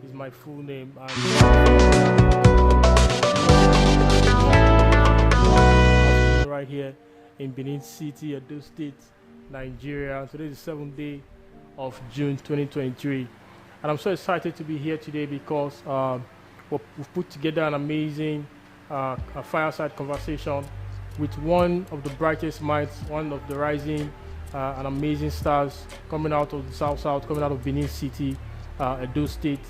Is my full name. And right here in Benin City, Edo State, Nigeria. Today is the 7th day of June 2023, and I'm so excited to be here today because we've put together an amazing a fireside conversation with one of the brightest minds, one of the rising and amazing stars coming out of the South, coming out of Benin City, Edo State.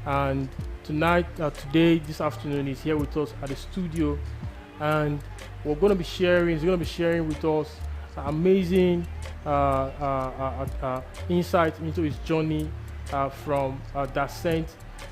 And tonight, today, this afternoon, he's here with us at the studio, and he's going to be sharing with us amazing insight into his journey from Dascent,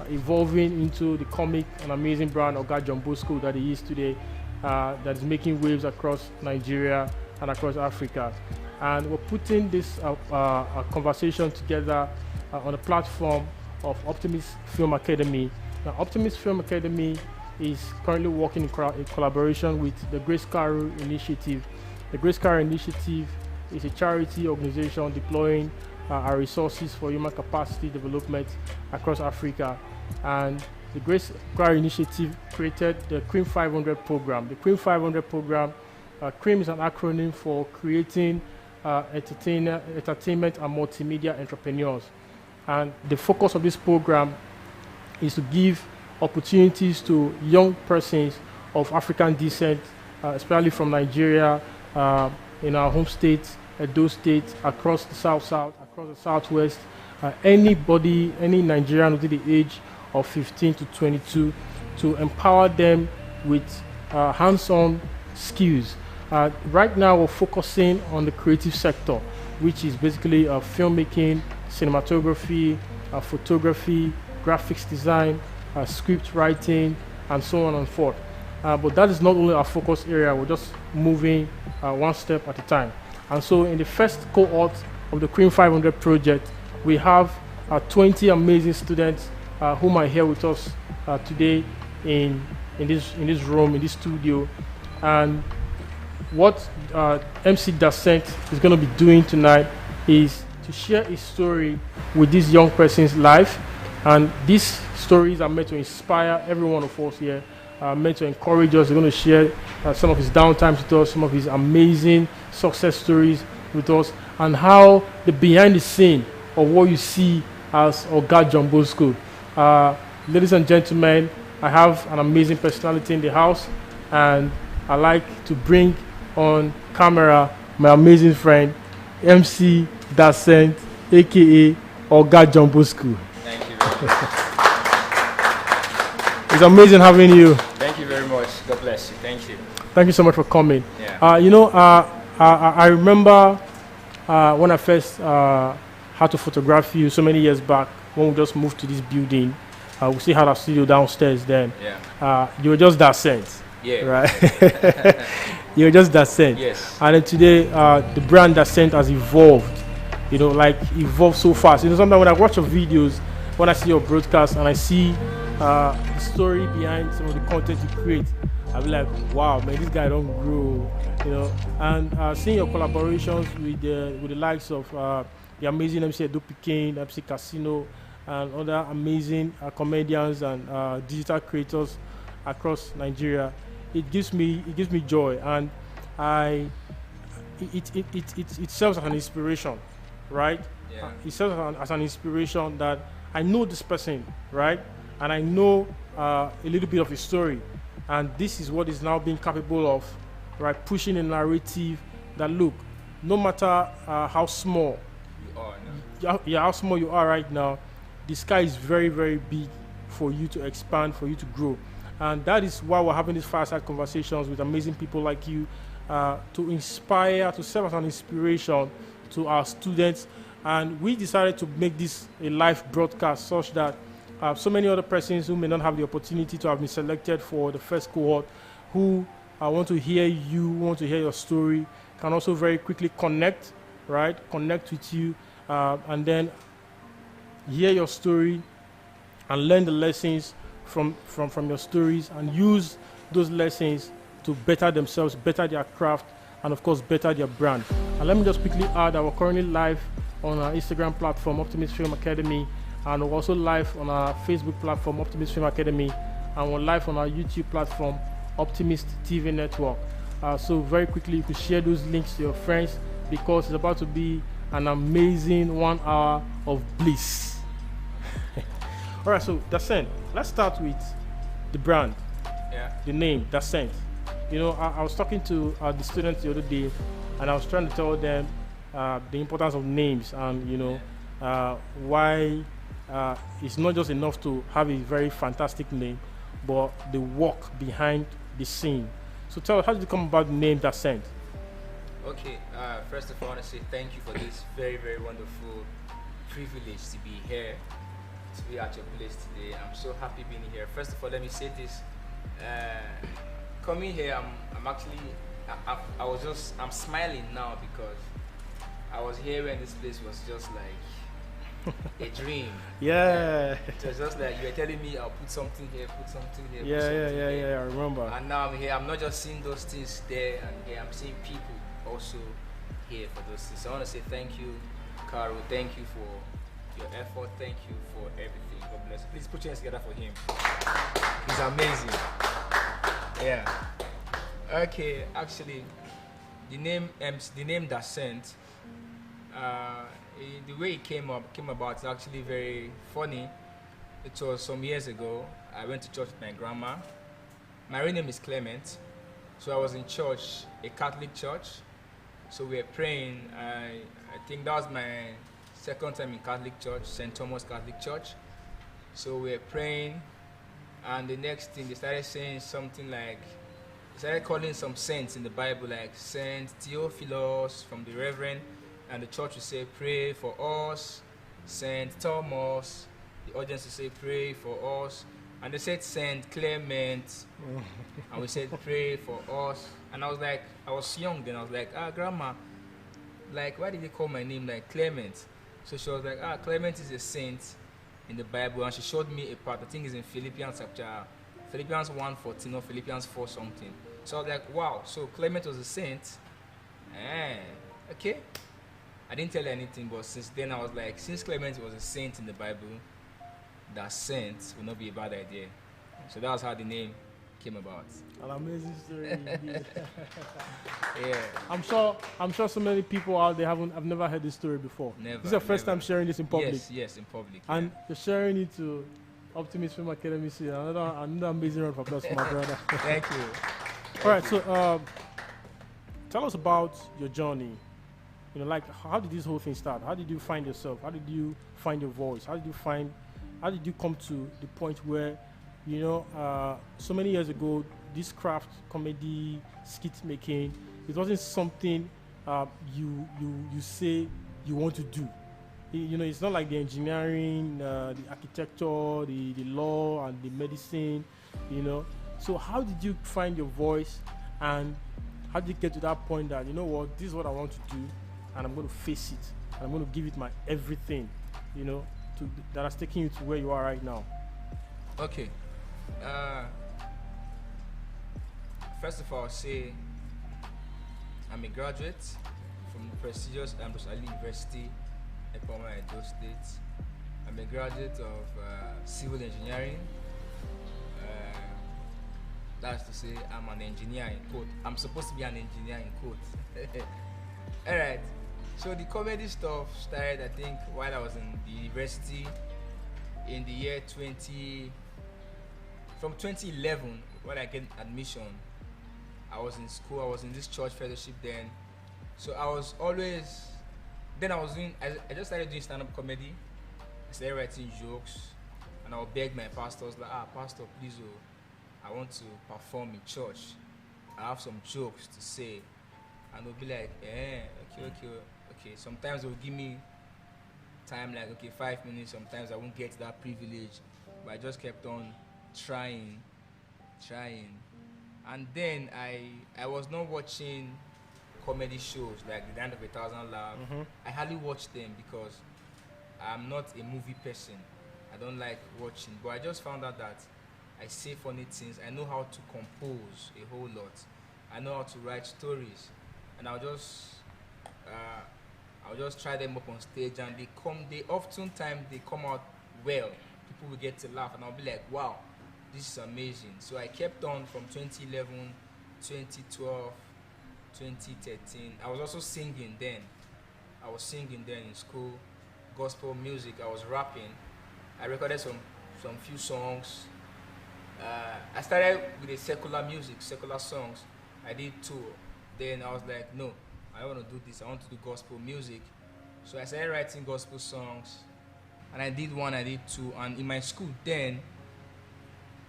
evolving into the comic and amazing brand OGA JOHNBOSCO that he is today. that is making waves across Nigeria and across Africa. And we're putting this conversation together on a platform of Optimist Film Academy. Now, Optimist Film Academy is currently working in collaboration with the Grace Carew Initiative. The Grace Carew Initiative is a charity organization deploying our resources for human capacity development across Africa. And the Grace Carew Initiative created the CREAM 500 program. The CREAM 500 program, CREAM is an acronym for Creating Entertainment and Multimedia Entrepreneurs. And the focus of this program is to give opportunities to young persons of African descent, especially from Nigeria, in our home states, Edo State, across the South, across the Southwest, anybody, any Nigerian within the age of 15 to 22, to empower them with hands-on skills. Right now, we're focusing on the creative sector, which is basically filmmaking, cinematography, photography, graphics design, script writing, and so on and so forth. But that is not only our focus area, we're just moving one step at a time. And so in the first cohort of the CREAM 500 project, we have 20 amazing students whom are here with us today in this room, in this studio. And what MC Dasent is going to be doing tonight is to share his story with this young person's life. And these stories are meant to inspire every one of us here, meant to encourage us. They're going to share some of his downtimes with us, some of his amazing success stories with us, and how the behind the scene of what you see as OGA JOHNBOSCO. Ladies and gentlemen, I have an amazing personality in the house, and I like to bring on camera my amazing friend, MC Dasent, aka OGA JOHNBOSCO. Thank you very much. It's amazing having you. Thank you very much. God bless you. Thank you. Thank you so much for coming. Yeah. I remember when I first had to photograph you so many years back when we just moved to this building. We still had our studio downstairs then. Yeah. You were just Dasent. Yeah. Right? You were just Dasent. Yes. And then today, the brand Dasent has evolved. Evolved so fast. Sometimes when I watch your videos, when I see your broadcast and I see the story behind some of the content you create, I'll be like, wow, man, this guy don't grow, And seeing your collaborations with the likes of the amazing MC Edo Pikin, MC Casino, and other amazing comedians and digital creators across Nigeria, it gives me joy, and it serves as an inspiration, right? Yeah. It serves as an inspiration that I know this person, right? And I know a little bit of his story. And this is what is now being capable of, right? Pushing a narrative that, look, no matter how small You are now. how small you are right now, the sky is very, very big for you to expand, for you to grow. And that is why we're having these fireside conversations with amazing people like you, to inspire, to serve as an inspiration to our students. And we decided to make this a live broadcast such that so many other persons who may not have the opportunity to have been selected for the first cohort, who want to hear you, want to hear your story, can also very quickly connect, right? Connect with you, and then hear your story and learn the lessons from your stories, and use those lessons to better themselves, better their craft, and of course better their brand. And let me just quickly add that we're currently live on our Instagram platform, Optimist Film Academy, and we're also live on our Facebook platform, Optimist Film Academy, and we're live on our YouTube platform, Optimist TV Network. So very quickly, you could share those links to your friends, because it's about to be an amazing 1 hour of bliss. All right, so Dasent, let's start with the brand, the name, Dasent. I was talking to the students the other day, and I was trying to tell them the importance of names, and why it's not just enough to have a very fantastic name, but the work behind the scene. So tell us, how did you come about the name Dasent? Okay, first of all, I want to say thank you for this very, very wonderful privilege to be here, to be at your place today. I'm so happy being here. First of all, let me say this. coming here, I'm actually, I'm smiling now because I was here when this place was just like a dream. Yeah. It was just like you were telling me, I'll put something here, put something here, Yeah, put yeah, something yeah, here. yeah. I remember. And now I'm here. I'm not just seeing those things there and here. I'm seeing people also here for those things. So I want to say thank you, Carol. Thank you for your effort. Thank you for everything. God bless. Please put your hands together for him. He's amazing. Yeah. Okay. Actually, the name that sent. The way it came about is actually very funny. It was some years ago. I went to church with my grandma. My real name is Clement. So I was in church, a Catholic church. So we were praying. I think that was my second time in Catholic church, St. Thomas Catholic Church. So we were praying, and the next thing they started saying something like, they started calling some saints in the Bible, like Saint Theophilus from the Reverend, and the church would say, pray for us. Saint Thomas, the audience would say, pray for us. And they said Saint Clement, and we said, pray for us. And I was like, I was young then, I was like, grandma, like, why did they call my name like Clement? So she was like, Clement is a saint in the Bible, and she showed me a part, I think it's in Philippians 1:14 or Philippians 4 something. So I was like, wow, so Clement was a saint? Okay. I didn't tell her anything, but since then I was like, since Clement was a saint in the Bible, that saint would not be a bad idea. So that was how the name came about. An amazing story indeed. Yeah. I'm sure so many people out there have never heard this story before. Never. This is your first time sharing this in public. Yes, in public. And you're sharing it to Optimist Film Academy. So another amazing round of applause for my brother. Thank you. All right, so tell us about your journey. You know, like, how did this whole thing start? How did you find yourself? How did you find your voice? How did you come to the point where, you know, so many years ago, this craft, comedy, skit making, it wasn't something you say you want to do. You know, it's not like the engineering, the architecture, the law, and the medicine, you know. So how did you find your voice, and how did you get to that point that, you know what, this is what I want to do, and I'm going to face it, and I'm going to give it my everything, you know, that has taken you to where you are right now? Okay. First of all, I'll say I'm a graduate from the prestigious Ambrose Ali University, Epoma, Edo State. I'm a graduate of civil engineering. That's to say, I'm an engineer in quote. I'm supposed to be an engineer in quote. Alright, so the comedy stuff started, I think, while I was in the university in the year from 2011, when I get admission. I was in school, I was in this church fellowship then. So I was always, then I just started doing stand-up comedy. I started writing jokes, and I would beg my pastors, like, pastor, please, I want to perform in church. I have some jokes to say. And they'll be like, okay. Sometimes they'll give me time, like, okay, 5 minutes. Sometimes I won't get that privilege. But I just kept on trying. And then I was not watching comedy shows like The Land of 1,000 Laughs. Mm-hmm. I hardly watch them because I'm not a movie person. I don't like watching. But I just found out that I say funny things. I know how to compose a whole lot. I know how to write stories, and I'll just try them up on stage, and they oftentimes come out well. People will get to laugh, and I'll be like, wow, this is amazing. So I kept on from 2011, 2012, 2013. I was also singing then. I was singing then in school, gospel music. I was rapping. I recorded some few songs. I started with secular music, secular songs. I did 2. Then I was like, no, I don't want to do this. I want to do gospel music. So I started writing gospel songs. And I did 1, I did 2. And in my school then,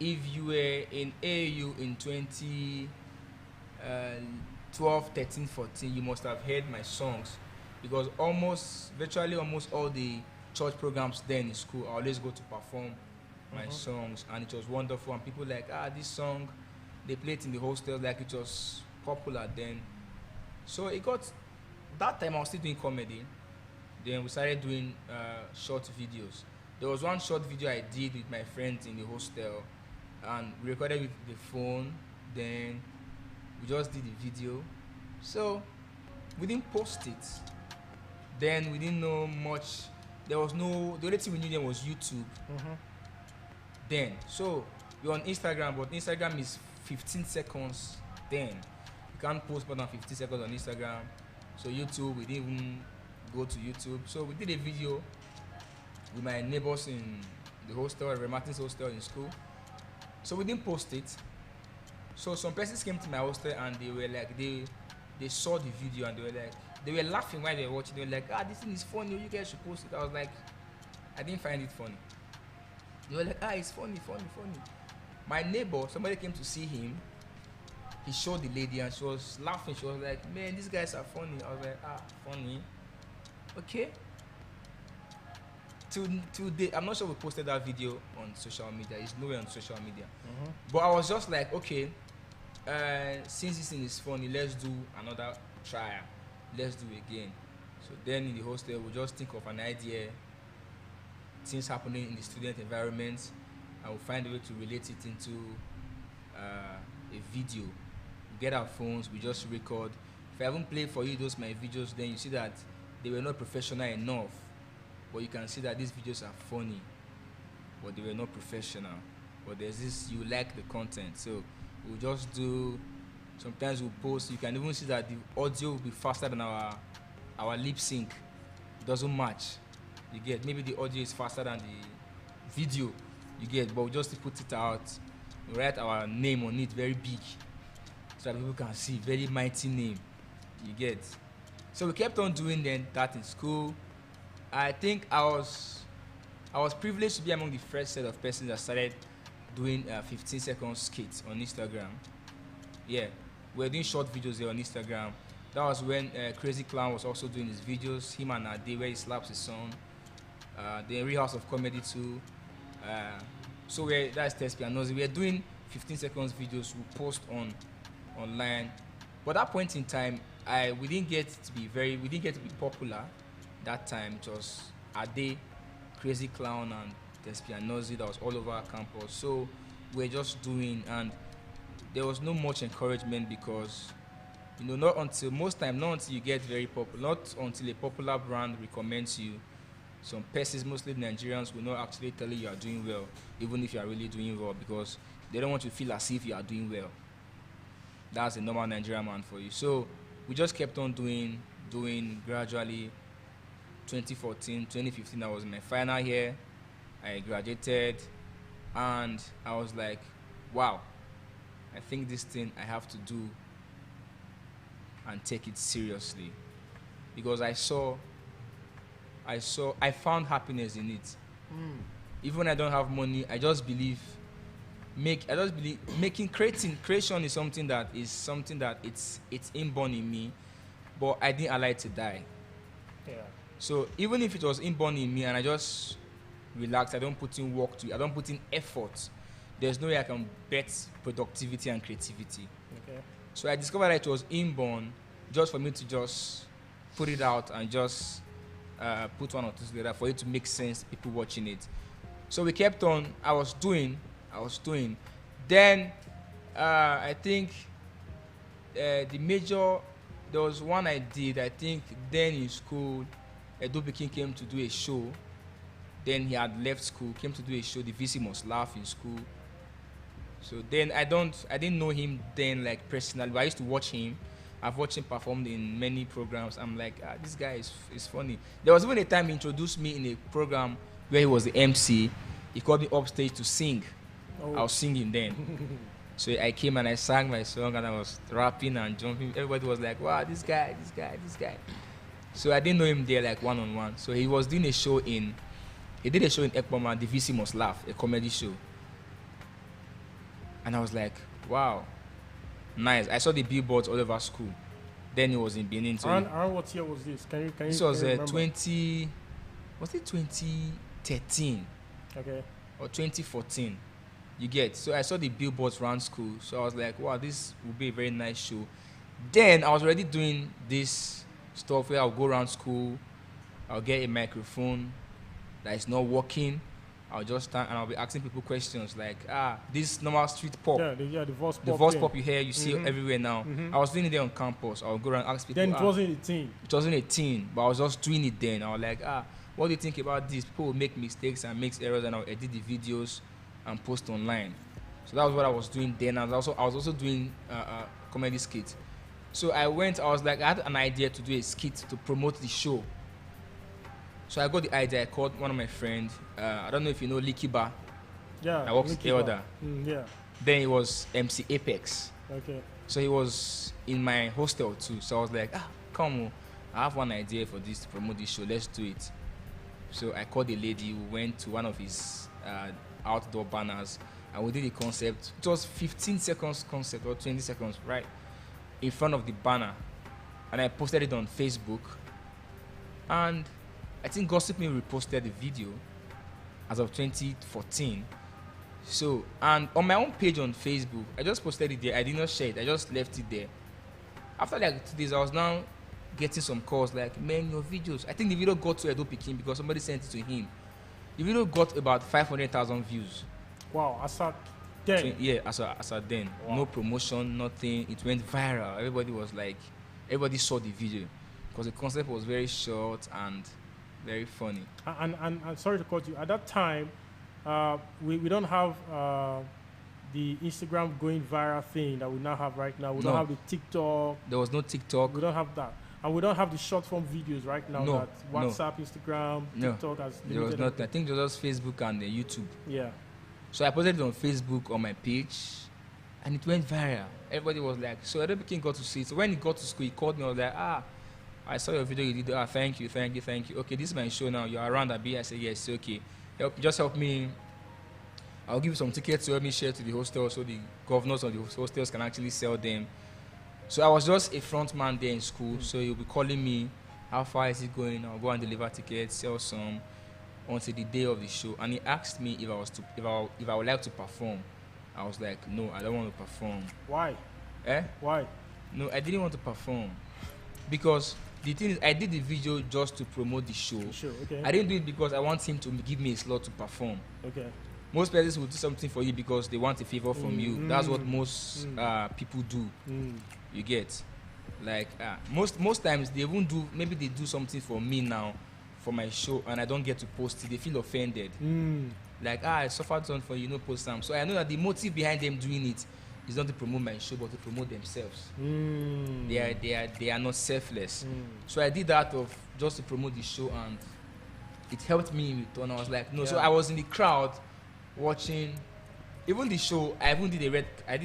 if you were in AAU in 2012, 13, 14, you must have heard my songs. Because virtually almost all the church programs then in school, I always go to perform my songs, and it was wonderful. And people like, this song They play it in the hostel, like it was popular then. So it got, that time I was still doing comedy. Then we started doing short videos. There was one short video I did with my friends in the hostel, and we recorded with the phone. Then we just did the video. So we didn't post it. Then we didn't know much. There was no, the only thing we knew then was YouTube. Then, so we're on Instagram, but Instagram is 15 seconds then. You can't post more than 15 seconds on Instagram. So YouTube, we didn't even go to YouTube. So we did a video with my neighbors in the hostel, Ray Martin's hostel in school. So we didn't post it. So some persons came to my hostel and they were like, they saw the video and they were laughing while they were watching. They were like, this thing is funny, you guys should post it. I was like, I didn't find it funny. They were like, it's funny. My neighbor, somebody came to see him. He showed the lady and she was laughing. She was like, man, these guys are funny. I was like, funny. Okay. Today, I'm not sure we posted that video on social media. It's nowhere on social media. But I was just like, okay, since this thing is funny, let's do another trial. Let's do it again. So then in the hostel, we just think of an idea, things happening in the student environment, and we'll find a way to relate it into a video. We get our phones, we just record. If I haven't played for you those my videos, then you see that they were not professional enough. But you can see that these videos are funny, but they were not professional. But there's this, you like the content, so we'll just do, sometimes we'll post, you can even see that the audio will be faster than our lip sync. It doesn't match. You get, maybe the audio is faster than the video, you get, but we just put it out, we write our name on it very big, so that people can see, very mighty name, you get. So we kept on doing that in school. I think I was privileged to be among the first set of persons that started doing 15-second skits on Instagram. Yeah, we were doing short videos there on Instagram. That was when Crazy Clown was also doing his videos, him and Ade, where he slaps his son. The Real House of Comedy too. So that's Tespianosi. We were doing 15 seconds videos we post online. But at that point in time, we didn't get to be popular. That time it was Ade, Crazy Clown, and Tespianosi that was all over our campus. So we're just doing, and there was no much encouragement because, not until you get very popular, not until a popular brand recommends you. Some persons, mostly Nigerians, will not actually tell you are doing well, even if you are really doing well, because they don't want you to feel as if you are doing well. That's a normal Nigerian man for you. So we just kept on doing gradually. 2014, 2015, I was in my final year. I graduated, and I was like, wow, I think this thing I have to do and take it seriously, because I found happiness in it. Even when I don't have money, I just believe creation is something that it's inborn in me, but I didn't allow it to die. Yeah. So even if it was inborn in me and I just relax, I don't put in work to it, I don't put in effort, there's no way I can bet productivity and creativity. Okay. So I discovered that it was inborn, just for me to just put it out and just put one or two together for it to make sense, people watching it. So we kept on, I was doing. Then I think there was one I did, I think then in school, Edo Pikin came to do a show. Then he had left school, came to do a show, the VC Must Laugh in school. So then I didn't know him then like personally, but I used to watch him. I've watched him perform in many programs. I'm like, this guy is funny. There was even a time he introduced me in a program where he was the MC. He called me upstage to sing. Oh. I was singing then. So I came and I sang my song and I was rapping and jumping. Everybody was like, wow, this guy. So I didn't know him there like one-on-one. So he was doing he did a show in Ekpoma, the VC Must Laugh, a comedy show. And I was like, wow, nice. I saw the billboards all over school. Then it was in Benin. So around what year was this? Can you this was 2013? Okay. Or 2014. You get. So I saw the billboards around school. So I was like, wow, this will be a very nice show. Then I was already doing this stuff where I'll go around school, I'll get a microphone that is not working. I'll just stand and I'll be asking people questions like, this normal street pop. The voice pop. The voice pop you hear, you see everywhere now. I was doing it there on campus. I'll go around and ask people. Then it wasn't a teen. It wasn't a teen, but I was just doing it then. I was like, what do you think about this? People will make mistakes and make errors, and I'll edit the videos and post online. So that was what I was doing then. I was also doing comedy skit. So I was like, I had an idea to do a skit to promote the show. So I got the idea. I called one of my friends. I don't know if you know Likiba. Yeah. I worked with Elder. Yeah. Then it was MC Apex. Okay. So he was in my hostel too. So I was like, come on, I have one idea for this to promote this show. Let's do it. So I called a lady who went to one of his outdoor banners, and we did the concept. It was 15 seconds concept or 20 seconds, right, in front of the banner, and I posted it on Facebook. And I think Gossip Me reposted the video as of 2014. So, and on my own page on Facebook, I just posted it there. I did not share it. I just left it there. After like 2 days, I was now getting some calls like, man, your videos. I think the video got to Edo Peking because somebody sent it to him. The video got about 500,000 views. Wow, as at then? Yeah, as at then. Wow. No promotion, nothing. It went viral. Everybody saw the video because the concept was very short and very funny. And sorry to cut you. At that time, we don't have the Instagram going viral thing that we now have right now. We don't have the TikTok. There was no TikTok. We don't have that. And we don't have the short form videos right now that WhatsApp, Instagram, TikTok has limited. There was not. I think it was just Facebook and YouTube. Yeah. So I posted it on Facebook on my page, and it went viral. Everybody was like, so Edo Peking got to see it. So when he got to school, he called me. I was like, I saw your video you did. Thank you. Okay, this is my show now. You're around at B. I said, yes, okay. Just help me. I'll give you some tickets to help me share to the hostel so the governors of the hostels can actually sell them. So I was just a front man there in school. So he'll be calling me, how far is it going? I'll go and deliver tickets, sell some until the day of the show. And he asked me if I would like to perform. I was like, no, I don't want to perform. Why? Why? No, I didn't want to perform because the thing is, I did the video just to promote the show. Okay. I didn't do it because I want him to give me a slot to perform. Okay. Most persons will do something for you because they want a favor from you. That's what most people do. You get, like most times they won't do. Maybe they do something for me now, for my show, and I don't get to post it. They feel offended. Like I suffered something for you, no post them. So I know that the motive behind them doing it is not to promote my show, but to promote themselves. They are not selfless. So I did that of just to promote the show, and it helped me in return. I was like, no. Yeah. So I was in the crowd watching. Even the show, I did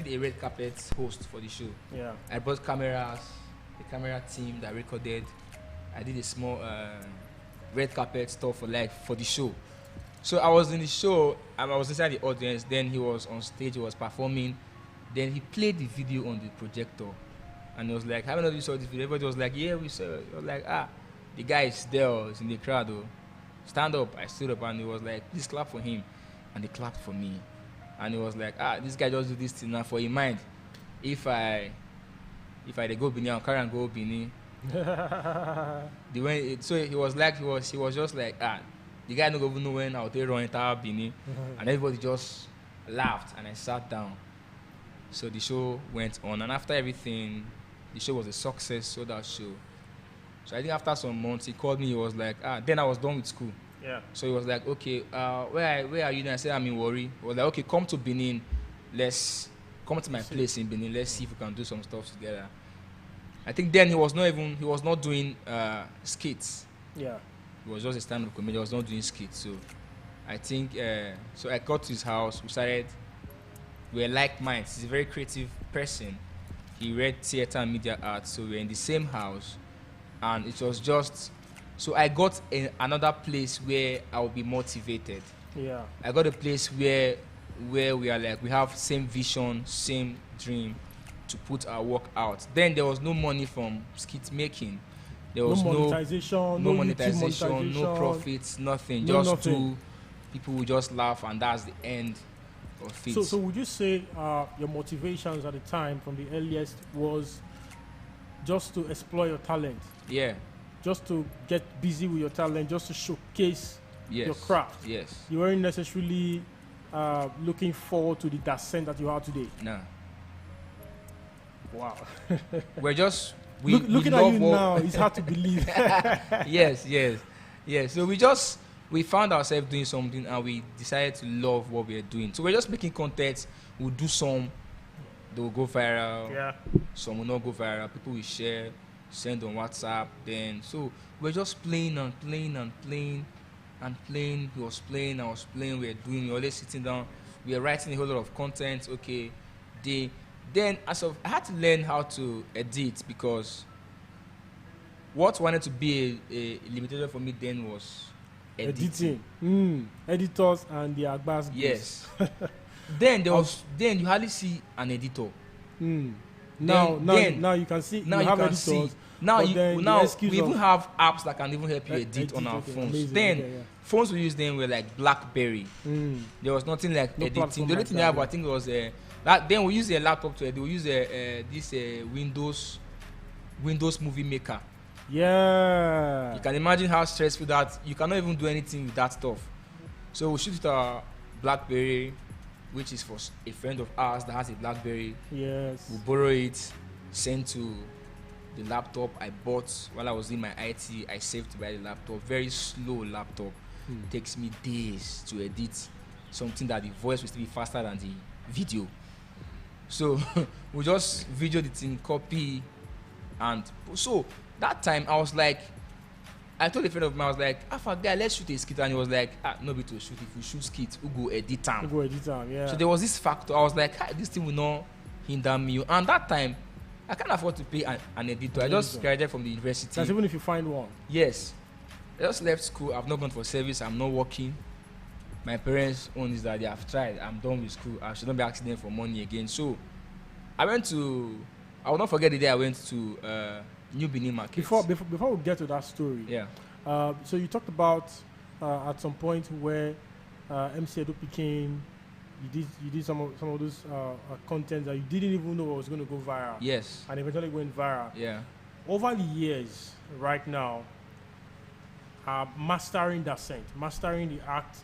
a red carpet host for the show. Yeah. I brought cameras, the camera team that recorded. I did a small red carpet stuff for the show. So I was in the show, and I was inside the audience. Then he was on stage, he was performing. Then he played the video on the projector, and he was like, "How many of you saw this video?" Everybody was like, "Yeah, we saw it." I was like, the guy is there, he's in the crowd. Though. Stand up. I stood up, and he was like, "Please clap for him," and they clapped for me. And he was like, this guy just do this thing now for his mind. If I go Bini, I'll carry and go Bini. So he was just like, the guy don't even know when I'll take run entire Bini. And everybody just laughed, and I sat down. So the show went on, and after everything, the show was a success, sold out show. So I think after some months, he called me, he was like, then I was done with school. Yeah. So he was like, okay, where are you now? I said, I'm in Warri. He was like, okay, come to Benin. Let's come to my place in Benin. Let's see if we can do some stuff together. I think then he was not doing skits. Yeah. He was just a stand-up comedian. He was not doing skits. So I think, so I got to his house. We were like minds. He's a very creative person. He read theater and media arts. So we were in the same house. And it was just... So I got another place where I will be motivated. Yeah. I got a place where we are like, we have same vision, same dream to put our work out. Then there was no money from skit making. There was no monetization, no profits, nothing. Just two people will just laugh, and that's the end or fits. So would you say your motivations at the time from the earliest was just to explore your talent, Yeah. just to get busy with your talent, just to showcase Yes. your craft? Yes. You weren't necessarily looking forward to the descent that you are today. Nah. Wow. We're just we Looking we at love you what- now, it's hard to believe. yes. So we found ourselves doing something and we decided to love what we are doing. So we're just making content. We'll do some, they will go viral. Yeah. Some will not go viral. People will share, send on WhatsApp. Then so we're just playing and playing and playing and playing. He was playing, I was playing. We were always sitting down. We were writing a whole lot of content. Okay, then I had to learn how to edit because what wanted to be a limitation for me then was editing. Editors and the Agbas. Yes. then you hardly see an editor. Now then you can see. Now you you have can editors, see. Now but then the we excuse even of- have apps that can even help you edit edit, on our okay, phones. amazing, Then okay, yeah. phones we used then were like BlackBerry. There was nothing like No editing. platform The only like thing that, I have, yeah. I think, was that. Then we use a laptop to edit. We use this Windows Movie Maker. Yeah. You can imagine how stressful that. You cannot even do anything with that stuff. So we shoot with our BlackBerry, which is for a friend of ours that has a BlackBerry. Yes. We borrow it, send to the laptop I bought while I was in my IT. I saved to buy the laptop. Very slow laptop. Takes me days to edit something that the voice will still be faster than the video. So we just video the thing, copy, and so that time I was like, I told a friend of mine, I was like, Alpha guy, let's shoot a skit, and he was like, no be to shoot. If we shoot skit, we go edit time. Go edit time, yeah. So there was this factor. I was like, this thing will not hinder me. And that time, I can't afford to pay an editor. I just graduated from the university. That's even if you find one. Yes. I just left school. I've not gone for service. I'm not working. My parents own is that they have tried. I'm done with school. I should not be asking them for money again. So I will not forget the day I went to New Benin Market. Before we get to that story, Yeah. So you talked about at some point where MC Edo Pikin, you did some of those content that you didn't even know was going to go viral. Yes. And eventually went viral. Yeah. Over the years, right now, mastering the scent, mastering the act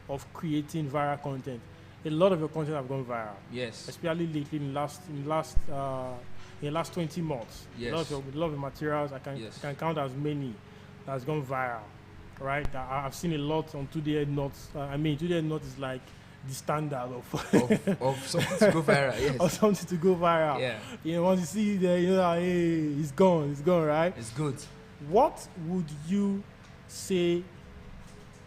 of creating viral content. A lot of your content have gone viral. Yes. Especially lately in the last 20 months. Yes. A lot of the materials I can count as many that's gone viral. Right? I've seen a lot on Today Nuts. Today Nuts is like the standard of something to go viral. Yes. of something to go viral. Yeah. You know, once you see it there, you know that, hey, it's gone, right? It's good. What would you say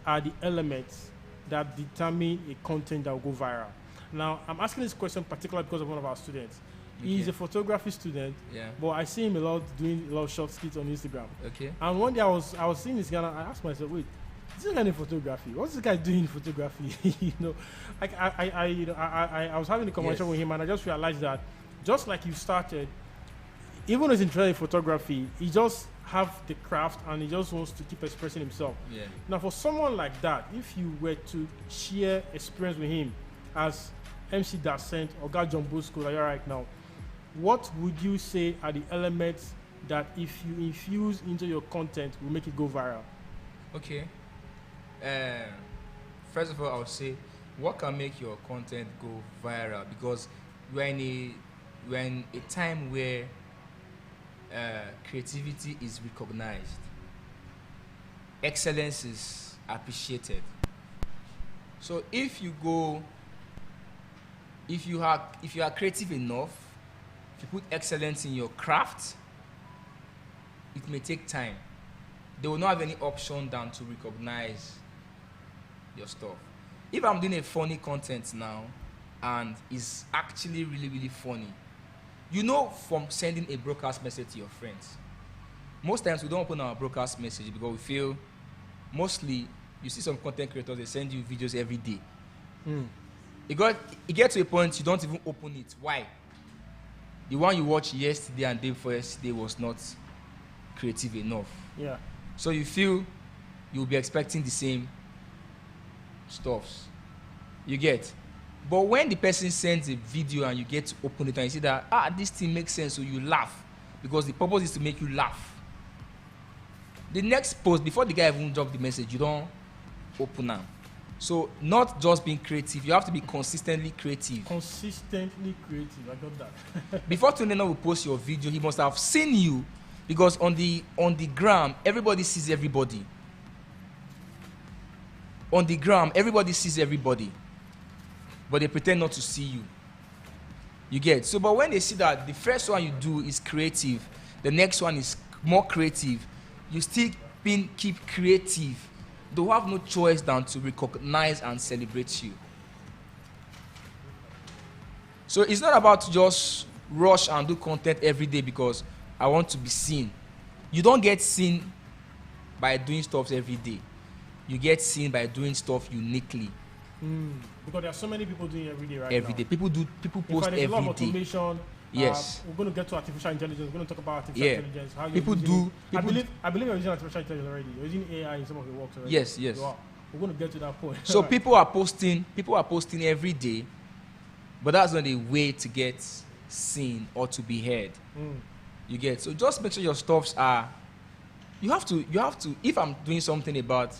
are the elements that determine a content that will go viral? Now, I'm asking this question particularly because of one of our students. He's Okay. a photography student, Yeah. but I see him doing a lot of short skits on Instagram. Okay. And one day I was seeing this guy and I asked myself, wait, this guy in photography? What's this guy doing in photography? You know, like I was having a conversation Yes. with him and I just realized that just like you started, even though he's interested in photography, he just have the craft and he just wants to keep expressing himself. Yeah. Now, for someone like that, if you were to share experience with him as MC Dascent or OGA JOHNBOSCO that you're right now, what would you say are the elements that if you infuse into your content will make it go viral? Okay. First of all, I would say, what can make your content go viral? Because we're in a time where creativity is recognized, excellence is appreciated. So if you are creative enough, if you put excellence in your craft, it may take time. They will not have any option than to recognize your stuff. If I'm doing a funny content now and it's actually really, really funny, you know, from sending a broadcast message to your friends, most times we don't open our broadcast message because we feel, mostly, you see some content creators, they send you videos every day. It gets to a point you don't even open it. Why? The one you watched yesterday and day before yesterday was not creative enough. Yeah. So you feel you'll be expecting the same stuffs. You get. But when the person sends a video and you get to open it and you see that, this thing makes sense, so you laugh. Because the purpose is to make you laugh. The next post, before the guy even dropped the message, you don't open them. So not just being creative, you have to be consistently creative. Consistently creative, I got that. Before Tunena will post your video, he must have seen you, because on the gram, everybody sees everybody. On the gram, everybody sees everybody, but they pretend not to see you. You get? So, but when they see that the first one you do is creative, the next one is more creative, you still keep creative, they will have no choice than to recognize and celebrate you. So it's not about to just rush and do content every day because I want to be seen. You don't get seen by doing stuff every day. You get seen by doing stuff uniquely. Because there are so many people doing it every day right every now. day. People post every day. A lot of day. automation. Yes. We're going to get to artificial intelligence. We're going to talk about artificial intelligence. How people do. I believe you're using artificial intelligence already. You're using AI in some of your works already. Yes. We're going to get to that point. So people are posting every day, but that's not a way to get seen or to be heard. You get? So just make sure your stuffs are. You have to. If I'm doing something about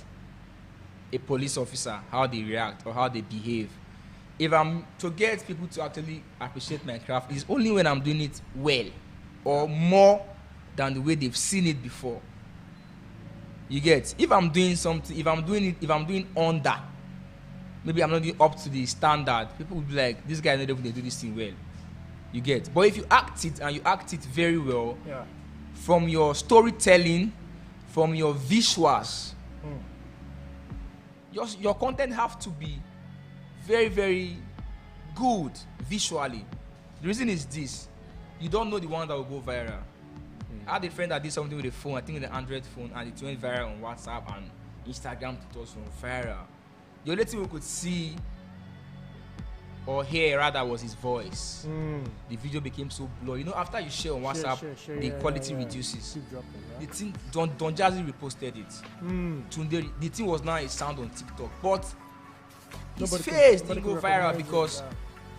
a police officer, how they react or how they behave, if I'm to get people to actually appreciate my craft, is only when I'm doing it well or more than the way they've seen it before. You get? If I'm doing something, if I'm doing under, maybe I'm not doing up to the standard, people will be like, this guy not even do this thing well. You get? But if you act it and you act it very well, from your storytelling, from your visuals, your content have to be very, very good visually. The reason is this: you don't know the one that will go viral. I had a friend that did something with a phone, I think with an Android phone, and it went viral on WhatsApp and Instagram. It was viral. The only thing we could see or hear rather was his voice. The video became so blurry. You know, after you share on WhatsApp, the quality reduces. Keep dropping, The thing, Don Jazzy reposted it. Tunde, the thing was now a sound on TikTok, but his face didn't go viral because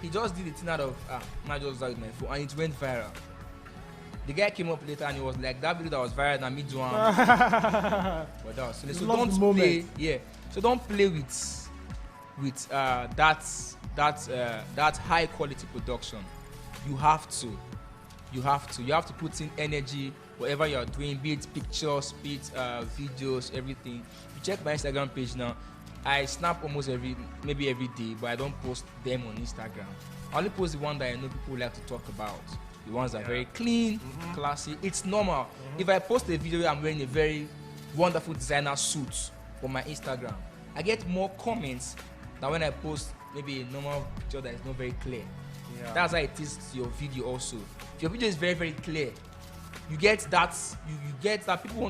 he just did the thing out of I just with my phone, and it went viral. The guy came up later and he was like, that video that was viral and me doing. But that was so don't play. So don't play with that high quality production. You have to put in energy whatever you are doing, be it pictures, be it videos, everything. You check my Instagram page now. I snap almost every day, but I don't post them on Instagram. I only post the one that I know people like to talk about. The ones that are very clean, classy. It's normal. If I post a video where I'm wearing a very wonderful designer suit on my Instagram, I get more comments than when I post maybe a normal picture that is not very clear. That's how it is to your video also. If your video is very, very clear, you get that people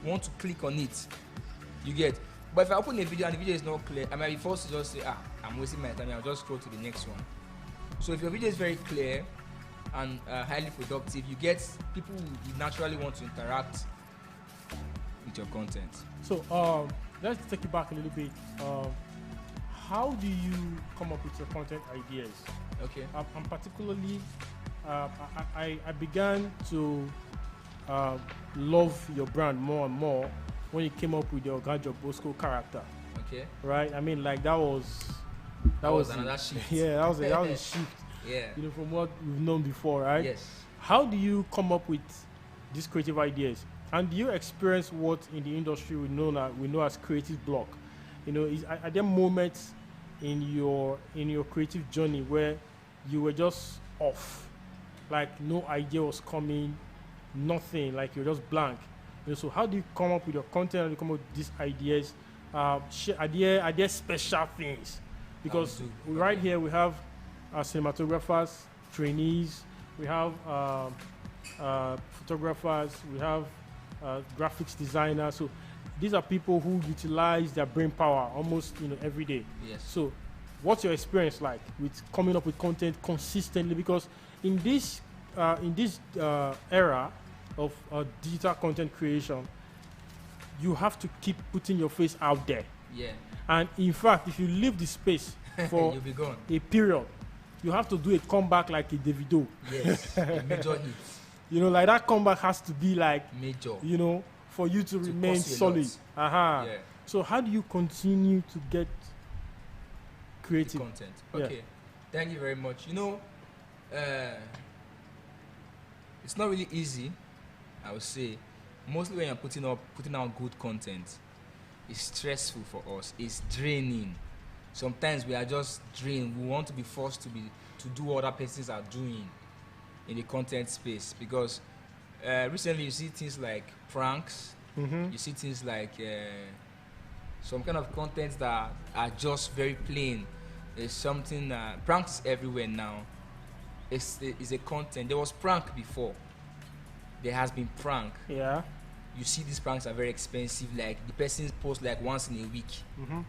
want to click on it. You get. But if I open a video and the video is not clear, I might be forced to just say, I'm wasting my time, I'll just scroll to the next one. So if your video is very clear and highly productive, you get people who naturally want to interact with your content. So let's take it back a little bit. How do you come up with your content ideas? Okay. And particularly, I began to love your brand more and more when you came up with the OGA JOHNBOSCO character. Okay. Right? I mean, like that was another shift. Yeah, that was a shift. Yeah. You know, from what we've known before, right? Yes. How do you come up with these creative ideas? And do you experience what in the industry we know as creative block? You know, are there moments in your creative journey where you were just off, like no idea was coming, nothing, like you're just blank? You know, so how do you come up with your content? How do you come up with these ideas? Are there special things? Because right here we have cinematographers, trainees, we have photographers, we have graphics designers. So these are people who utilize their brain power almost every day. Yes. So what's your experience like with coming up with content consistently? Because in this era of digital content creation, you have to keep putting your face out there. Yeah. And in fact, if you leave the space, for You'll be gone. a period. You have to do a comeback like a Davido. Yes, a major hit. You know, like that comeback has to be like, Major. you know, for you to remain cost you a solid. lot. Yeah. So how do you continue to get The creative? content. Yeah. Okay. Thank you very much. You know, it's not really easy, I would say. Mostly when you're putting out good content, it's stressful for us. It's draining. Sometimes we are just drained. We want to be forced to do what other persons are doing in the content space, because recently you see things like pranks. Mm-hmm. You see things like some kind of content that are just very plain. There's something pranks everywhere now. It's a content. There was prank before. There has been prank. Yeah. You see these pranks are very expensive. Like the person posts like once in a week. Mm-hmm.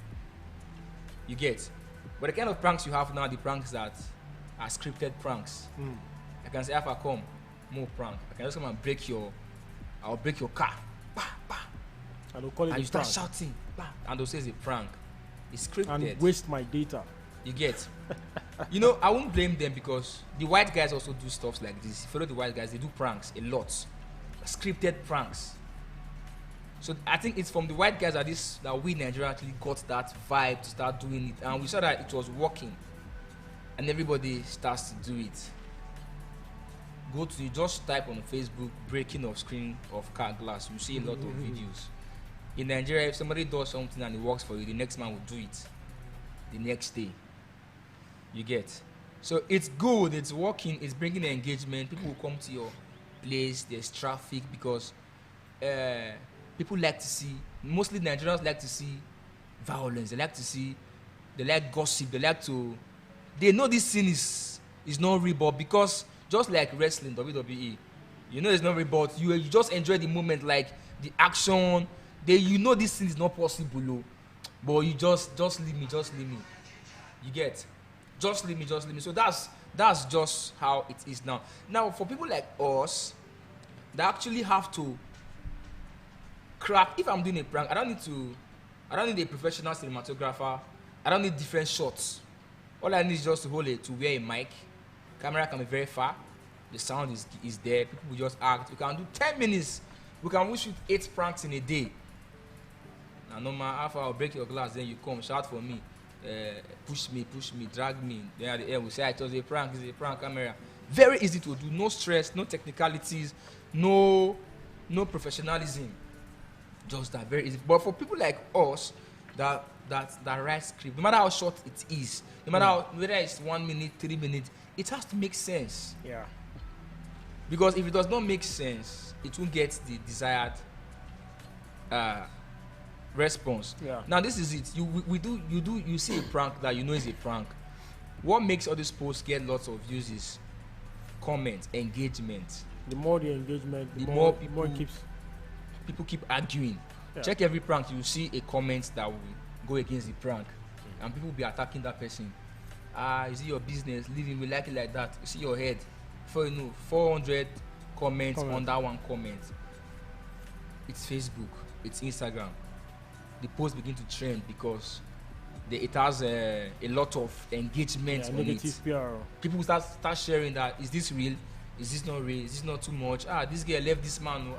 You get. But the kind of pranks you have now, the pranks that are scripted pranks. Mm. I can say, if I come, more prank. I can just come and I'll break your car. Bah, bah. And they'll call it And a you start prank. shouting. Bah. And they'll say it's a prank. It's scripted. And waste my data. You get. You know, I won't blame them, because the white guys also do stuff like this. Follow the white guys, they do pranks a lot. Scripted pranks. So I think it's from the white guys that we Nigeria actually got that vibe to start doing it. And we saw that it was working. And everybody starts to do it. You just type on Facebook, breaking of screen of car glass. You see a lot of videos. In Nigeria, if somebody does something and it works for you, the next man will do it the next day. You get. So it's good, it's working, it's bringing engagement. People will come to your place, there's traffic, because people like to see, mostly Nigerians like to see violence, they like gossip, they know this scene is not real, but because just like wrestling, WWE, you know it's not real, but you just enjoy the moment, like the action, you know this scene is not possible, but you just leave me. You get. Just leave me. So that's just how it is now. Now, for people like us, they actually have to crack. If I'm doing a prank, I don't need a professional cinematographer. I don't need different shots. All I need is just to wear a mic. Camera can be very far. The sound is there. People will just act. We can do 10 minutes. We can shoot 8 pranks in a day. Now, no matter how far I'll break your glass, then you come, shout for me. Push me, drag me. Then at the end we say it was a prank, it's a prank camera. Very easy to do, no stress, no technicalities, no professionalism. Just that, very easy. But for people like us that write script, no matter how short it is, no matter whether it's 1 minute, 3 minutes, it has to make sense. Yeah. Because if it does not make sense, it won't get the desired response. Yeah. Now this is it. You see a prank that you know is a prank. What makes all these posts get lots of views is comment, engagement. The more the engagement, The more people keep arguing. Yeah. Check every prank, you see a comment that will go against the prank, and people will be attacking that person. Is it your business? Leave him, we like it like that. You see your head. Before you know, 400 comments on that one comment. It's Facebook, it's Instagram. The post begin to trend because it has a lot of engagement on negative it. PR. People start sharing that, is this real? Is this not real? Is this not too much? This girl left this man.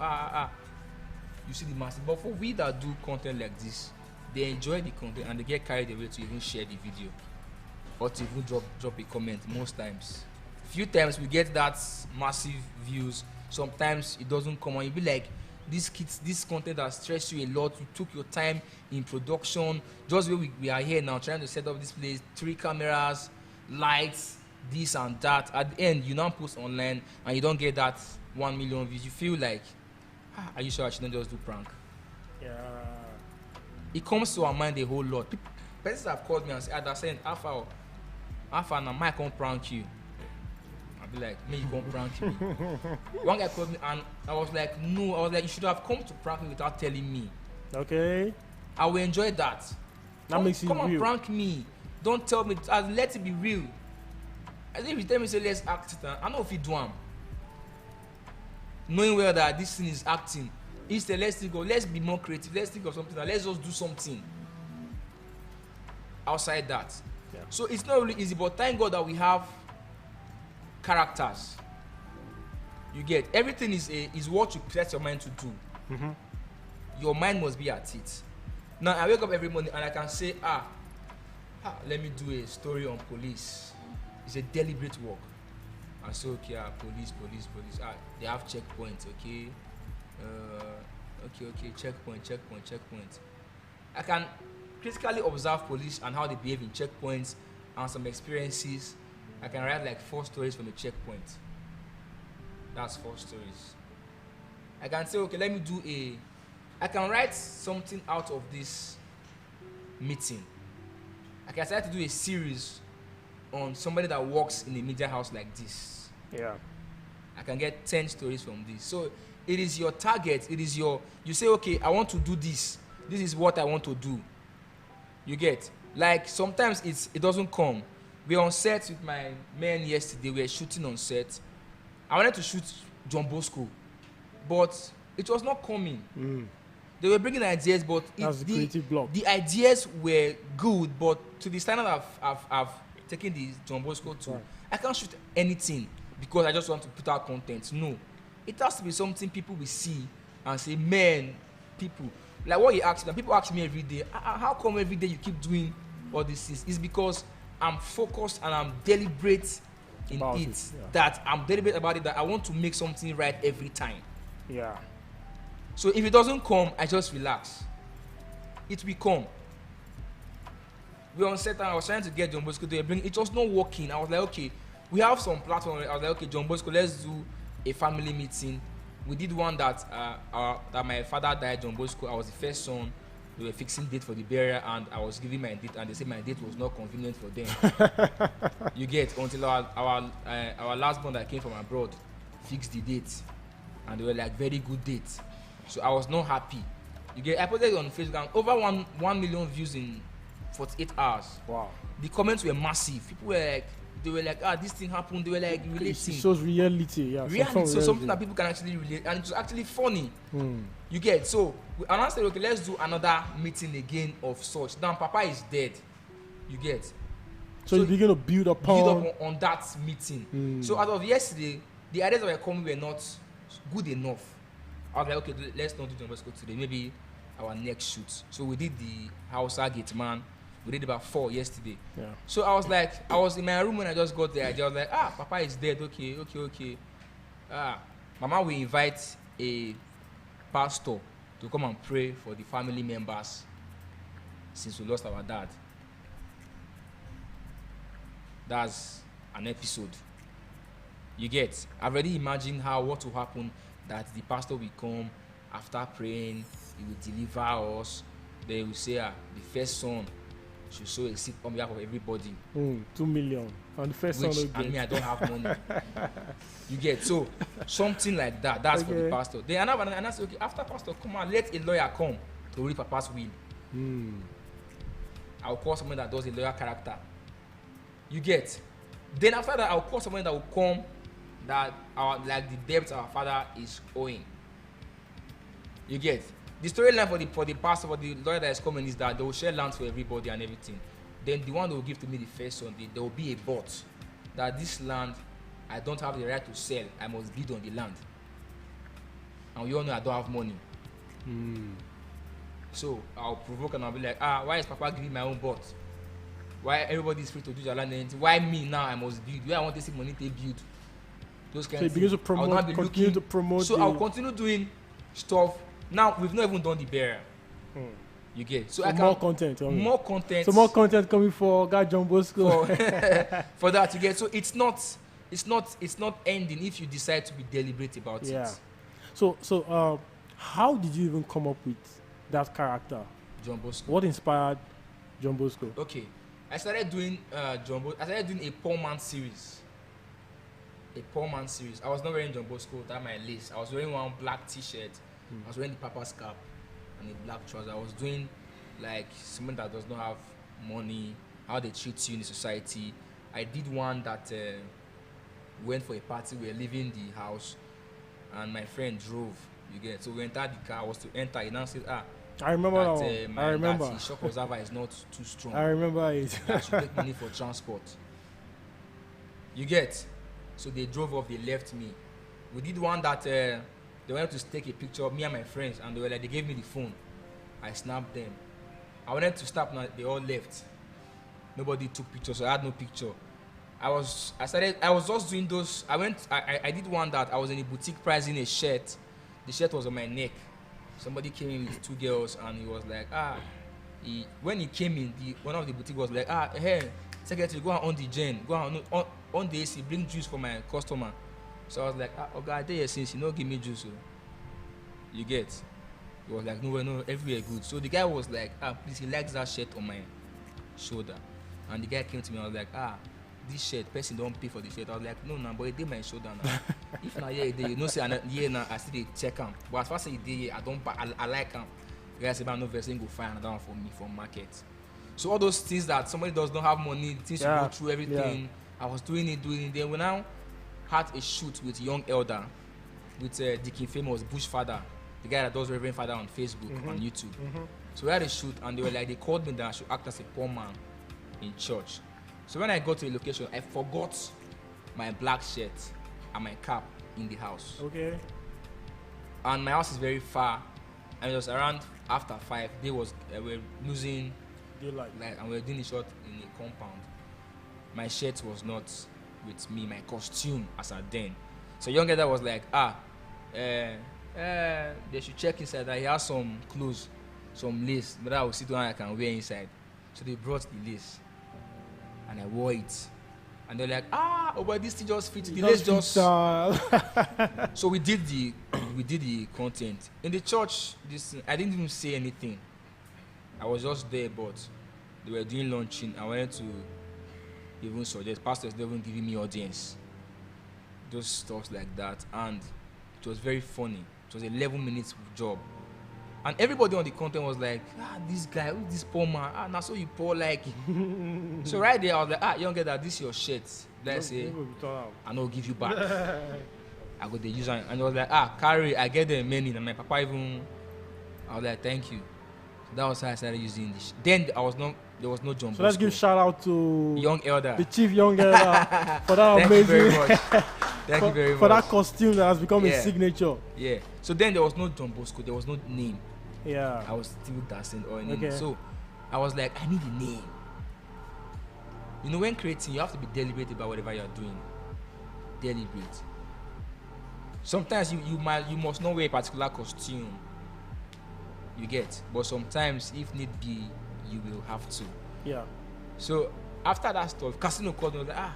You see the masses. But for we that do content like this, they enjoy the content and they get carried away to even share the video or to even drop a comment most times. Few times we get that massive views. Sometimes it doesn't come on. You be like, this content that stressed you a lot. You took your time in production. Just where we are here now trying to set up this place, 3 cameras, lights, this and that. At the end, you now post online and you don't get that 1 million views. You feel like, are you sure I shouldn't just do prank? Yeah. It comes to our mind a whole lot. Persons have called me and said, Alpha, now I can't prank you. I'll be like, me, you can't prank me. One guy called me and I was like, no. I was like, you should have come to prank me without telling me. Okay. I will enjoy that. Makes it come real. and prank me. Don't tell me. Let it be real. I think if you tell me, say, let's act it, I know if you do them. Knowing well that this thing is acting. Instead, let's be more creative. Let's think of something. Let's just do something outside that. Yeah. So it's not really easy, but thank God that we have characters. You get, everything is what you set your mind to do. Mm-hmm. Your mind must be at it. Now I wake up every morning and I can say, let me do a story on police. It's a deliberate work. I say, okay, police. They have checkpoints, okay. Okay, checkpoint. I can critically observe police and how they behave in checkpoints and some experiences. I can write like 4 stories from a checkpoint. That's 4 stories. I can say, okay, I can write something out of this meeting. I can start to do a series on somebody that works in a media house like this. Yeah. I can get 10 stories from this. So it is your target. You say, okay, I want to do this. This is what I want to do. You get, like sometimes it doesn't come. We were on set with my men yesterday. We were shooting on set. I wanted to shoot John Bosco, but it was not coming. They were bringing ideas, but the ideas were good, but to the standard I've taken the John Bosco to, right. I can't shoot anything because I just want to put out content. No, it has to be something people will see and say, man, people. Like what you ask me, people ask me every day, how come every day you keep doing all these things? It's because I'm focused and I'm deliberate in it. Yeah. That I'm deliberate about it, that I want to make something right every time. Yeah. So if it doesn't come, I just relax. It will come. We were on set and I was trying to get John Bosco to bring. It was not working. I was like, okay, we have some platform. I was like, okay, John Bosco, let's do a family meeting. We did one that my father died, John Bosco. I was the first son. They were fixing date for the burial, and I was giving my date, and they said my date was not convenient for them. You get, until our last born that came from abroad fixed the date, and they were like very good dates. So I was not happy. You get, I posted it on Facebook, and over 1 million views in 48 hours. Wow. The comments were massive. People were like, this thing happened. They were like relating. It shows reality, yeah. Reality, so something that people can actually relate, and it was actually funny. You get, so and I said, okay, let's do another meeting again of such. Now Papa is dead. You get. So you begin to build up on that meeting. So out of yesterday, the ideas that were coming were not good enough. I was like, okay, let's not do John Bosco today. Maybe our next shoot. So we did the Hausa Gate Man. We did about 4 yesterday. Yeah. So I was like, I was in my room when I just got there. I was like, Papa is dead. Okay. Mama will invite a pastor to come and pray for the family members since we lost our dad. That's an episode. You get, I've already imagined what will happen, that the pastor will come after praying, he will deliver us. They will say, the first son should sow a seed on behalf of everybody. 2 million. And the first son will I don't have money. You get, so something like that. That's okay. For the pastor. Then I say, okay, after pastor come on, let a lawyer come to read Papa's will. I'll call someone that does a lawyer character. You get. Then after that, I'll call someone that will come that like the debt our father is owing. You get. The storyline for the pastor, for the lawyer that is coming, is that they will share land for everybody and everything. Then the one they will give to me the first one, there will be a bot that this land I don't have the right to sell. I must bid on the land. And you all know I don't have money. So I'll provoke and I'll be like, why is Papa giving my own bot? Why everybody is free to do their land? Why me now I must build? Where I want to see money to build? Those kind of things. Continue to promote. So I'll continue doing stuff. Now we've not even done the burial. You get, so I can more content. More content. So more content coming for OGA John Bosco. For that, you get. So it's not ending if you decide to be deliberate about it. So how did you even come up with that character, John Bosco? What inspired John Bosco? Okay, I started doing I started doing a poor man series. I was not wearing John Bosco at my list. I was wearing one black T-shirt. I was wearing the Papa's cap and a black trouser. I was doing like someone that does not have money, how they treat you in the society. I did one that went for a party. We were leaving the house, and my friend drove. You get, so we entered the car. I was to enter. He now said, I remember that one. I remember. That his shock absorber is not too strong. I remember it. That I should take money for transport. You get? So they drove off. They left me. We did one that they wanted to take a picture of me and my friends, and they gave me the phone. I snapped them. I wanted to snap, now they all left. Nobody took pictures, so I had no picture. I was just doing those. I did one that I was in a boutique pricing a shirt. The shirt was on my neck. Somebody came in with two girls, and he was like, when he came in, one of the boutique was like, hey, secretary, go on the gen, go on the AC, bring juice for my customer. So I was like, okay, I did since you know, give me juice. So. You get? He was like, no, everywhere good. So the guy was like, please, he likes that shirt on my shoulder. And the guy came to me, I was like, this shirt, person don't pay for the shirt. I was like, no, but it did my shoulder now. If not, yeah, you know, say, now I still check him. But as far as it did, I like him. The guy said, no, person go find another one for me from market. So all those things that somebody does not have money, things you go through, everything. I was doing it. Then we now had a shoot with Young Elder, with Dickie Famous Bush Father, the guy that does Reverend Father on Facebook, on YouTube. So we had a shoot, and they called me that I should act as a poor man in church. So when I got to the location, I forgot my black shirt and my cap in the house. Okay. And my house is very far, and it was around after 5. They were losing daylight, and we were doing the shot in a compound. My shirt was not with me, my costume as at then. So Young Elder was like, they should check inside that he has some clothes, some lace, but I will sit down and I can wear inside. So they brought the lace, and I wore it. And they're like, but this thing just fits. The lace just. So we did the content in the church. I didn't even say anything. I was just there, but they were doing launching. I wanted to even suggest pastors they even giving me audience. Those stuff like that, and it was very funny. It was 11 minutes job, and everybody on the content was like, this guy, who's this poor man? Now so you poor like. So right there, I was like, Young Elder, this is your shirt. Let's say, I know give you back. I got the user, and I was like, carry. I get them many, and my papa even. I was like, thank you. So that was how I started using this. Then there was no John Bosco. So let's give shout out to Young Elder, the chief Young Elder, for that Thank amazing. you very much. Thank you very much. For that costume that has become a signature. Yeah. So then there was no John Bosco. There was no name. Yeah. I was still dancing or anything. Okay. So I was like, I need a name. You know, when creating, you have to be deliberate about whatever you're doing. Deliberate. Sometimes you must not wear a particular costume. You get, but sometimes if need be, you will have to. Yeah. So after that stuff, Casino called me. I was like,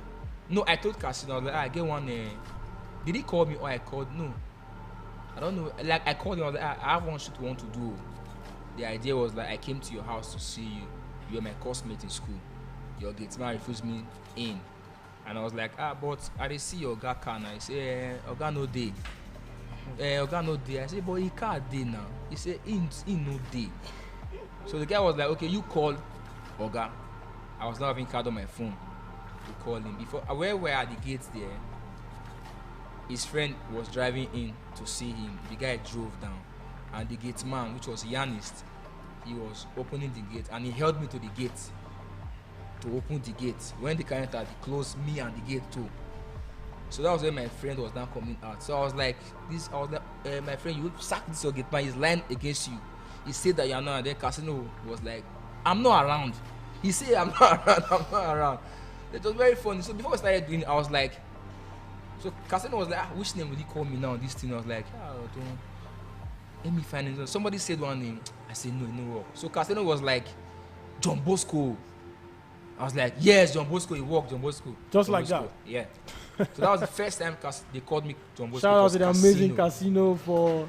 no, I told Casino, I was like, I get one. Did he call me or I called? No, I don't know. Like I called him. I was like, I have one shoot we want to do. The idea was like, I came to your house to see you. You were my coursemate in school. Your gate man refused me in, and I was like, but I didn't see your Oga car now. He said, Oga no day. Oga no day. I said, but he can't day now. He said, in no day. So the guy was like, okay, you call Oga. I was not having card on my phone to call him. Before where we were at the gates there, his friend was driving in to see him. The guy drove down, and the gate man, which was Yanist, he was opening the gate, and he held me to the gate to open the gate. When the car entered, he closed me and the gate too. So that was when my friend was now coming out. So I was like, my friend, you sack this your gate man, he's lying against you. He said that you're not, and then Casino was like, I'm not around. He said, I'm not around. It was very funny. So before I started doing it, I was like, so Casino was like, which name will he call me now? This thing, I was like, don't. Let me find it. Somebody said one name. I said, no, no work. So Casino was like, John Bosco. I was like, yes, John Bosco, he walked, John Bosco. Just John like Bosco. that. Yeah. So that was the first time they called me John Bosco. Shout out to the amazing Casino for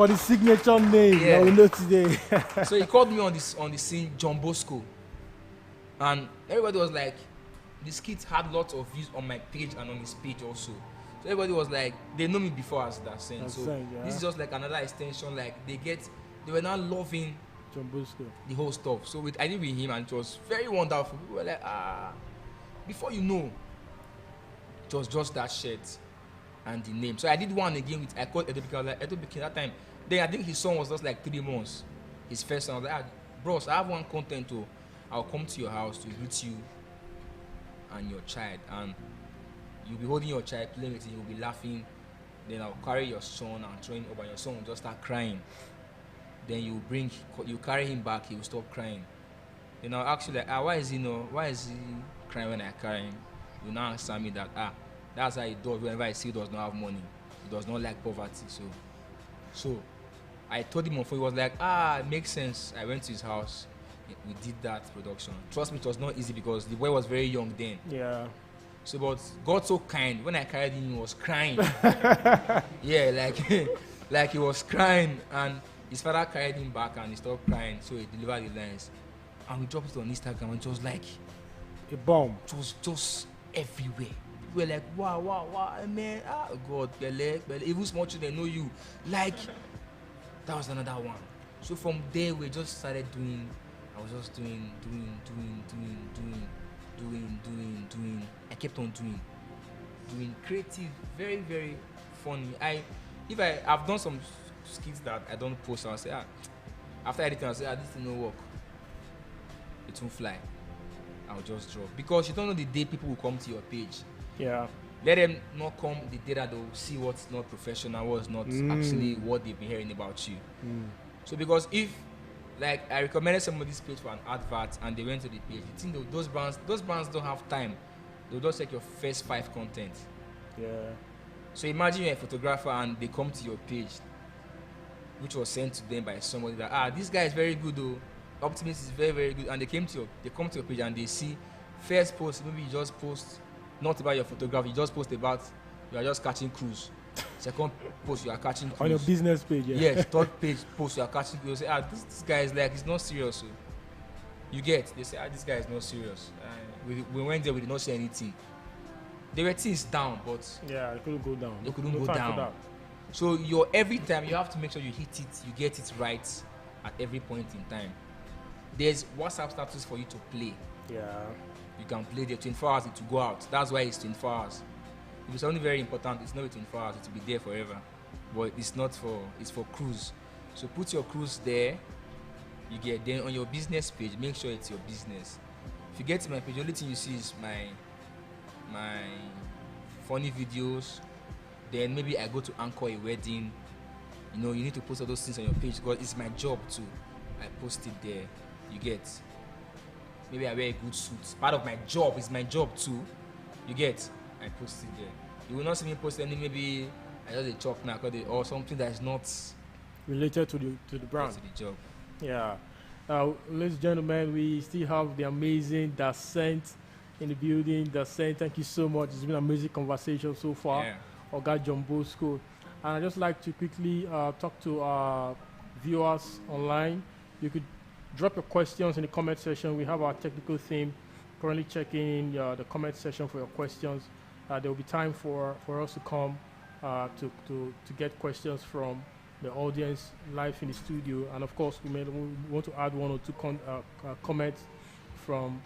the signature name that we know today. So he called me on the scene, John Bosco. And everybody was like, the skit had lots of views on my page and on his page also. So everybody was like, they know me before as that sense. So this is just like another extension. Like they were now loving John Bosco, the whole stuff. So I did with him, and it was very wonderful. People were like, before you know, it was just that shirt and the name. So I did one again with, I called Edo Bikin. I was like, Edo Bikin that time. Then I think his son was just like 3 months. his first son. I was like, bros, I have one content too. I'll come to your house to greet you and your child, and you'll be holding your child, playing with it, you'll be laughing. Then I'll carry your son and throw him over. Your son will just start crying. Then you carry him back, he will stop crying. Then I'll ask you like, why is he crying when I carry him? You now answer me that that's how he does whenever I see he does not have money. He does not like poverty. So I told him on phone, he was like, it makes sense. I went to his house, we did that production. Trust me, it was not easy because the boy was very young then. Yeah. So, but God so kind. When I carried him, he was crying. Yeah, like he was crying, and his father carried him back, and he stopped crying. So he delivered the lines, and we dropped it on Instagram, and it was like a bomb. It was just everywhere. People were like, wow, man, God, bele. Even small children know you. Like that was another one. So from there, we just started doing. I was just doing. I kept on doing creative, very, very funny. I've done some skits that I don't post, I'll say, after editing, I'll say, this thing don't work. It won't fly. I'll just drop. Because you don't know the day people will come to your page. Yeah. Let them not come the day that they'll see what's not professional, what's not actually what they've been hearing about you. So because if, like, I recommended somebody's page for an advert and they went to the page, the thing those brands don't have time. They'll just check your first 5 content. Yeah. So imagine you're a photographer and they come to your page, which was sent to them by somebody that this guy is very good though. Optimist is very, very good, and they come to your page and they see first post, maybe you just post not about your photography, you just post about you are just catching cruise. Second post, you are catching cruise. On your business page, yeah. Yes, third page post, you are catching cruise. You say, this guy is like, he's not serious. So you get, they say, this guy is not serious. We went there, we did not say anything. There were things down, but yeah, it couldn't go down. They couldn't go down. So every time you have to make sure you hit it, you get it right at every point in time. There's WhatsApp status for you to play. Yeah. You can play there 24 hours to go out. That's why it's 24 hours. If it's something very important, it's not 24 hours, it will be there forever. But it's for cruise. So put your cruise there. You get then on your business page, make sure it's your business. If you get to my page, the only thing you see is my funny videos. Then maybe I go to anchor a wedding. You need to post all those things on your page because it's my job too. I post it there. You get. Maybe I wear a good suit. Part of my job is my job too. You get. I post it there. You will not see me post any maybe I just a chop now or something that is not related to the brand. To the job. Yeah. Ladies and gentlemen, we still have the amazing Dascent in the building. Dascent, thank you so much. It's been an amazing conversation so far. Yeah. OGA JOHNBOSCO. And I'd just like to quickly talk to our viewers online. You could drop your questions in the comment section. We have our technical team currently checking in the comment section for your questions. There will be time for us to come to get questions from the audience live in the studio. And of course, we want to add 1 or 2 comments from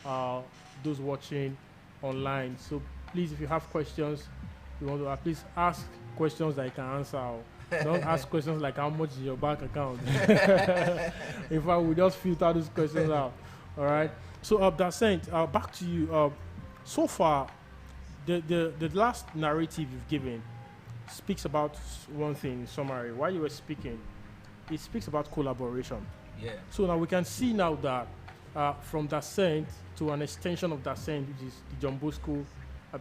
those watching online. So please, if you have questions, you want to at least ask questions that you can answer. Don't ask questions like how much is your bank account. In fact, we just filter those questions out. All right. So Dascent, back to you. So far, the last narrative you've given speaks about one thing in summary. While you were speaking, it speaks about collaboration. Yeah. So now we can see now that from Dascent to an extension of Dascent, which is the JOHNBOSCO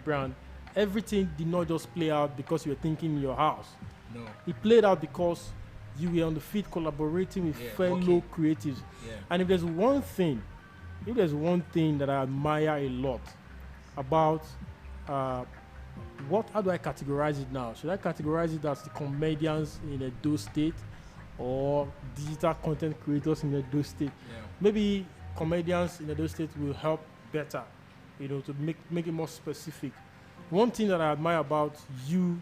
brand, everything did not just play out because you were thinking in your house. No. It played out because you were on the field collaborating with fellow creatives. Yeah. And if there's one thing that I admire a lot about how do I categorize it now? Should I categorize it as the comedians in Edo State or digital content creators in Edo State? Yeah. Maybe comedians in Edo State will help better, to make it more specific. One thing that I admire about you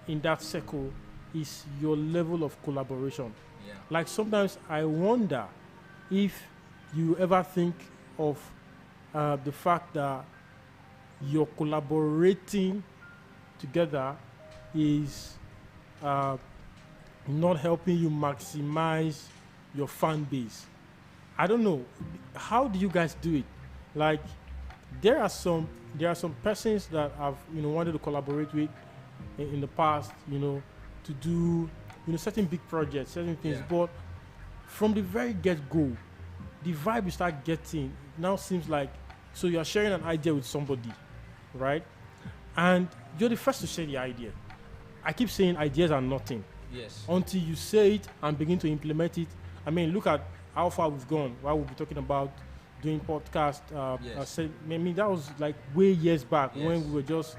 in that circle is your level of collaboration. Yeah. Like sometimes I wonder if you ever think of the fact that you're collaborating together is not helping you maximize your fan base. I don't know. How do you guys do it? Like, there are some persons that I've wanted to collaborate with in the past, to do certain big projects, certain things. Yeah. But from the very get-go, the vibe you start getting now seems like, so you're sharing an idea with somebody, right? And you're the first to share the idea. I keep saying ideas are nothing Yes. until you say it and begin to implement it. I mean, look at how far we've gone. While we'll be talking about doing podcast. Yes. I mean, that was like way years back Yes. when we were just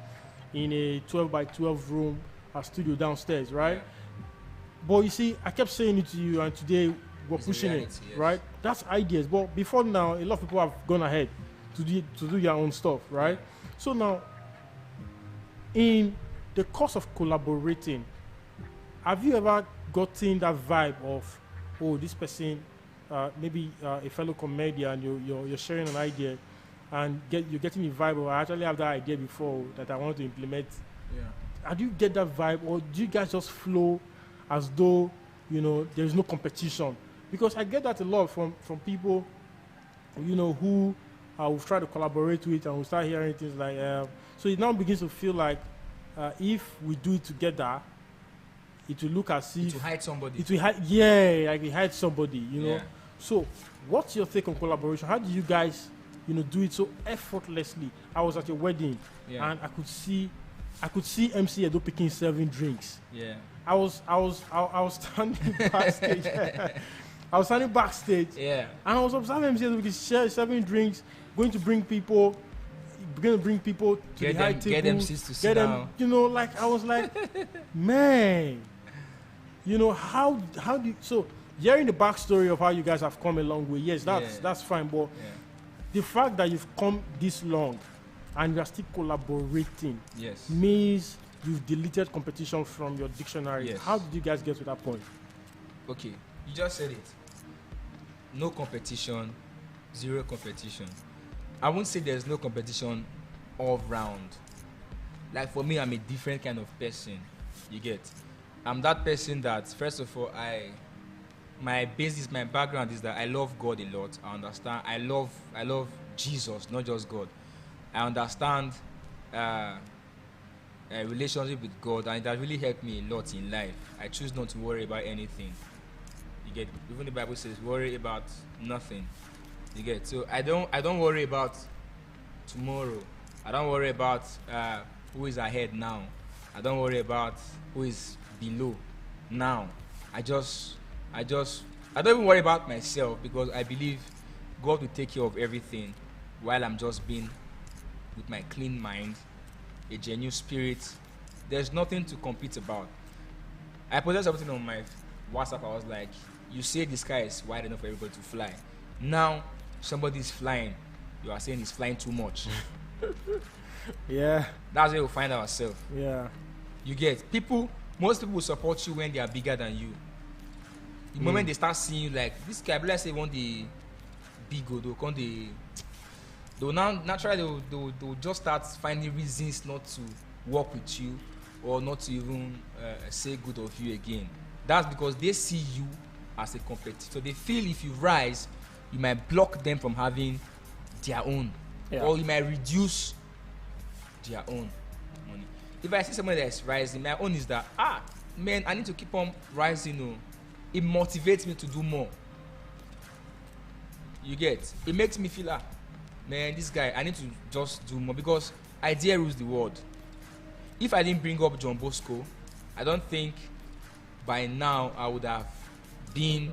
in a 12 by 12 room, a studio downstairs, right? Yeah. But you see, I kept saying it to you, and today we're It's a pushing reality, it, yes. right? That's ideas. But before now, a lot of people have gone ahead to do their own stuff, right? So now, in the course of collaborating, have you ever gotten that vibe of, oh, this person, maybe a fellow comedian, you're sharing an idea, and you're getting the vibe of, I actually have that idea before that I want to implement. Yeah. How do you get that vibe, or do you guys just flow as though there's no competition? Because I get that a lot from people, who we've tried to collaborate with, and we start hearing things like, so it now begins to feel like if we do it together, it will look as if To hide somebody. it will hide, yeah, like we hide somebody, Yeah. So, what's your take on collaboration? How do you guys, do it so effortlessly? I was at your wedding, Yeah. and I could see MC Edo picking serving drinks. Yeah. I was standing backstage. I was standing backstage, Yeah. and I was observing MC Edo serving drinks, going to bring people to Get the high them- table, get MCs to sit down. like I was like, man, how do you, so hearing the backstory of how you guys have come a long way, yes, that's fine, but Yeah. the fact that you've come this long and you are still collaborating Yes. means you've deleted competition from your dictionary. Yes. How did you guys get to that point? Okay. You just said it. No competition, zero competition. I won't say there's no competition all round. Like for me, I'm a different kind of person. You get? I'm that person that, first of all, my background is that I love God a lot. I understand. I love Jesus, not just God. I understand a relationship with God, and it has really helped me a lot in life. I choose not to worry about anything. You get? Even the Bible says, worry about nothing. You get? So I don't worry about tomorrow. I don't worry about who is ahead now. I don't worry about who is below now. I don't even worry about myself, because I believe God will take care of everything while I'm just being with my clean mind, a genuine spirit. There's nothing to compete about. I posted something on my WhatsApp. I was like, you say the sky is wide enough for everybody to fly. Now somebody's flying. You are saying he's flying too much. Yeah, That's where we find ourselves. yeah, You get? Most people will support you when they are bigger than you. The moment they start seeing you like, this guy, let's say, want the big, they'll now naturally they'll just start finding reasons not to work with you, or not to even say good of you again. That's because they see you as a competitor. So they feel if you rise, you might block them from having their own, or you might reduce their own money. If I see somebody that is rising, my own is that, man, I need to keep on rising. It motivates me to do more. You get? It makes me feel, man, this guy, I need to just do more, because idea rules the world. If I didn't bring up John Bosco, I don't think by now I would have been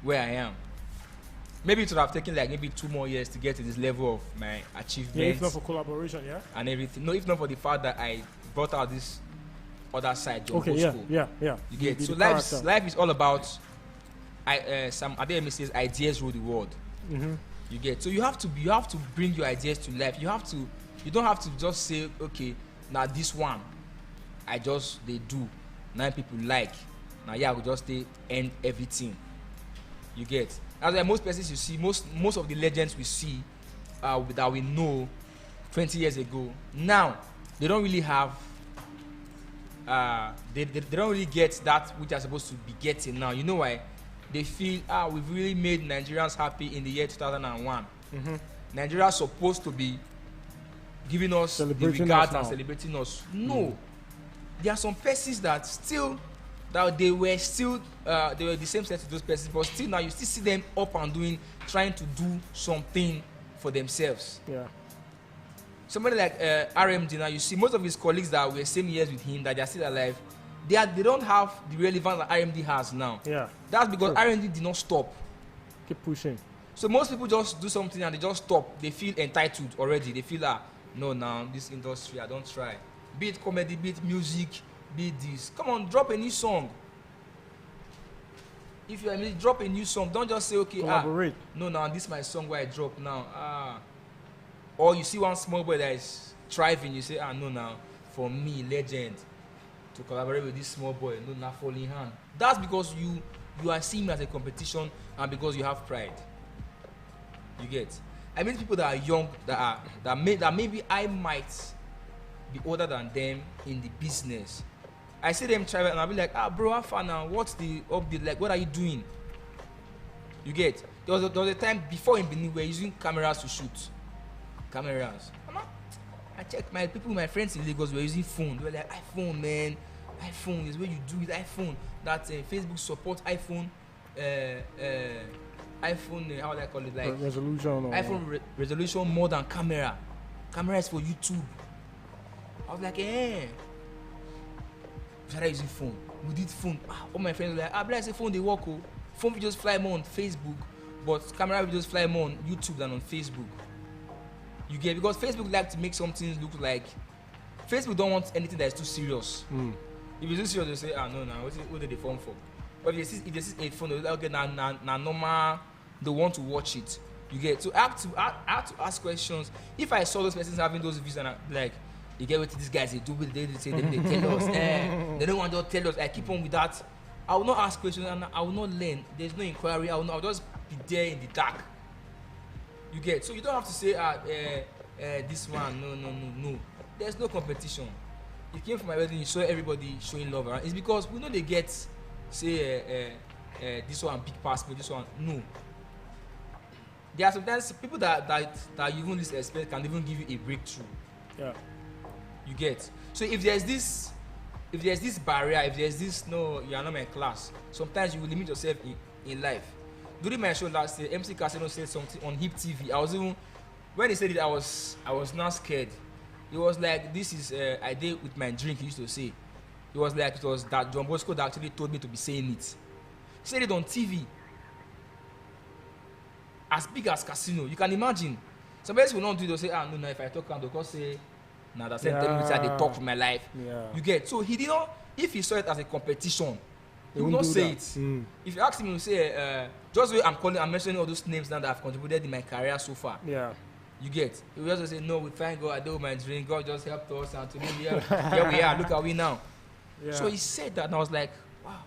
where I am. Maybe it would have taken like maybe 2 more years to get to this level of my achievements. Yeah, if not for collaboration, yeah. And everything. No, if not for the fact that I brought out this other side, John Bosco. Yeah. You get? So the life is all about, some Adeyemi says, ideas rule the world. Mm-hmm. You get? So you have to bring your ideas to life. You don't have to just say, okay, now this one they do. 9 people like. Now I will just end everything. You get? That's why most persons you see, most of the legends we see that we know 20 years ago, now they don't really have they don't really get that which are supposed to be getting now. You know why? they feel, we've really made Nigerians happy in the year 2001. Mm-hmm. Nigeria is supposed to be giving us the regards and celebrating us. No. There are some persons that still, that they were the same set to those persons, but still now you still see them up and doing, trying to do something for themselves. Yeah. Somebody like RMD, now you see most of his colleagues that were same years with him, that they are still alive, they don't have the relevance that RMD has now. Yeah. That's because RMD did not stop. Keep pushing. So most people just do something and they just stop. They feel entitled already. They feel no, now this industry, I don't try. Be it comedy, be it music, be it this. Come on, drop a new song. If you drop a new song, don't just say, okay, collaborate. No, now this is my song where I drop now. Or you see one small boy that is thriving, you say, no, now for me, legend, to collaborate with this small boy, no, not falling hand. That's because you are seeing him as a competition and because you have pride. You get? I mean, people that are young, that maybe I might be older than them in the business. I see them try and I'll be like, bro, how far now? What's the update? Like, what are you doing? You get? There was a time before in Benin we were using cameras to shoot. Cameras. I checked my friends in Lagos were using phone. They were like, iPhone, man. iPhone is where you do it. iPhone. That Facebook support iPhone. iPhone, how would I call it? Like resolution. iPhone resolution more than camera. Camera is for YouTube. I was like, we started using phone. We did phone. All my friends were like, but I say phone they work. Phone videos fly more on Facebook, but camera videos fly more on YouTube than on Facebook. You get, because Facebook like to make something look like, Facebook don't want anything that is too serious. If it's too serious, they say, no, what did they phone for? But if they see a phone, they're like, okay, now normal, they want to watch it. You get, so I have to ask questions. If I saw those persons having those views and I'm like, you get what these guys they do, they say they tell us, they don't want to tell us. I keep on with that. I will not ask questions and I will not learn. There's no inquiry. I'll just be there in the dark. You get, so you don't have to say this one, no. There's no competition. You came for my wedding, you saw everybody showing love around. It's because we know they get, say, this one big passport, this one no. There are sometimes people that you even least expect can even give you a breakthrough. Yeah. You get. So if there's this barrier, if there's this no, you are not my class, sometimes you will limit yourself in life. During my show last year, MC Casino said something on Hip TV. When he said it, I was not scared. It was like, this is I did with my drink, he used to say. It was like, it was that John Bosco that actually told me to be saying it. He said it on TV. As big as Casino. You can imagine. Somebody will not do it, they'll say, no, if I talk, they'll just say, that's the same time they talk for my life. Yeah. You get. So he did not, if he saw it as a competition, he would not say it. If you ask him, he will say, just the way I'm mentioning all those names now that have contributed in my career so far. Yeah. You get. He will just say, no, we thank God, I do my drink, God just helped us, and today here we are, look at we now. Yeah. So he said that, and I was like, wow,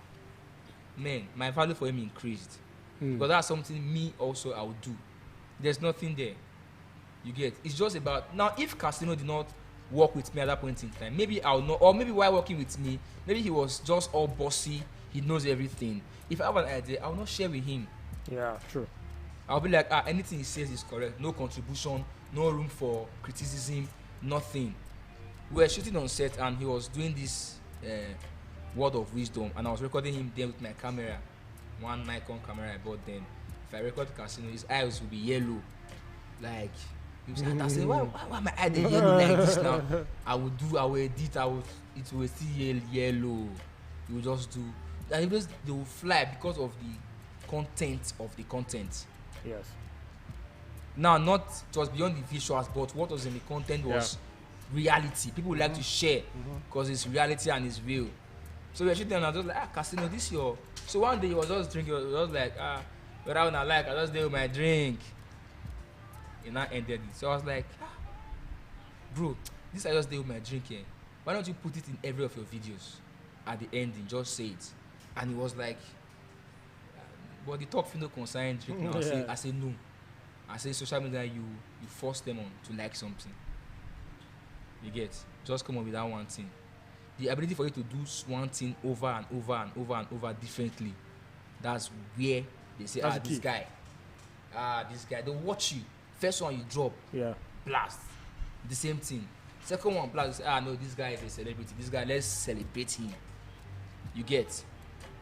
man, my value for him increased. Because that's something me also I would do. There's nothing there. You get. It's just about, now if Casino did not work with me at that point in time, maybe I'll know, or maybe while working with me, maybe he was just all bossy, he knows everything. If I have an idea, I'll not share with him. Yeah, true. I'll be like, anything he says is correct, no contribution, no room for criticism, nothing. We were shooting on set and he was doing this word of wisdom, and I was recording him there with my camera, one Nikon camera I bought then. If I record Casino, his eyes will be yellow, like, I say, why my eye they yellow like this now? I will edit, it will still yellow. You will just do, and they will fly because of the content of the content. Yes. Now, not just beyond the visuals, but what was in the content was reality. People would like to share because it's reality and it's real. So we were shooting and I was just like, Casino, this your. So one day he was just drinking, he was like, but I was like, I just did with my drink. And I ended it. So I was like, bro, this I just did with my drink here. Why don't you put it in every of your videos? At the ending, just say it. And he was like, but the talk no concern drink now. I say no. I say social media, you force them on to like something. You get, just come up with that one thing. The ability for you to do one thing over and over and over and over differently That's where they say, That's the this key. this guy. They watch you. First one you drop, Yeah. blast. The same thing. Second one, blast. No, this guy is a celebrity. This guy, let's celebrate him. You get.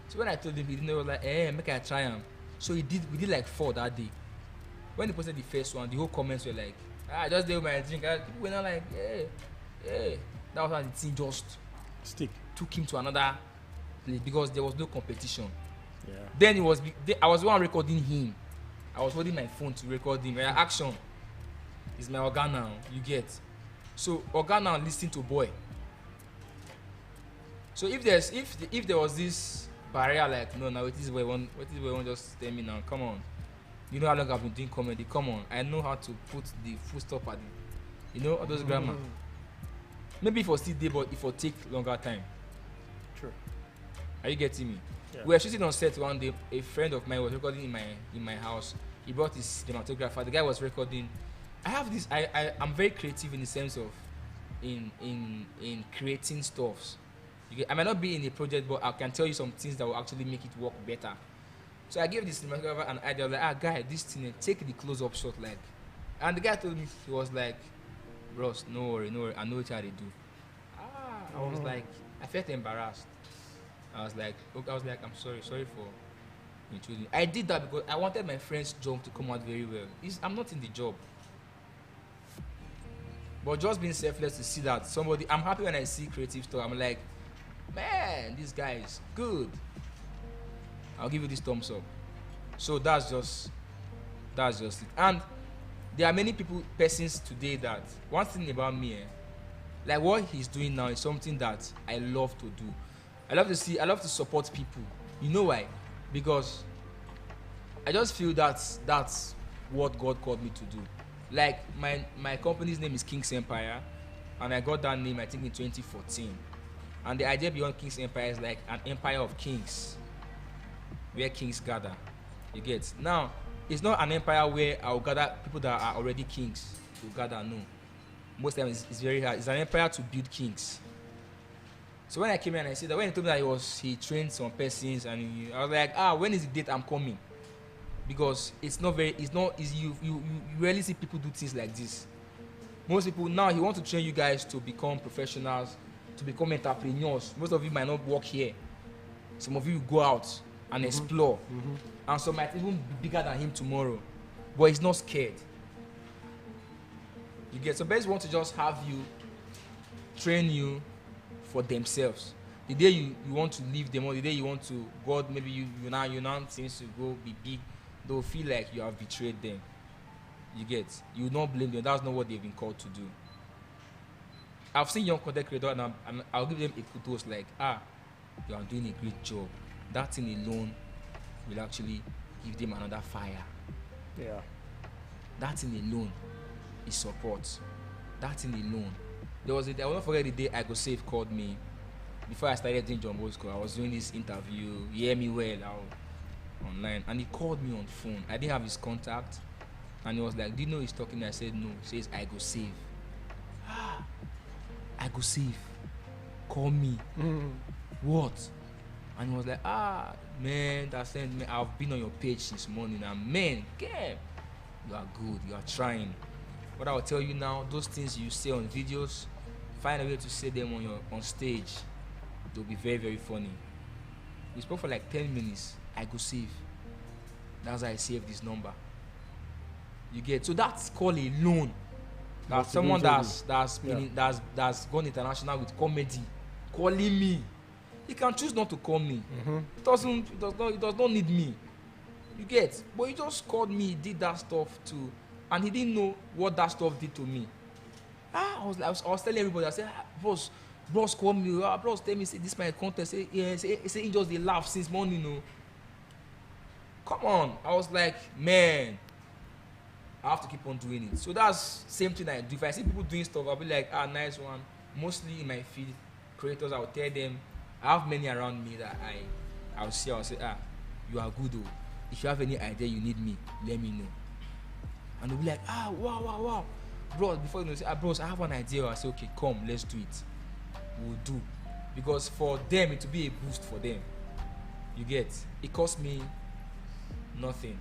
So when I told him, he didn't know, like, make I try him. So we did like 4 that day. When he posted the first one, the whole comments were like, I just did my drink. People were not like, yeah. That was how the thing just took him to another place because there was no competition. Yeah. Then I was the one recording him. I was holding my phone to record him. Action is my organ now. You get. So organ now listening to boy. So if there was this barrier like no, what is boy want just tell me now, come on. You know how long I've been doing comedy, come on. I know how to put the full stop at the all those grammar. Maybe if it was still there, but it will take longer time. True. Are you getting me? Yeah. We were shooting on set one day. A friend of mine was recording in my house. He brought his cinematographer. The guy was recording. I have this. I'm very creative in the sense of in creating stuffs. I might not be in a project, but I can tell you some things that will actually make it work better. So I gave this cinematographer an idea, like, guy, this thing, take the close-up shot, like. And the guy told me, he was like, Ross, no worry, I know what they do. I was like, I felt embarrassed. I was like, I'm sorry for intruding. I did that because I wanted my friend's job to come out very well. I'm not in the job. But just being selfless to see that I'm happy when I see creative stuff. I'm like, man, this guy is good. I'll give you this thumbs up. So that's just it. And there are many persons today that one thing about me, like what he's doing now is something that I love to do. I love to support people. You know why? Because I just feel that's what God called me to do. Like my company's name is King's Empire, and I got that name I think in 2014. And the idea beyond King's Empire is like an empire of kings, where kings gather. You get. Now, it's not an empire where I'll gather people that are already kings to gather. No, most times it's very hard. It's an empire to build kings. So when I came here and I said that, when he told me that he trained some persons, and I was like, when is the date I'm coming? Because it's not easy. You rarely see people do things like this. Most people now, he wants to train you guys to become professionals, to become entrepreneurs. Most of you might not work here. Some of you go out and explore. And some might even be bigger than him tomorrow. But he's not scared. You get. So best want to just have you, train you for themselves. The day you want to leave them, or the day you want to God, maybe you now seems to go be big, they'll feel like you have betrayed them. You get. You will not blame them. That's not what they've been called to do. I've seen young content creators and I'll give them a kudos like, you are doing a great job. That thing alone will actually give them another fire. Yeah. That thing alone is support. That thing alone. I will not forget the day I Go Safe called me. Before I started doing John Bosco, I was doing this interview. You hear me well online. And he called me on the phone. I didn't have his contact. And he was like, do you know he's talking? I said, no. He says, I Go Save. I Go Save. Call me. What? And he was like, man, I've been on your page since morning. And man, damn, you are good. You are trying. What I'll tell you now, those things you say on videos, find a way to say them on stage. They'll be very, very funny. We spoke for like 10 minutes. I Go Save. That's how I saved this number. You get. So that's called a loan. That's someone that's gone international with comedy calling me. He can choose not to call me. It does not need me. You get. But he just called me, did that stuff too, and he didn't know what that stuff did to me. I was telling everybody. I said, bros called me. Bros tell me, say this my content. Say he just they laugh since morning. No. Come on. I was like, man, I have to keep on doing it. So that's same thing I do. If I see people doing stuff, I'll be like, nice one. Mostly in my field, creators, I'll tell them. I have many around me that I'll say, you are good though. If you have any idea you need me, let me know. And they'll be like, wow. Bro, before you know, say, bros, I have an idea. I say, okay, come, let's do it. We'll do. Because for them, it will be a boost for them. You get? It cost me nothing.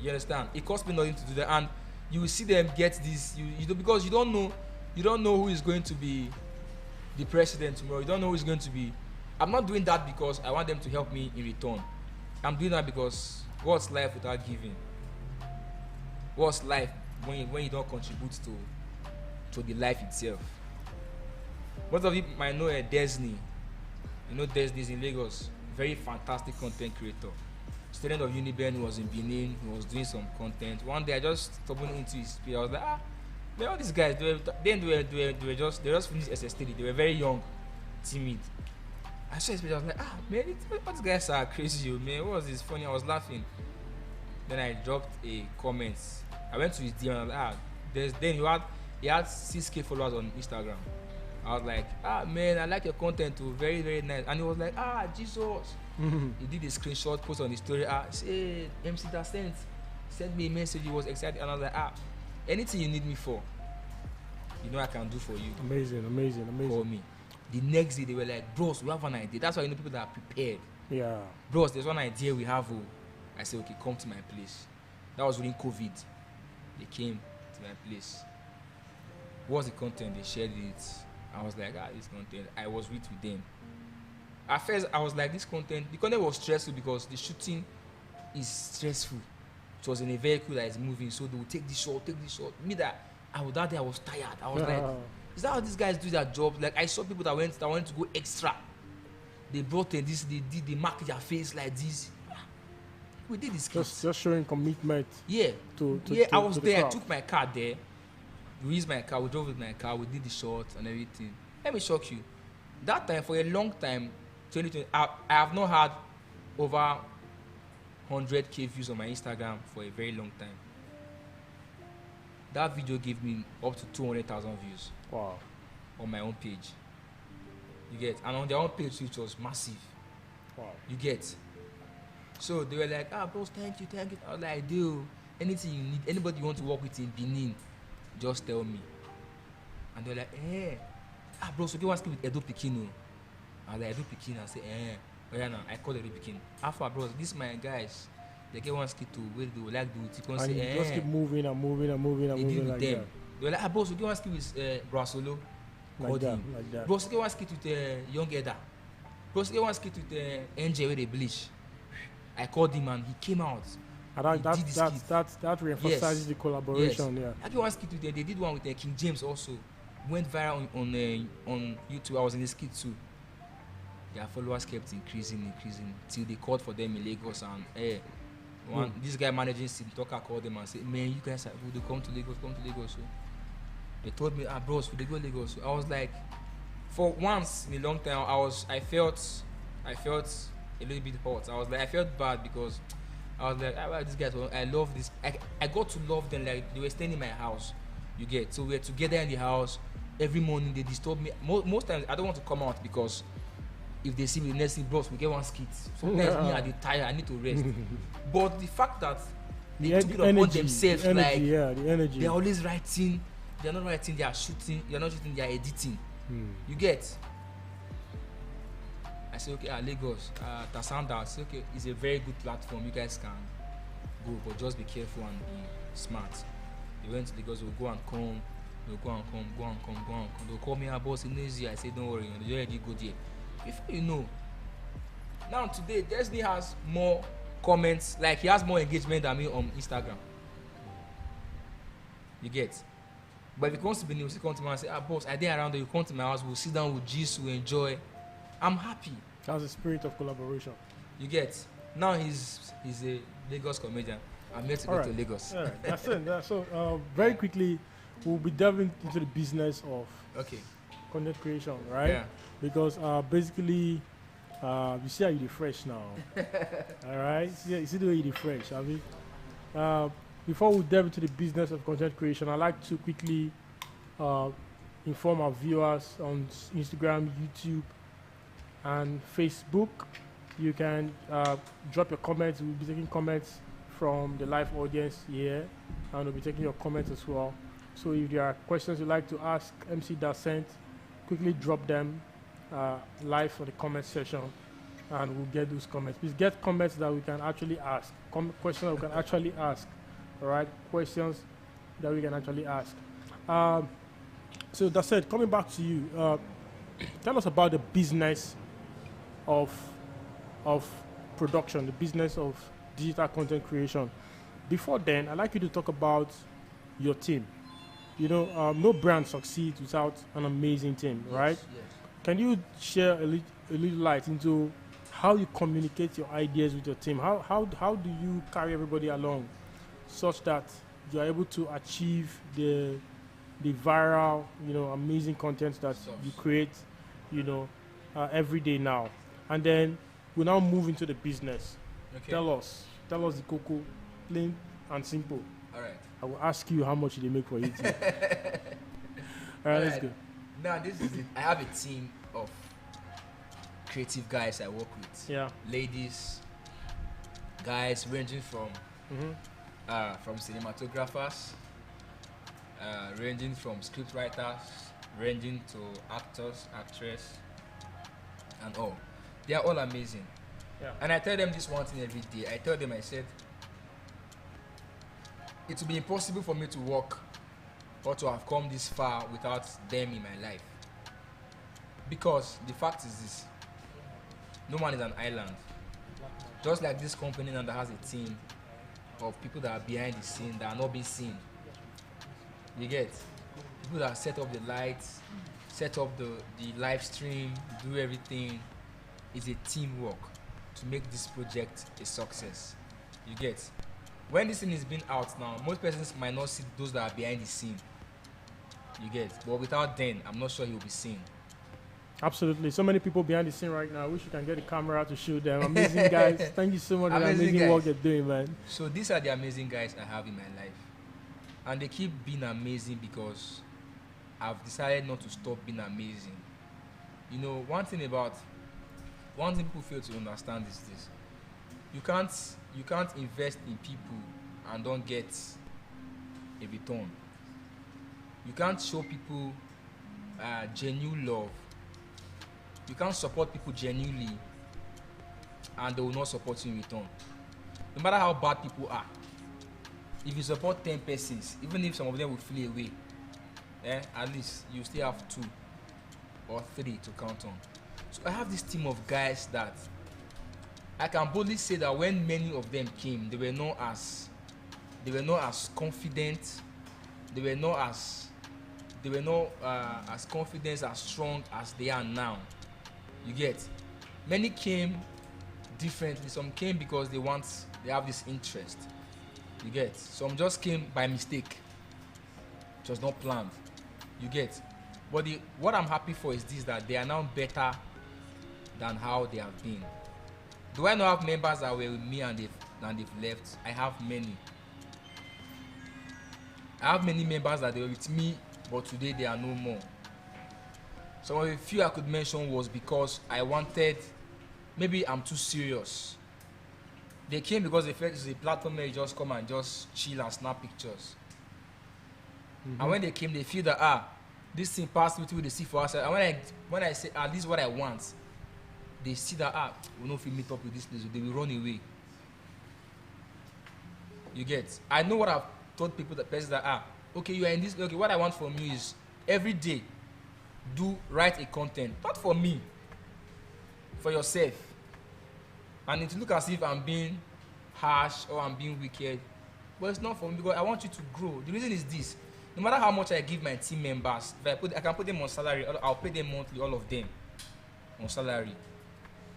You understand? It cost me nothing to do that, and you will see them get this. Because you don't know who is going to be the president tomorrow. You don't know who is going to be. I'm not doing that because I want them to help me in return. I'm doing that because what's life without giving? What's life when you don't contribute to the life itself? Most of you might know Desni. You know Desni is in Lagos. Very fantastic content creator. Student of Uniben, who was in Benin. He was doing some content. One day I just stumbled into his page. I was like, man, all these guys, they just finished SS3. They were very young, timid. I saw his page. I was like, man, all these guys are crazy, man. What was this funny? I was laughing. Then I dropped a comment. I went to his DM and I was like, then he had 6K followers on Instagram. I was like, man, I like your content too, very, very nice. And he was like, Jesus. He did a screenshot, post on the story. Say, MC Dasent sent me a message. He was excited, and I was like, anything you need me for, you know I can do for you. Amazing. Call me. The next day they were like, bros, we have an idea. That's why you know people that are prepared. Yeah. Bros, there's one idea we have. I said, okay, come to my place. That was during COVID. They came to my place. What's the content? They shared it. I was like, this content. I was with them. At first, I was like, the content was stressful because the shooting is stressful. It was in a vehicle that is moving, so they would take this shot. Me that day I was tired. I was like, is that how these guys do their job? Like I saw people that wanted to go extra. They brought in this, they marked their face like this. We did this. Just showing commitment. Yeah. I was there. I took my car there. We used my car. We drove with my car. We did the shot and everything. Let me shock you. That time, for a long time, 2020, I have not had over 100K views on my Instagram for a very long time. That video gave me up to 200,000 views. Wow. On my own page. You get? And on their own page, which was massive. Wow. You get? So they were like, bros, thank you. I was like, I do. Anything you need, anybody you want to work with in Benin, just tell me. And they were like, bro, so you want to speak with Edo Pikino? I was like, Edo Pikino. I said, Oh yeah, now I called Edo Pikino. After bros, this my guys. They get one skit to where they would like do it. And you just keep moving and moving like them. that. They were like, bro, so you want to speak with Brasolo? Like that. Bro, so you want to skit with Young Eda? Bro, so you want to skit with NJ where they bleach? I called him and he came out. And that re-emphasizes the collaboration. Yes. I did one skit with them. They did one with King James also. Went viral on YouTube. I was in the skit too. Their followers kept increasing till they called for them in Lagos and this guy managing Sim Talker called them and said, man, you guys would they come to Lagos? So they told me, bros, would they go Lagos? So I was like, for once in a long time, I felt a little bit hot. I felt bad because I was like, these guys, I love this. I got to love them like they were staying in my house. You get? So we were together in the house. Every morning they disturb me. Most times I don't want to come out because if they see me next thing, bros, we get one skit. Sometimes me I get tired, I need to rest. But the fact that they took it upon themselves, the energy. They're always writing. They're not writing, they are shooting. They're not shooting, they are editing. You get? I say, okay, Lagos, Tasanda. I say, okay, it's a very good platform. You guys can go, but just be careful and be smart. They went to Lagos, we'll go and come. They'll call me, boss, in Asia. I say, don't worry, they already go there. Before you know, now today, Desni has more comments, like he has more engagement than me on Instagram. You get? But if he comes to Benin, he'll come to me and say, boss, I did around there, you come to my house, we'll sit down with Jesus, we'll enjoy. I'm happy. That's the spirit of collaboration. You get? Now he's a Lagos comedian. I'm here to go to Lagos. Yeah, that's it. So very quickly, we'll be delving into the business of content creation, right? Yeah. Because basically, you see how you refresh now. All right? You see the way you refresh. I mean, before we delve into the business of content creation, I'd like to quickly inform our viewers on Instagram, YouTube, and Facebook. You can drop your comments. We'll be taking comments from the live audience here, and we'll be taking your comments as well. So if there are questions you'd like to ask MC Dasent, quickly drop them live for the comment section, and we'll get those comments. Please get comments that we can actually ask, questions that we can actually ask. All right, questions that we can actually ask. So that said, coming back to you, tell us about the business of production, the business of digital content creation. Before then, I'd like you to talk about your team. You know, no brand succeeds without an amazing team, right? Yes. Can you share a little light into how you communicate your ideas with your team? How do you carry everybody along such that you're able to achieve the viral, you know, amazing content that you create, you know, every day now? And then we now move into the business. Okay. Tell us the cocoa, plain and simple. All right. I will ask you how much they make for each. All right, let's go. Now this is it. I have a team of creative guys I work with. Yeah. Ladies, guys ranging from cinematographers, ranging from script writers, ranging to actors, actress, and all. They are all amazing. Yeah. And I tell them this one thing every day. I tell them, I said, it will be impossible for me to work or to have come this far without them in my life. Because the fact is this, no one is an island. Just like this company now that has a team of people that are behind the scene, that are not being seen. You get? People that set up the lights, set up the live stream, do everything. It's a teamwork to make this project a success. You get? When this thing is being out now, most persons might not see those that are behind the scene. You get? But without them, I'm not sure he will be seen. Absolutely. So many people behind the scene right now. I wish you can get the camera to show them. Amazing guys. Thank you so much for the amazing work they're doing, man. So these are the amazing guys I have in my life. And they keep being amazing because I've decided not to stop being amazing. You know, one thing people fail to understand is this. You can't invest in people and don't get a return. You can't show people genuine love. You can't support people genuinely and they will not support you in return. No matter how bad people are, if you support 10 persons, even if some of them will flee away, at least you still have 2 or 3 to count on. So I have this team of guys that I can boldly say that when many of them came, they were not as confident, they were not as confident, as strong as they are now. You get? Many came differently. Some came because they have this interest. You get? Some just came by mistake. It was not planned. You get? But what I'm happy for is this, that they are now better than how they have been. Do I not have members that were with me and they've left? I have many. I have many members that they were with me, but today they are no more. Some of the few I could mention was because I wanted, maybe I'm too serious. They came because they felt it's a platform where you just come and just chill and snap pictures. And when they came, they feel that this thing passed me through the sea for us. And when I say this is what I want, they see that we don't feel meet up with this place, they will run away. You get? I know what I've told people that okay, you are in this. Okay, what I want from you is every day, write a content, not for me, for yourself. And it look as if I'm being harsh or I'm being wicked, but it's not for me because I want you to grow. The reason is this: no matter how much I give my team members, if I can put them on salary, I'll pay them monthly, all of them on salary.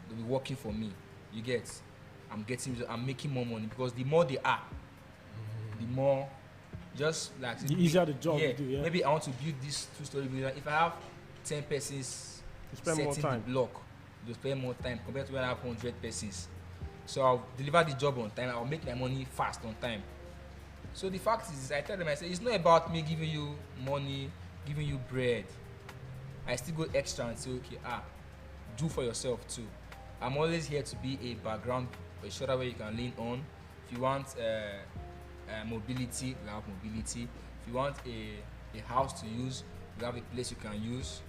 They'll be working for me. You get? I'm making more money because the more they are, the more, just like the easier the job to do. Yeah. Maybe I want to build this 2-story building. If I have 10 persons setting the block, they'll spend more time compared to when I have 100 persons. So I'll deliver the job on time. I'll make my money fast on time. So the fact is, I tell them, I say, it's not about me giving you money, giving you bread. I still go extra and say, okay, do for yourself too. I'm always here to be a background, a shoulder where you can lean on. If you want mobility, we have mobility. If you want a house to use, we have a place you can use.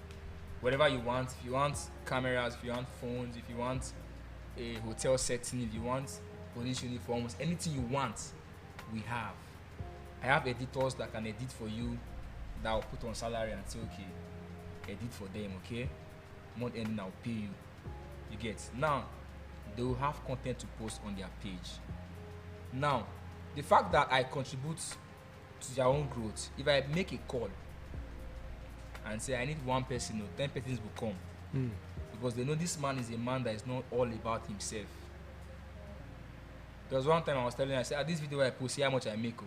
whatever you want. If you want cameras, if you want phones, if you want a hotel setting, if you want police uniforms, anything you want, we have. I have editors that can edit for you, that will put on salary and say, okay, edit for them, okay? Month ending, I'll pay you. You get? Now, they will have content to post on their page. Now, the fact that I contribute to their own growth, if I make a call and say I need 1 person or 10 persons will come, because they know this man is a man that is not all about himself. There was one time I was telling, I said, this video I post, see how much I make.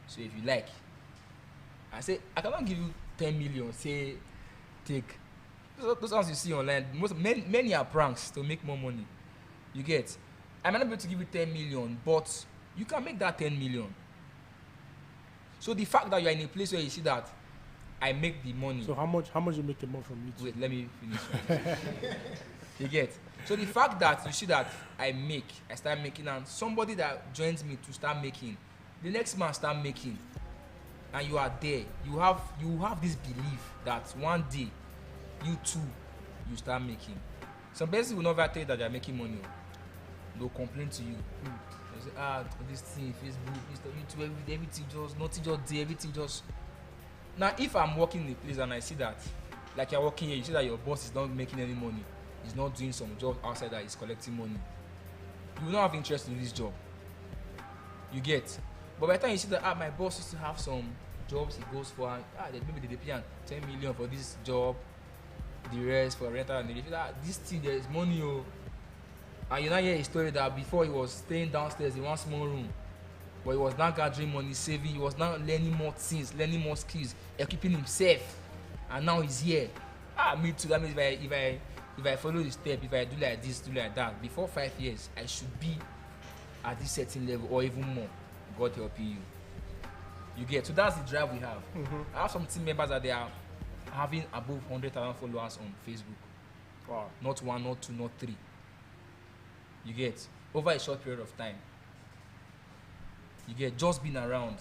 So if you like, I say, I cannot give you 10 million, say, take. Those ones you see online, many are pranks to make more money. You get? I might not be able to give you 10 million, but you can make that 10 million. So the fact that you are in a place where you see that I make the money. So how much you make a month from YouTube? Wait, let me finish. You get? So the fact that you see that I start making, and somebody that joins me to start making, the next man start making, and you are there, you have this belief that one day, you too, you start making. Some persons will never tell you that they are making money. They'll complain to you. They say, this thing, Facebook, YouTube, everything just, nothing just there, everything just. Now, if I'm working in a place and I see that, like you're working here, you see that your boss is not making any money, he's not doing some job outside that he's collecting money, you will not have interest in this job. You get? But by the time you see that, my boss used to have some jobs he goes for, and maybe they pay 10 million for this job, the rest for rental, and they feel that this thing there is money. And you now hear a story that before he was staying downstairs in one small room, but he was now gathering money, saving, he was now learning more things, learning more skills, equipping himself, and now he's here. Me too. That means if I follow the step, if I do like this, do like that, before 5 years, I should be at this certain level or even more. God helping you. You get? So that's the drive we have. I have some team members that they are having above 100,000 followers on Facebook. Wow. Not 1, not 2, not 3. You get? Over a short period of time. You get? Just being around,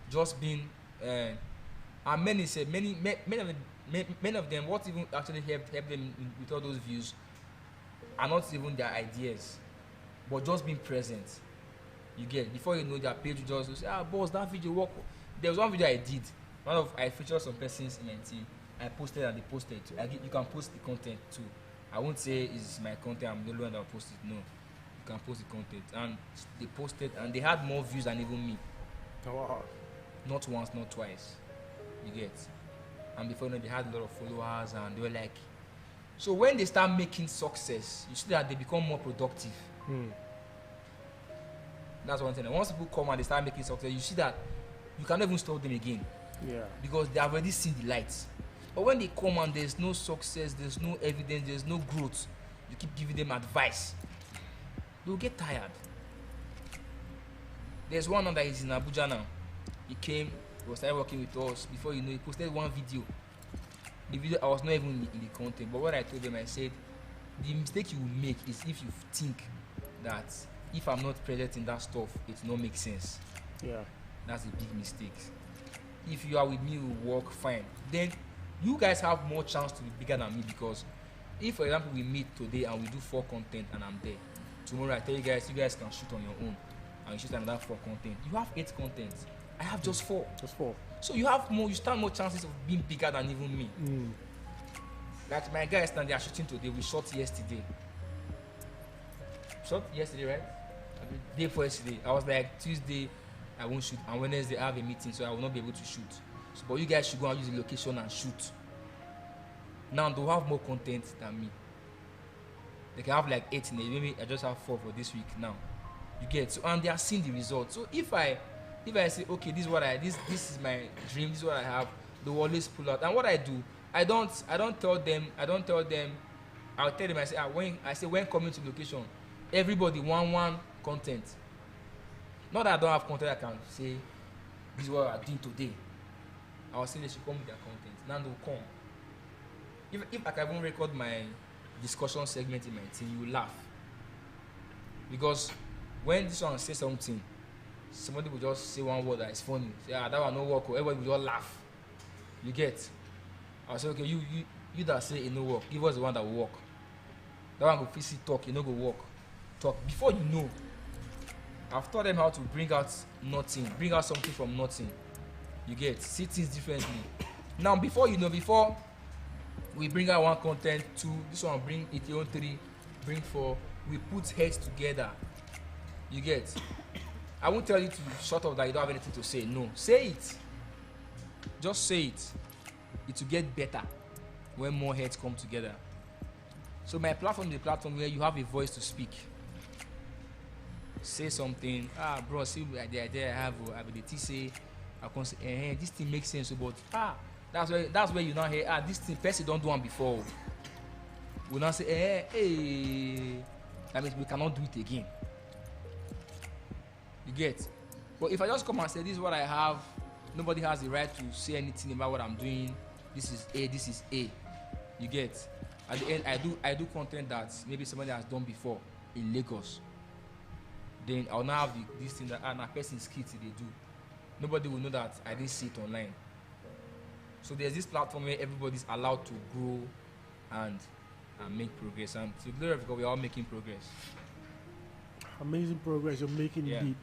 just being, and many of them, what even actually helped them with all those views are not even their ideas, but just being present. You get? Before you know, their page will just say, boss, that video work. There was one video I did. I featured some persons in my team. I posted and they posted too. You can post the content too. I won't say it's my content, I'm the only one that will post it. No. You can post the content. And they posted and they had more views than even me. Wow. Not once, not twice. You get? And before you know, they had a lot of followers and they were like. So when they start making success, you see that they become more productive. That's one thing. And once people come and they start making success, you see that you cannot even stop them again. Yeah. Because they have already seen the lights. But when they come and there's no success, there's no evidence, there's no growth, you keep giving them advice, they'll get tired. There's one that is in Abuja now. He came, he was started working with us. Before you know, he posted one video. The video, I was not even in the content, but what I told them, I said, the mistake you will make is if you think that if I'm not present in that stuff, it will not make sense. Yeah. That's a big mistake. If you are with me, we work fine. Then you guys have more chance to be bigger than me, because if, for example, we meet today and we do 4 content and I'm there, tomorrow I tell you guys can shoot on your own and you shoot another 4 content. You have 8 contents. I have just 4. Just 4. So you stand more chances of being bigger than even me. Like my guys stand there shooting today, we shot yesterday. Shot yesterday, right? Day before yesterday. I was like, Tuesday I won't shoot, and Wednesday I have a meeting, so I will not be able to shoot. So, but you guys should go and use the location and shoot. Now they'll have more content than me. They can have like 8 in it. Maybe I just have 4 for this week now. You get? So, and they are seeing the results. So if I say, okay, this is my dream, this is what I have, they will always pull out. And what I do, I don't tell them. I'll tell them. I say when coming to location, everybody one content. Not that I don't have content I can say, this is what I'm doing today. I will say they should come with their content. Now they'll come. If I can even record my discussion segment in my team, you will laugh. Because when this one says something, somebody will just say one word that is funny. Say, that one no work. Everybody will just laugh. You get? I'll say, okay, You that say it no work, give us the one that will work. That one go physically talk, you no go work. Talk before you know. I've taught them how to bring out nothing, bring out something from nothing. You get, see things differently. Now before you know, before we bring out one content, two, this one bring it your own three, bring four, we put heads together. You get. I won't tell you to shut up that you don't have anything to say. No, say it. Just say it. It will get better when more heads come together. So my platform is a platform where you have a voice to speak. Say something. Bro, see the idea I have. I will say, I can say, this thing makes sense. But that's where you now hear. This thing person don't do one before. We now say, that means we cannot do it again. You get. But if I just come and say, this is what I have, nobody has the right to say anything about what I'm doing. This is A. This is A. You get. At the end, I do content that maybe somebody has done before in Lagos. Then I'll now have this thing that a person skits they do. Nobody will know that I didn't see it online. So there's this platform where everybody's allowed to grow and make progress. And to the glory of God, we're all making progress. Amazing progress you're making indeed.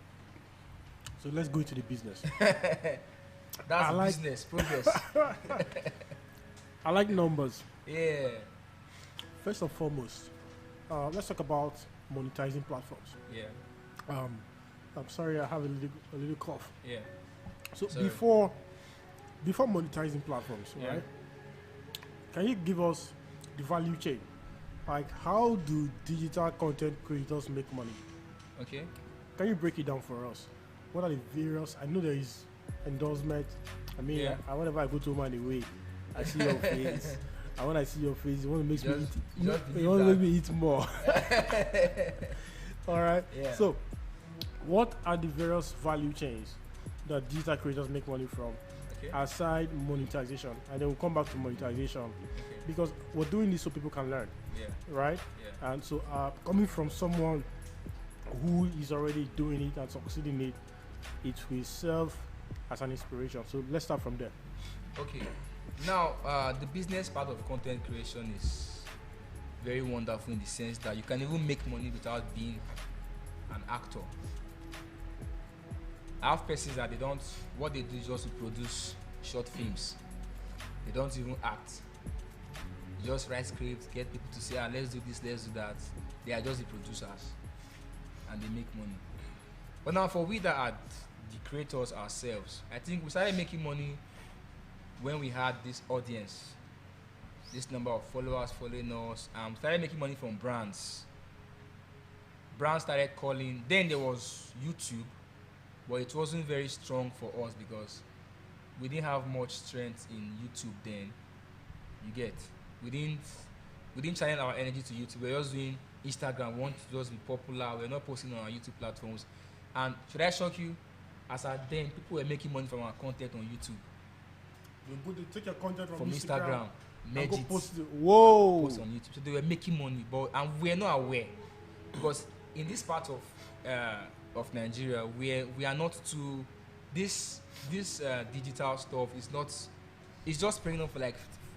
So let's go into the business. That's business progress. I like numbers. Yeah. First and foremost, let's talk about monetizing platforms. Yeah. I'm sorry, I have a little cough. Yeah. So before monetizing platforms, right? Can you give us the value chain? Like, how do digital content creators make money? Okay. Can you break it down for us? What are the various? I know there is endorsement. I mean, whenever I go to my way, I see your face. And when I see your face, you want to make me eat. You want to make me eat more. All right. Yeah. So, what are the various value chains that digital creators make money from, aside monetization? And then we'll come back to monetization, because we're doing this so people can learn. Yeah. Right. Yeah. And so, coming from someone who is already doing it and succeeding in it, it will serve as an inspiration. So let's start from there. Okay. Now, the business part of content creation is very wonderful in the sense that you can even make money without being an actor. I have persons that what they do is just to produce short films. They don't even act. They just write scripts, get people to say, let's do this, let's do that. They are just the producers and they make money. But now for we that are the creators ourselves, I think we started making money when we had this audience, this number of followers following us, and started making money from brands. Brands started calling. Then there was YouTube, but it wasn't very strong for us because we didn't have much strength in YouTube then. You get. We didn't channel our energy to YouTube. We were just doing Instagram. We want to just be popular. We're not posting on our YouTube platforms. And should I shock you? As at then, people were making money from our content on YouTube. They take your content from Instagram, and post post it. Whoa! Post on YouTube. So they were making money, and we're not aware because in this part of Nigeria, we are not too this digital stuff is not. It's just springing up for like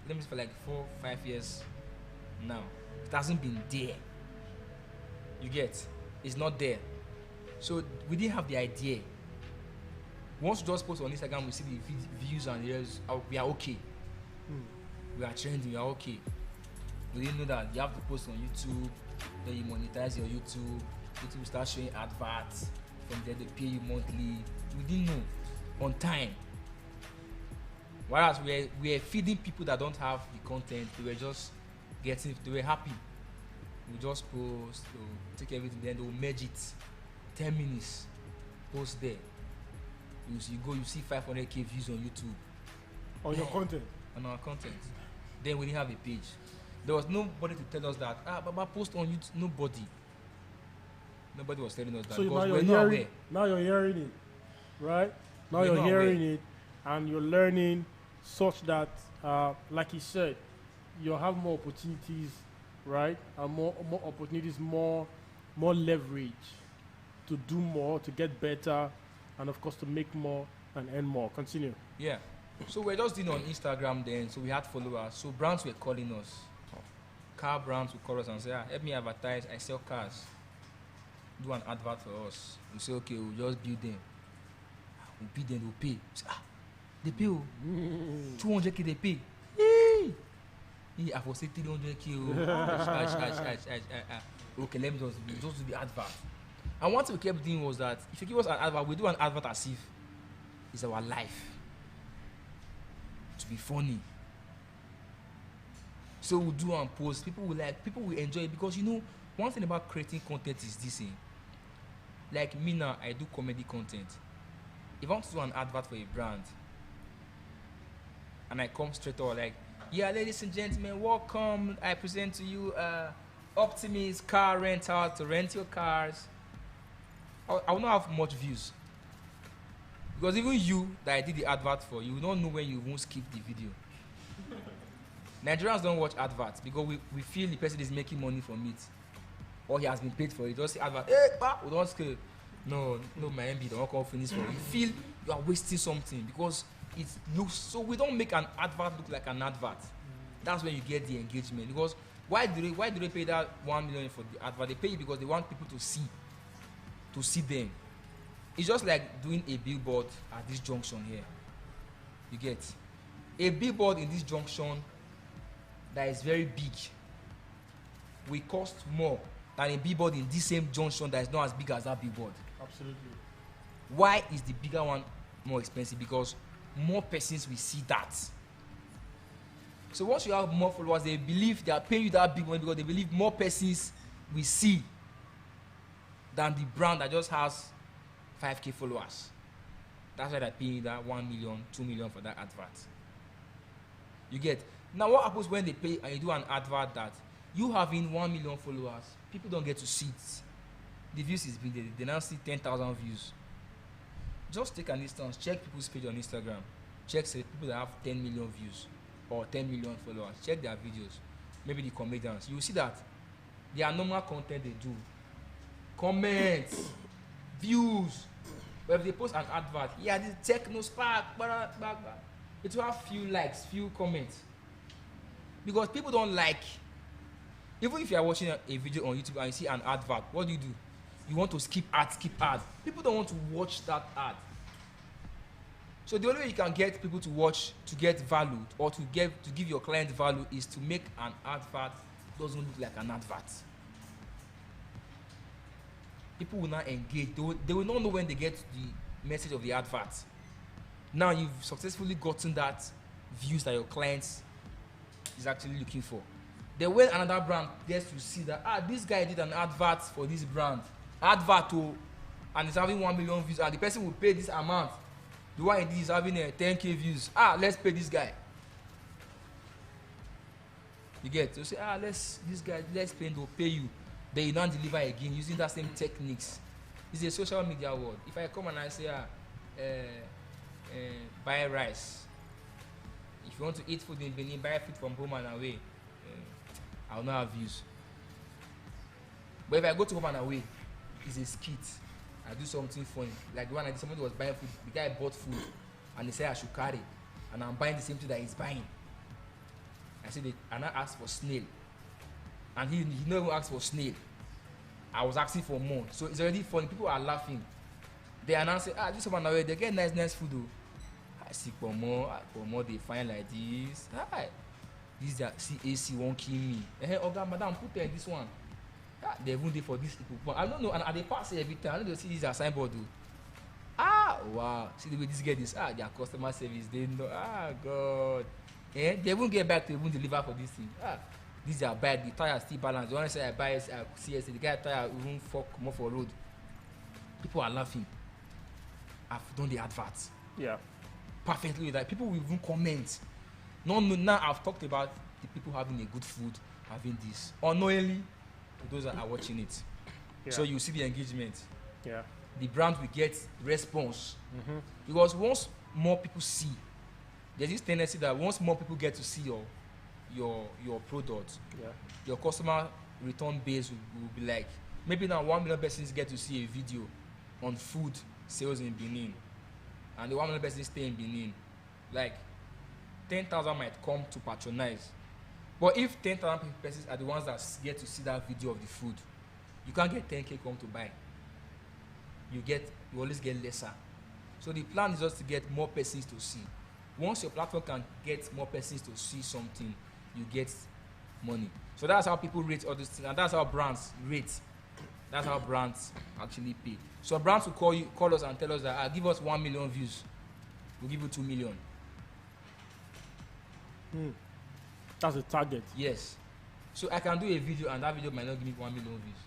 4-5 years now. It hasn't been there. You get? It's not there. So we didn't have the idea. Once you just post on Instagram, we see the views and we are okay. We are trending, we are okay. We didn't know that you have to post on YouTube, then you monetize your YouTube. YouTube will start showing adverts. From there, they pay you monthly. We didn't know on time. Whereas we are feeding people that don't have the content. They were happy. We just post, take everything, then they'll merge it. 10 minutes, post there. You see 500k views on YouTube. On your content? On our content. Then we didn't have a page. There was nobody to tell us that, Baba, post on YouTube. Nobody was telling us that. So now you're hearing it, right? Now you're hearing it, and you're learning such that, like you said, you'll have more opportunities, right? And more opportunities, more leverage to do more, to get better, and of course to make more and earn more. Continue. Yeah. So we're just doing on Instagram then, so we had followers. So brands were calling us. Car brands would call us and say, help me advertise, I sell cars. Do an advert for us. We say, okay, we'll just build them. We'll build them, they'll pay. We say, they pay, 200K they pay. Hey! I for say 300K. Okay, let me just do the advert. And one thing we kept doing was that if you give us an advert, we do an advert as if it's our life. To be funny. So we'll do and post. People will enjoy it because one thing about creating content is this thing. Like me now, I do comedy content. If I want to do an advert for a brand, and I come straight over like, yeah, ladies and gentlemen, welcome. I present to you Optimist car rental to rent your cars. I will not have much views. Because even you that I did the advert for, you will not know when you won't skip the video. Nigerians don't watch adverts because we feel the person is making money from it. Or he has been paid for it. Just say advert, we don't scale. No, my MB don't come finish for it. You feel you are wasting something because it looks, so we don't make an advert look like an advert. That's when you get the engagement. Because why do they pay that 1 million for the advert? They pay it because they want people to see them. It's just like doing a billboard at this junction here. You get a billboard in this junction that is very big will cost more than a billboard in this same junction that is not as big as that billboard. Absolutely. Why is the bigger one more expensive? Because more persons will see that. So once you have more followers, they believe they are paying you that big money because they believe more persons will see than the brand that just has 5K followers. That's why they're paying that 1 million, 2 million for that advert. You get? Now what happens when they pay and you do an advert that you having 1 million followers, people don't get to see it. The views is big, they now see 10,000 views. Just take an instance, check people's page on Instagram. Check say people that have 10 million views or 10 million followers. Check their videos. Maybe the comedians. You will see that their normal content they do. Comments, views. But if they post an advert, yeah, this techno spark, it will have few likes, few comments. Because people don't like, even if you are watching a video on YouTube and you see an advert, what do? You want to skip ad. People don't want to watch that ad. So the only way you can get people to watch, to get valued, or to give your client value is to make an advert doesn't look like an advert. People will not engage. They will not know when they get the message of the advert. Now you've successfully gotten that views that your clients is actually looking for. Then when another brand gets to see that this guy did an advert for this brand, and it's having 1 million views, and the person will pay this amount. The one he did is having 10K views. Let's pay this guy. You get? So say let's pay, they'll pay you. Then you don't deliver again using that same techniques. It's a social media world. If I come and I say buy rice. If you want to eat food in Benin, buy food from home and away. I will not have views. But if I go to home and away, it's a skit. I do something funny. Like the one I did, somebody was buying food. The guy bought food and he said I should carry. And I'm buying the same thing that he's buying. I said, and I asked for snail. And he never asked for snail. I was asking for more. So it's already funny. People are laughing. They announce, this one away, they get nice food though. I see for more they find like this. This AC won't kill me. Oga, madam, put in this one. They even do for these people. But I don't know, and they pass it every time. I don't know, see this as signboard though. Wow. See the way this get this. Their customer service, they know. God. They won't get back to even deliver for this thing. These are bad. The tire still balanced. The one say I buy CSA, the guy tire even fuck more for road. People are laughing. I've done the adverts. Yeah. Perfectly with that. People will even comment. No, now I've talked about the people having a good food, having this. Unknowingly, to those that are watching it. Yeah. So you see the engagement. Yeah. The brand will get response. Mm-hmm. Because once more people see, there's this tendency that once more people get to see your product, your customer return base will be like, maybe now 1 million persons get to see a video on food sales in Benin, and the 1 million persons stay in Benin. Like 10,000 might come to patronize. But if 10,000 persons are the ones that get to see that video of the food, you can't get 10K come to buy. You always get lesser. So the plan is just to get more persons to see. Once your platform can get more persons to see something, you get money. So that's how people rate all these things, and that's how brands rate. That's how brands actually pay. So brands will call us and tell us that give us 1 million views, we'll give you 2 million. That's the target. Yes. So I can do a video and that video might not give me 1 million views.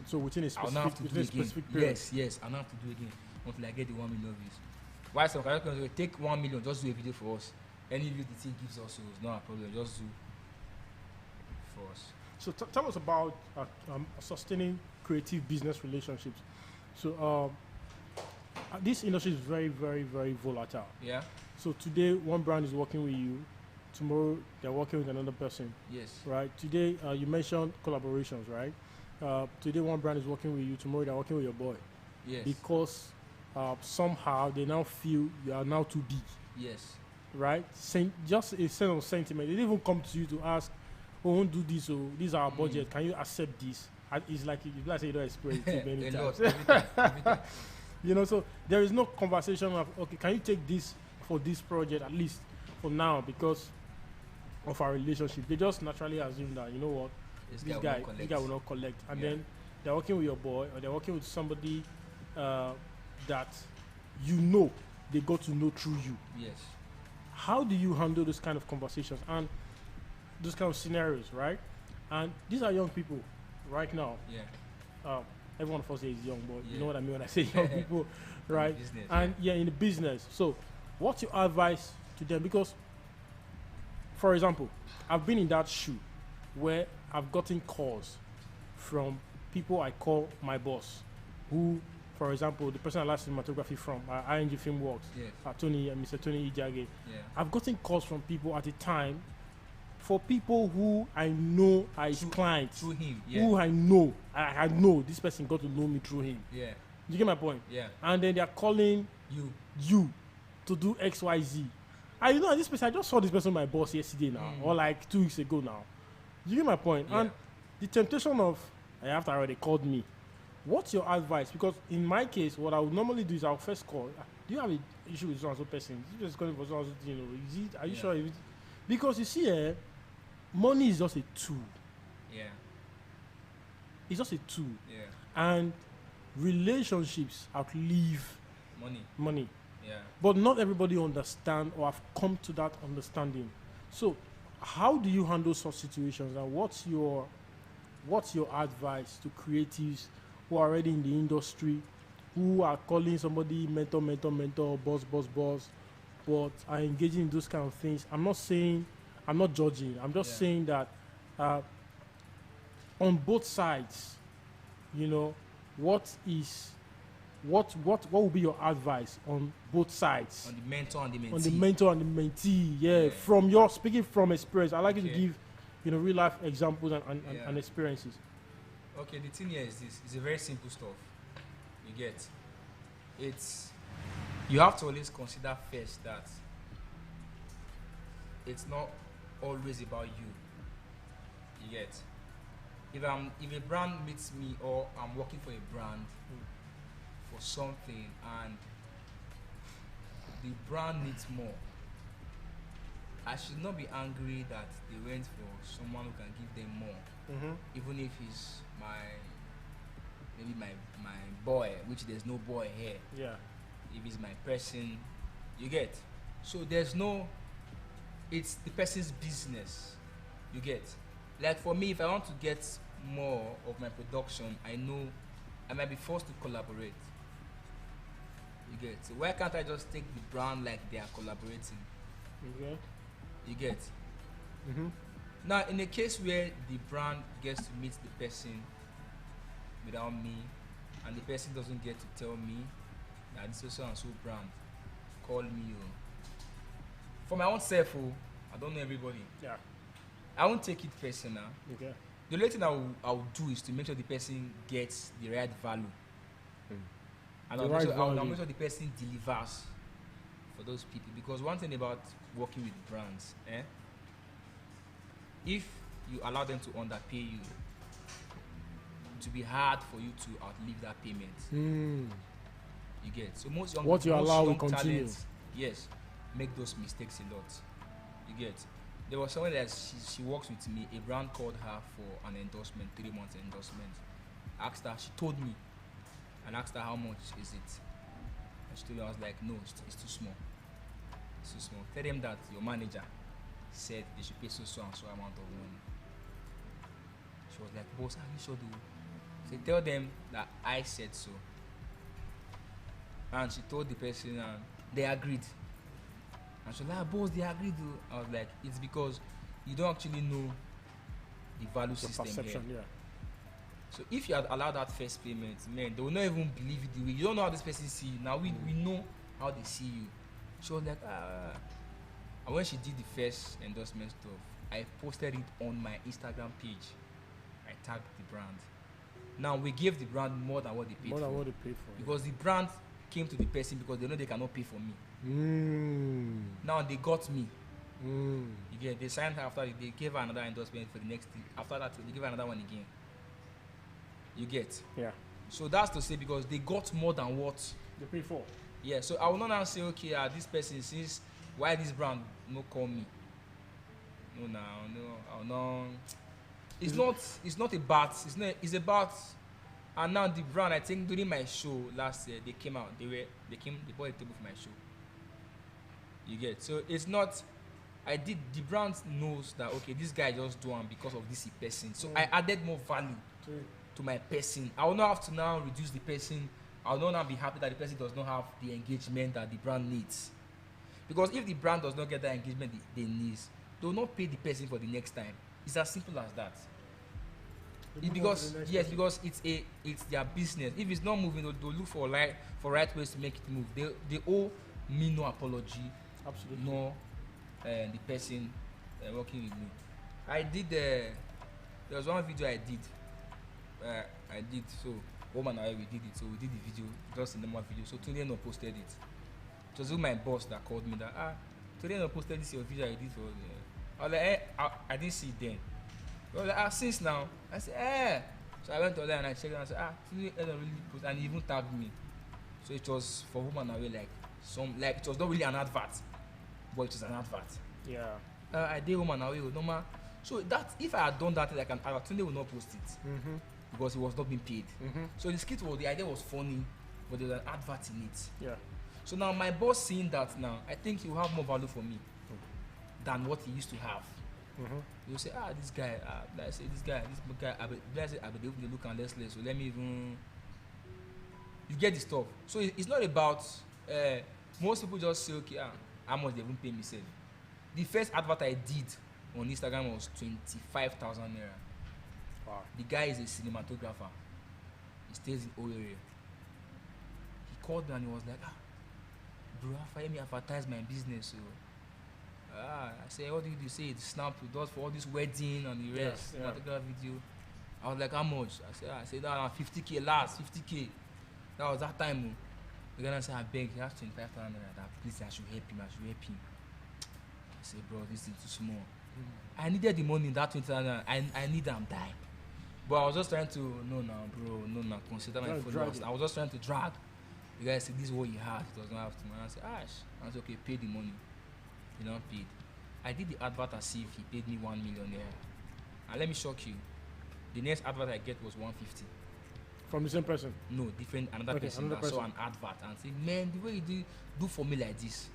So within a specific, I'll not have to do it again. period. Yes, I'll not have to do it again until I get the 1 million views. Why some can take 1 million, just do a video for us. Any view the thing gives us, so it's not a problem. Just do for us. So tell us about sustaining creative business relationships. So this industry is very, very, very volatile. Yeah. So today one brand is working with you, tomorrow they're working with another person. Yes. Right. Today you mentioned collaborations, right? Today one brand is working with you, tomorrow they're working with your boy. Yes. Because somehow they now feel you are now too big. Yes. Right? Just a sense of sentiment. They didn't even come to you to ask, oh, won't do this, or this is our budget. Can you accept this? It's like say you don't experience it many times. Every time. You know, so there is no conversation of, okay, can you take this for this project, at least for now, because of our relationship. They just naturally assume that, you know what, this guy will not collect. And then they're working with your boy, or they're working with somebody that you know they got to know through you. Yes. How do you handle this kind of conversations and those kind of scenarios, right? And these are young people right now. Yeah. Every one of us here is young, but you know what I mean when I say young people, right? In business, and in the business. So what's your advice to them? Because, for example, I've been in that shoe where I've gotten calls from people I call my boss, who, for example, the person I last cinematography from, ING Filmworks, Mr. Tony Ijage. Yeah. I've gotten calls from people at the time for people who I know are his clients. Through him, yeah. Who I know. I know this person got to know me through him. Yeah. You get my point? Yeah. And then they're calling you to do XYZ. And you know, this person, I just saw this person, my boss, yesterday now, or like 2 weeks ago now. You get my point? Yeah. And the temptation of, after already called me, what's your advice? Because in my case, what I would normally do is I'll first call. Do you have an issue with so-and-so person? Is it just calling for so-and-so, you know, are you sure? Because you see, money is just a tool. Yeah. It's just a tool. Yeah. And relationships outlive money. Yeah. But not everybody understand or have come to that understanding. So how do you handle such situations, and what's your advice to creatives who are already in the industry, who are calling somebody mentor, boss, but are engaging in those kind of things? I'm not judging. I'm just saying that on both sides, you know, what will be your advice on both sides? On the mentor and the mentee. On the mentor and the mentee, From your speaking from experience, I like you to give, you know, real life examples and experiences. Okay, the thing here is this. It's a very simple stuff. You get. You have to always consider first that it's not always about you. You get. If a brand meets me, or I'm working for a brand for something, and the brand needs more, I should not be angry that they went for someone who can give them more, even if he's maybe my boy, which there's no boy here. Yeah. If it's my person, you get. So it's the person's business. You get. Like for me, if I want to get more of my production, I know I might be forced to collaborate. You get. So why can't I just take the brand like they are collaborating? Okay. You get. Now, in a case where the brand gets to meet the person without me, and the person doesn't get to tell me that this is so and so brand, call me. For my own self, I don't know everybody. Yeah. I won't take it personal. Okay. The only thing I will do is to make sure the person gets the right value. And I'll make sure the person delivers. for those people, because one thing about working with brands, if you allow them to underpay you, it will be hard for you to outlive that payment. You get, so most young, What you allow will young continue. talents, yes, make those mistakes a lot. You get. There was someone that she works with me. A brand called her for an endorsement, 3 months endorsement. Asked her, she told me, and asked her how much is it. And she told me, I was like, no, it's too small. It's too small. Tell them that your manager said they should pay so and so amount of money. She was like, boss, are you sure though? So tell them that I said so. And she told the person, and they agreed. And she was like, boss, they agreed though. I was like, it's because you don't actually know the value system Perception, here. yeah. So if you had allowed that first payment, man, they will not even believe it the way. You don't know how this person see you. Now we know how they see you. She was like, And when she did the first endorsement stuff, I posted it on my Instagram page. I tagged the brand. Now we gave the brand more than what they paid More for. than what they paid for. Because the brand came to the person because they know they cannot pay for me. Now they got me. You get, they signed her after they gave her another endorsement for the next thing. After that, they gave her another one again. You get. Yeah. So that's to say because they got more than what They pay for. Yeah. So I will not now say, okay, this person, since why this brand no call me. No, I'll not. It's not about. It's about. And now the brand, I think during my show last year, they came out. They bought a table for my show. You get. So it's not. The brand knows that okay, this guy just do one because of this person. So I added more value to my person. I will not have to now reduce the person. I will not now be happy that the person does not have the engagement that the brand needs. Because if the brand does not get that engagement they need, they will not pay the person for the next time. It's as simple as that. Because it's their business. If it's not moving, they'll look for right ways to make it move. They owe me no apology. Absolutely. No, the person working with me. I did. There was one video I did. So woman and I we did it. So we did the video, just a normal video. So today no posted it. It was my boss that called me that today no posted this your video I did for. I was like, I didn't see it then. I was like, since now. I said, So I went to there and I checked and I said, today I don't really post, and he even tagged me. So it was for woman away it was not really an advert, but it was an advert. Yeah. I did woman away normal. So that if I had done that like an advert, today would not post it because it was not being paid. So the idea was funny, but there was an advert in it. Yeah. So now my boss seeing that now, I think he will have more value for me than what he used to have. He'll say, this guy, let's say this guy, let's say I'll be able to look and less. So let me even. You get the stuff. So it's not about. Most people just say, okay, how much they even pay me? Say, the first advert I did on Instagram was 25,000 naira. Wow. The guy is a cinematographer. He stays in Owerri. He called me and he was like, bro, let me advertise my business. So, I said, what do you do? Say it snap, it does for all this wedding and the rest. Cinematograph video. I was like, how much? I said that 50K last, 50K. That was that time. The guy said, I beg, he has 25,000 naira. That please, I should help him. I said, bro, this is too small. I needed the money, that 20,000 naira. I need them die. But I was just trying to, consider my followers. I was just trying to drag. The guy said, this is what he had. He does not have to. And I said, I said, okay, pay the money. He not paid. I did the advert as if he paid me 1 million naira. And let me shock you. The next advert I get was 150. From the same person? No, different, another person that saw an advert and said, man, the way you do for me like this.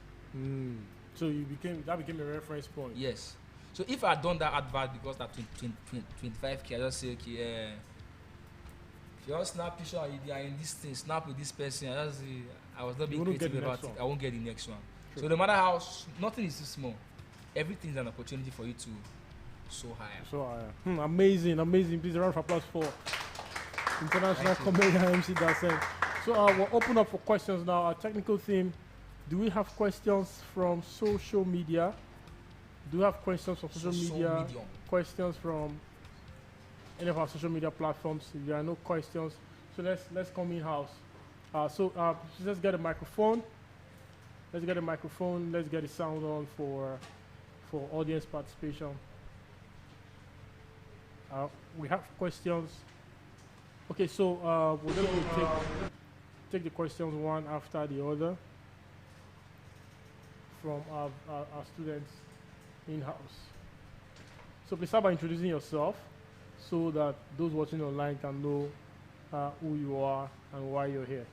So that became a reference point. Yes. So if I had done that advert because that 25K, I just say, okay, if you just snap picture and you are in this thing, snap with this person, I was not being creative about it. I won't get the next one. True. So no matter how, nothing is too small. Everything is an opportunity for you to soar higher. Amazing. Please, a round of applause for international comedian MC Dasen. So we'll open up for questions now. Our technical theme, do we have questions from social media? Do we have questions from social media? Questions from any of our social media platforms? If there are no questions, so let's come in house. So let's get a microphone. Let's get a microphone. Let's get the sound on for audience participation. We have questions. Okay, so we're going to take the questions one after the other from our students in-house. So please start by introducing yourself so that those watching online can know who you are and why you're here.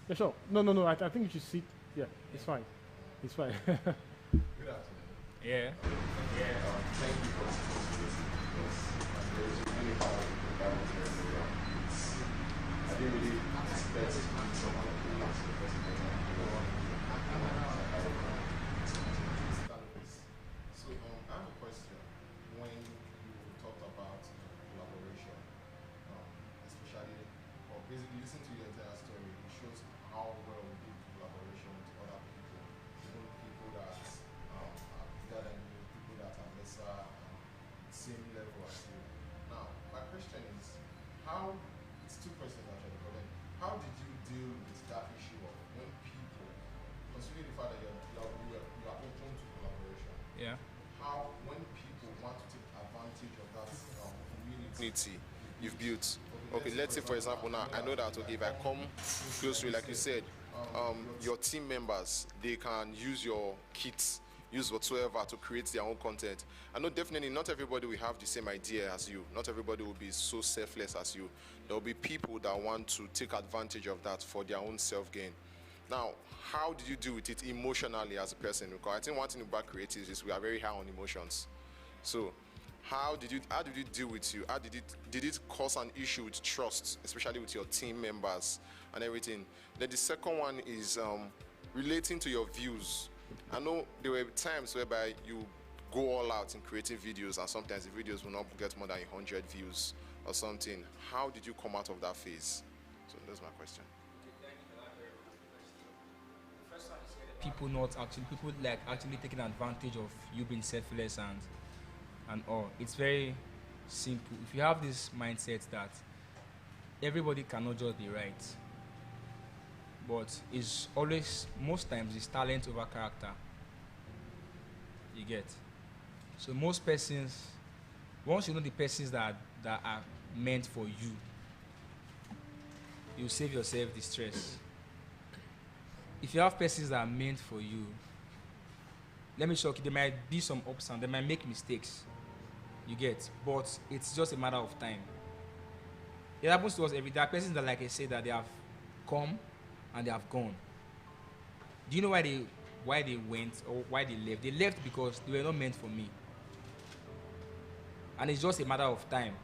Yeah, sure. No. I think you should sit. Yeah, it's fine. It's fine. Good afternoon. Yeah. Thank you for this. There's really hard I didn't really expect someone to ask the question. So I have a question. When you talked about collaboration, especially, or basically listen to your entire story, it shows how well we do collaboration with other people, even people that are bigger than you, people that are lesser, same level as you. Now, my question is, it's two questions actually, but then, how did you deal with that issue of when people, considering the fact that you are open to collaboration, Yeah. when people want to take advantage of that community you've built? Okay, let's say for example now, I know that okay, if I come close to you, like you said, your team members, they can use your kits, use whatsoever to create their own content. I know definitely not everybody will have the same idea as you. Not everybody will be so selfless as you. There will be people that want to take advantage of that for their own self-gain. Now, how did you deal with it emotionally as a person? Because I think one thing about creatives is we are very high on emotions. So, how did you deal with you? Did it cause an issue with trust, especially with your team members and everything? Then the second one is relating to your views. I know there were times whereby you go all out in creating videos, and sometimes the videos will not get more than 100 views or something. How did you come out of that phase? So that's my question. People actually taking advantage of you being selfless and all. It's very simple. If you have this mindset that everybody cannot just be right, but it's always, most times, it's talent over character. You get. So most persons, once you know the persons that are meant for you, you save yourself the stress. If you have persons that are meant for you, let me shock you, there might be some ups and they might make mistakes. You get, but it's just a matter of time. It happens to us every day. There are persons that, like I said, that they have come and they have gone. Do you know why they went or why they left? They left because they were not meant for me. And it's just a matter of time.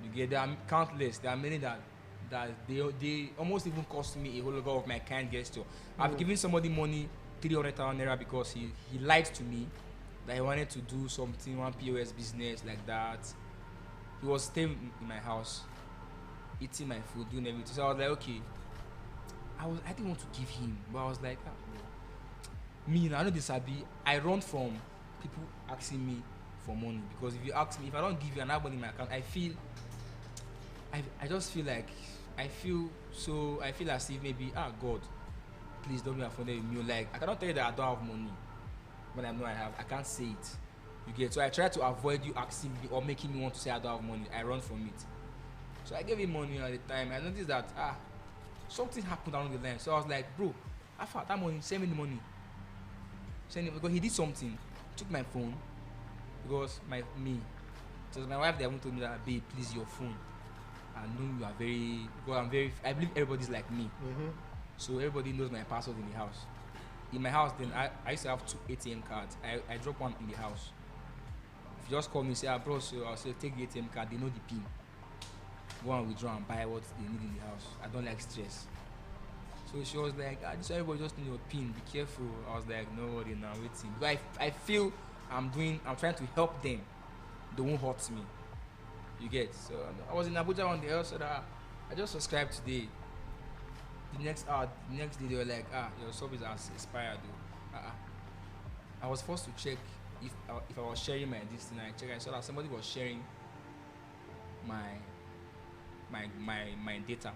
You get, there are countless. There are many that they almost even cost me a whole lot of my kind gesture. I've given somebody money, 300,000 naira, because he lied to me that he wanted to do something, one POS business like that. He was staying in my house, eating my food, doing everything. So I was like, okay. I didn't want to give him, but I was like, me, I know this I run from people asking me for money, because if you ask me, if I don't give you an money in my account, I just feel like, I feel as if maybe, God, please don't be offended with me. Like, I cannot tell you that I don't have money when I know I have. I can't say it. You get. So I try to avoid you asking me or making me want to say I don't have money. I run from it. So I gave him money at the time. I noticed that something happened along the line. So I was like, bro, I found that money. Send me the money. Send it, because he did something. Took my phone, because my wife, they haven't told me that, babe, please, your phone. I know you are very, because I believe everybody's like me. Mm-hmm. So everybody knows my password in the house. In my house, then I used to have 2 ATM cards. I drop one in the house. If you just call me and say, bro, so I'll say, take the ATM card, they know the PIN. Go and withdraw and buy what they need in the house. I don't like stress. So she was like, this everybody just need your PIN, be careful. I was like, no worry now, waiting. Because I feel I'm trying to help them. They won't hurt me. You get. So I was in Abuja one day, so that I just subscribed today. The next day they were like, your service has expired though. I was forced to check if I was sharing my this thing. I saw that somebody was sharing my data.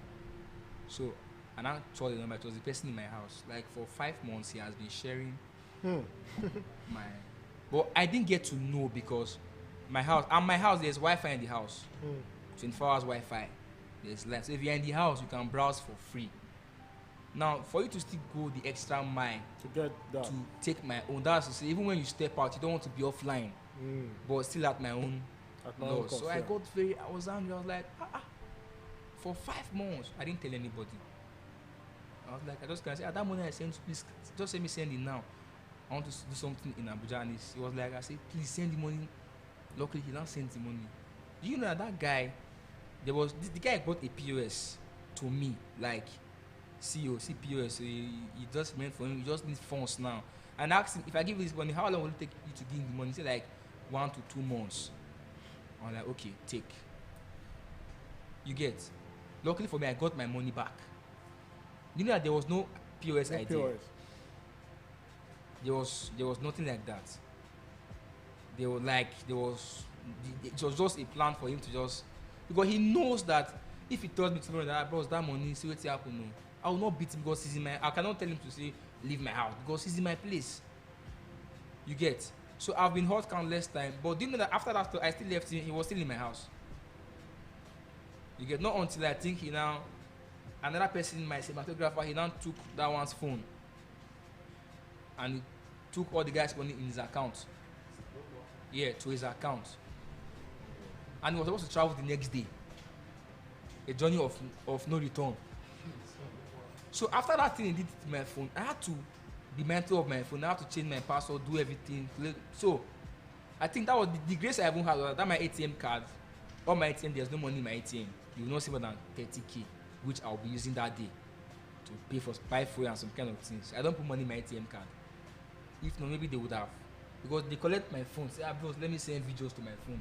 So And I told the number, it was the person in my house. Like for 5 months, he has been sharing my. But I didn't get to know because my house, there's Wi-Fi in the house. 24 hours Wi-Fi. There's light. So if you're in the house, you can browse for free. Now, for you to still go the extra mile To get that. to take my own, that's to say, even when you step out, you don't want to be offline, but still at my own At my own loss. cost, So yeah. I was angry. I was like, for 5 months, I didn't tell anybody. I was like, I just can't say, that money I sent, please, just let me send it now. I want to do something in Abuja. And he was like, I said, please send the money. Luckily, he now sent the money. Do you know that guy, the guy bought a POS to me, like, see POS, he just meant for him, he just needs funds now. And I asked him, if I give you this money, how long will it take you to give him the money? He said, like, 1 to 2 months. I'm like, okay, take. You get. Luckily for me, I got my money back. You know that there was no POS idea. POS. There was nothing like that. It was just a plan for him to just, because he knows that if he tells me tomorrow that bros, that money, see what happen, no, I will not beat him because he's in my. I cannot tell him to say leave my house because he's in my place. You get. So I've been hurt countless times, but do you know that after that I still left him, he was still in my house. You get. Not until I think another person, my cinematographer, he now took that one's phone and he took all the guy's money in his account. Yeah, to his account. And he was supposed to travel the next day. A journey of no return. So after that thing he did to my phone, I had to be mindful of my phone. I had to change my password, do everything. So I think that was the grace I even had, was that my ATM card, all my ATM, there's no money in my ATM. You will not see more than 30K, which I'll be using that day to pay for buy food and some kind of things. I don't put money in my ATM card. If not, maybe they would have. Because they collect my phone, say, bros, let me send videos to my phone.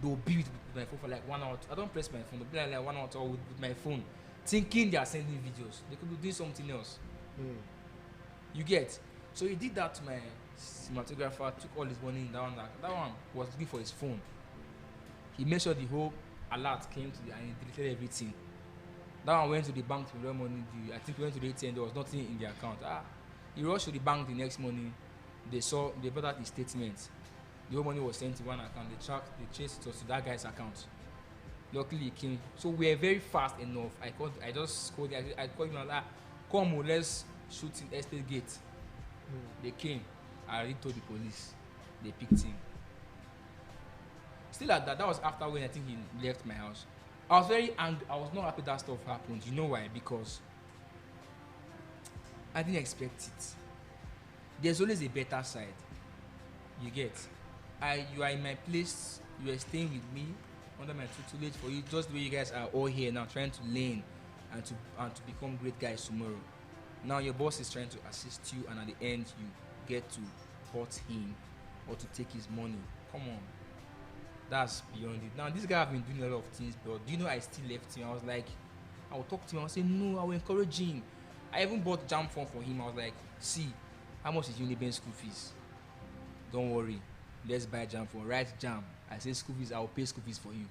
They'll be with my phone for like 1 hour. I don't press my phone, they'll be like 1 hour with my phone, thinking they are sending videos. They could be doing something else. You get. So he did that to my cinematographer, took all his money in that one. That one was looking for his phone. He made sure the whole alert came to and he deleted everything. That one went to the bank to withdraw money. I think we went to the ATM, there was nothing in the account. He rushed to the bank the next morning. They brought out his statement. The whole money was sent to one account. They chased it to that guy's account. Luckily, he came. So we were very fast enough. I called him and like, come, let's shoot in Estate Gate. They came. I already told the police. They picked him. Still at that was after when I think he left my house. I was very angry. I was not happy that stuff happened. You know why? Because I didn't expect it. There's always a better side. You get. You are in my place. You are staying with me under my tutelage for you. Just the way you guys are all here now, trying to learn and to become great guys tomorrow. Now your boss is trying to assist you, and at the end you get to hurt him or to take his money. Come on, that's beyond it. Now this guy have been doing a lot of things, but do you know I still left him? I was like, I will talk to him. I will say no. I will encourage him. I even bought jam phone for him. I was like, see, how much is Unibank school fees? Don't worry, let's buy jam phone. Write jam. I say school fees. I will pay school fees for you.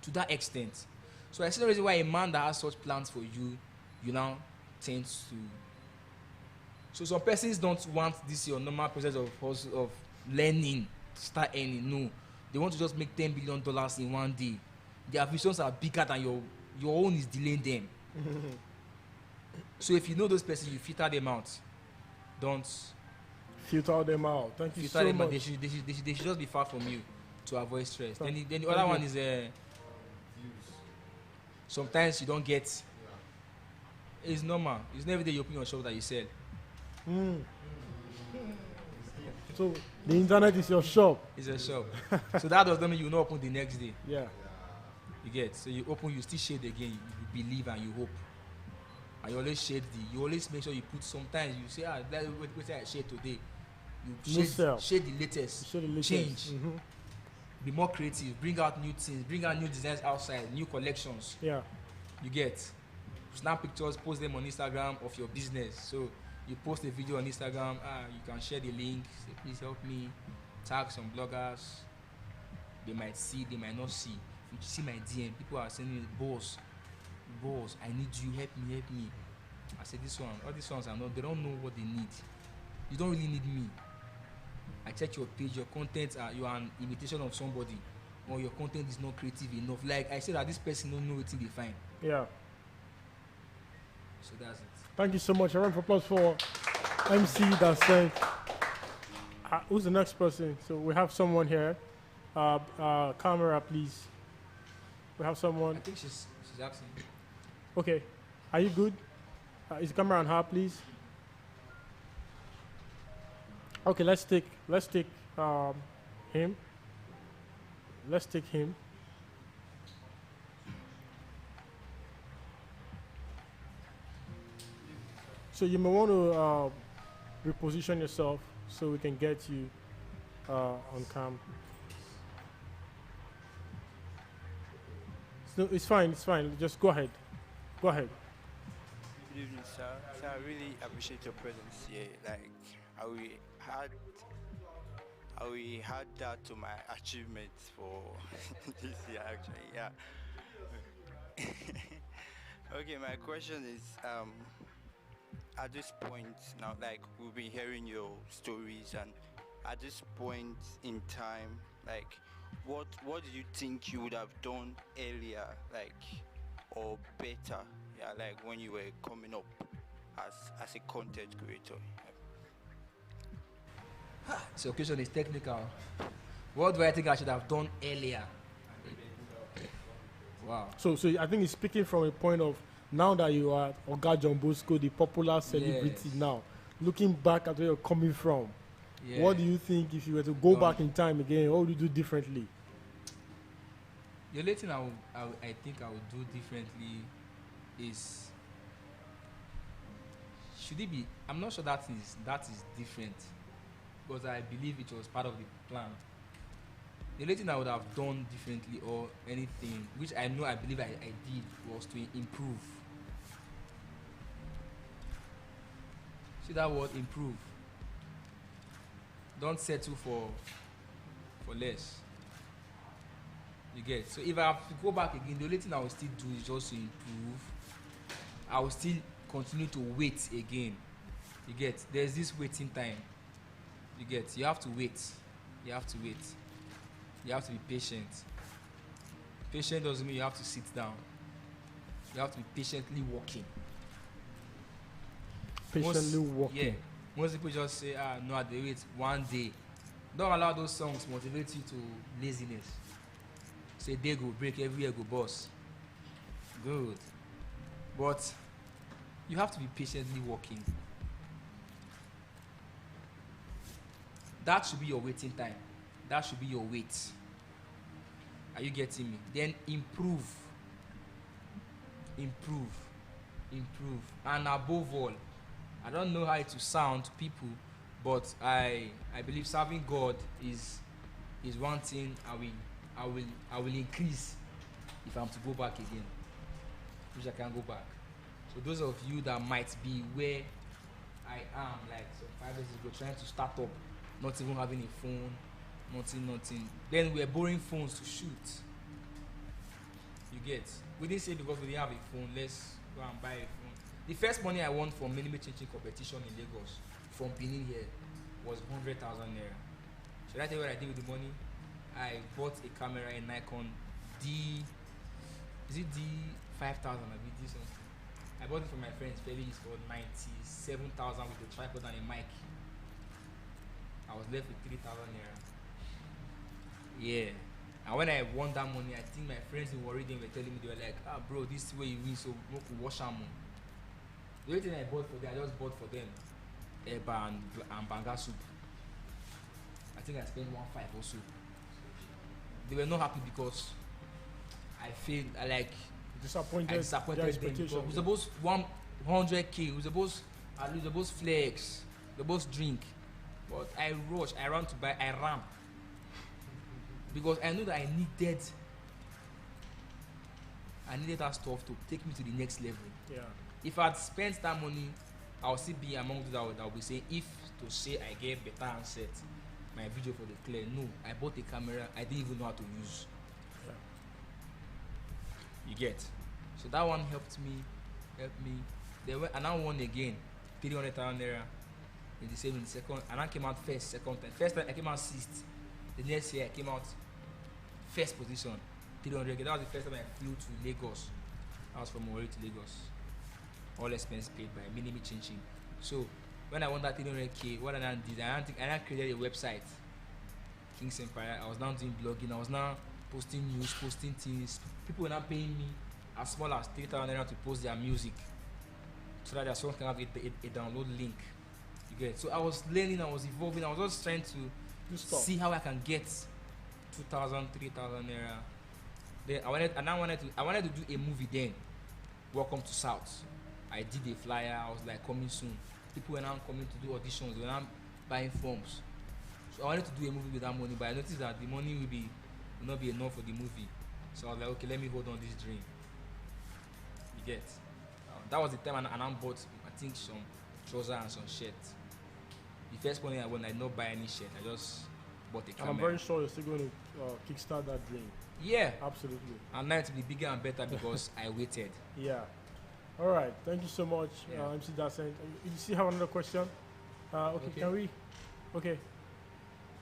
To that extent. So I see the reason why a man that has such plans for you, you now tends to. So some persons don't want this your normal process of learning to start earning. No, they want to just make $10 billion in one day. Their visions are bigger than your own is delaying them. So if you know those persons, you filter them out. Don't filter them out. Thank you so much. They should just be far from you to avoid stress. Then the other one is sometimes you don't get. It's normal. It's not every day you open your shop that you sell. So the internet is your shop. It's a shop. So that does not mean you will not open the next day. Yeah. You get. So you open, you still shade again. You believe and you hope. And you always shade you always make sure you put. Sometimes you say, wait, I shade today. You shade the latest. Change. Be more creative. Bring out new things. Bring out new designs outside. New collections. Yeah. You get. Snap pictures, post them on Instagram of your business. So you post a video on Instagram, you can share the link, say please help me, tag some bloggers. They might see, they might not see. If you see my DM, people are sending me, boss, I need you, help me. I said, all these ones are not, they don't know what they need. You don't really need me. I check your page, your content, you are an imitation of somebody, or your content is not creative enough. Like I said, that this person don't know what they find. Yeah. So that's it. Thank you so much. A round of applause for MC that said. Who's the next person? So we have someone here. Camera, please. We have someone. I think she's asking. Okay. Are you good? Is the camera on her, please? Okay, let's take him. Let's take him. So you may want to reposition yourself so we can get you on cam. So it's fine. Just go ahead. Go ahead. Good evening, sir. Sir, I really appreciate your presence here. Like, I will add that to my achievements for this year, actually. Yeah. Okay, my question is, at this point now, like we've been hearing your stories, and at this point in time, like, what do you think you would have done earlier, like, or better, yeah, like when you were coming up as a content creator? So question is technical. What do I think I should have done earlier? Wow. So I think he's speaking from a point of now that you are OGA JOHNBOSCO, the popular celebrity now, looking back at where you're coming from, what do you think if you were to go back in time again, what would you do differently? The only thing I think I would do differently is, should it be, I'm not sure that is different, because I believe it was part of the plan. The only thing I would have done differently, or anything, which I believe I did, was to improve. See that word, improve. Don't settle for less. You get? So if I have to go back again, the only thing I will still do is just to improve. I will still continue to wait again. You get? There's this waiting time. You get? You have to wait. You have to wait. You have to be patient. Patient doesn't mean you have to sit down. You have to be patiently walking. Patiently walking. Yeah. Most people just say, no, they wait one day. Don't allow those songs motivate you to laziness. Say day go break, every year go boss. Good. But you have to be patiently walking. That should be your waiting time. That should be your wait. Are you getting me? Then improve. Improve. Improve. And above all, I don't know how it will sound to people, but I believe serving God is one thing I will increase if I'm to go back again, which I can't go back. So those of you that might be where I am, like some 5 years ago, trying to start up, not even having a phone, nothing. Then we're borrowing phones to shoot. You get? We didn't say because we didn't have a phone, let's go and buy a phone. The first money I won from mini changing competition in Lagos, from Benin here, was 100,000 naira. Should I tell you what I did with the money? I bought a camera, a Nikon D5000 or D something. I bought it from my friends, Felix, for 97,000 with a tripod and a mic. I was left with 3,000 naira. Yeah. And when I won that money, I think my friends who worried, they were telling me, they were like, bro, this is where you win, so we could wash them. The only thing I bought for them, I just bought for them eba and banga soup. I think I spent 1.5 or so. They were not happy because I failed. I disappointed them because we supposed 100K. We supposed flex. We supposed drink. But I rushed. I ran to buy. I ran because I knew that I needed that stuff to take me to the next level. Yeah. If I had spent that money, I would still be among those that would be saying, if to say I get better handset, my video for the clear. No, I bought a camera I didn't even know how to use. Yeah. You get? So that one helped me Then when, and I won again, 300,000 naira. In the second, and I came out first, second time. First time I came out sixth. The next year I came out first position, 300. That was the first time I flew to Lagos. I was from Owerri to Lagos. All expenses paid by Minimi Chinchin. So when I won that 300k, what I did, I created a website, King's Empire. I was now doing blogging. I was now posting news, posting things. People were now paying me as small as 3,000 naira to post their music, so that their song can have a download link. You get it? So I was learning, I was evolving. I was just trying to see how I can get 2,000, 3,000 naira. Then I wanted to do a movie then. Welcome to South. I did a flyer. I was like, coming soon. People were now coming to do auditions. They were now buying forms. So I wanted to do a movie with that money, but I noticed that the money will not be enough for the movie. So I was like, okay, let me hold on this dream. You get? That was the time, and I bought, I think, some trousers and some shirts. The first money I won, I did not buy any shirt. I just bought a camera. And I'm very sure you're still going to kickstart that dream. Yeah. Absolutely. And now it will be bigger and better because I waited. Yeah. All right. Thank you so much, Yeah. MC Dasen. You still have another question? Okay. Can we? Okay.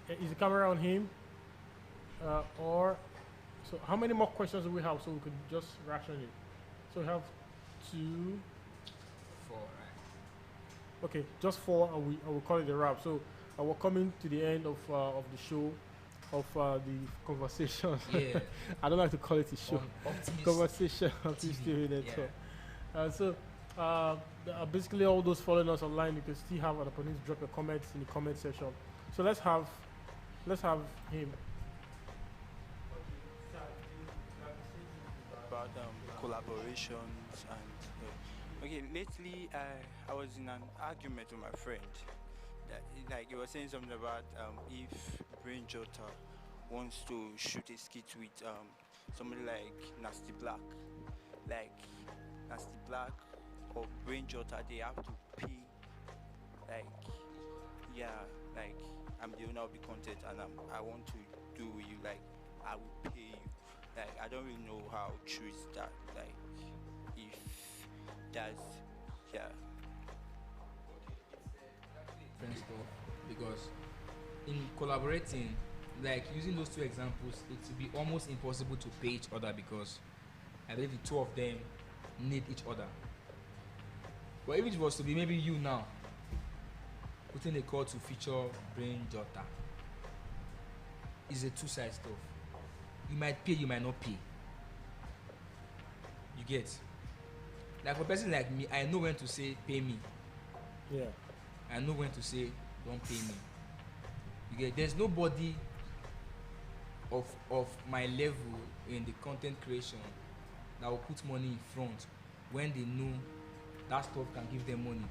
Is the camera on him? Or so? How many more questions do we have so we could just ration it? So we have 2. 4, right? Okay, just 4, and I will call it a wrap. So we're coming to the end of the show, of the conversation. Yeah. I don't like to call it a show. Optimist Conversation on TV. TV Network. Yeah. Basically, all those following us online, you can still have an opportunity to drop your comments in the comment section. So let's have him. About collaborations and okay, lately I was in an argument with my friend that like he was saying something about if Brain Jota wants to shoot a skit with somebody like Nasty Black or Brain Jota, they have to pay like I'm the owner of the content and I want to do with you, like I will pay you. Like I don't really know how true is that, like if that's Friend stuff, because in collaborating, like using those 2 examples, it will be almost impossible to pay each other because I believe the 2 of them need each other. But if it was to be maybe you now putting a call to feature Brain Jota, it's a 2-side stuff. You might pay, you might not pay. You get? Like for a person like me, I know when to say pay me. Yeah. I know when to say don't pay me. You get? There's nobody of my level in the content creation that will put money in front when they know that stuff can give them money.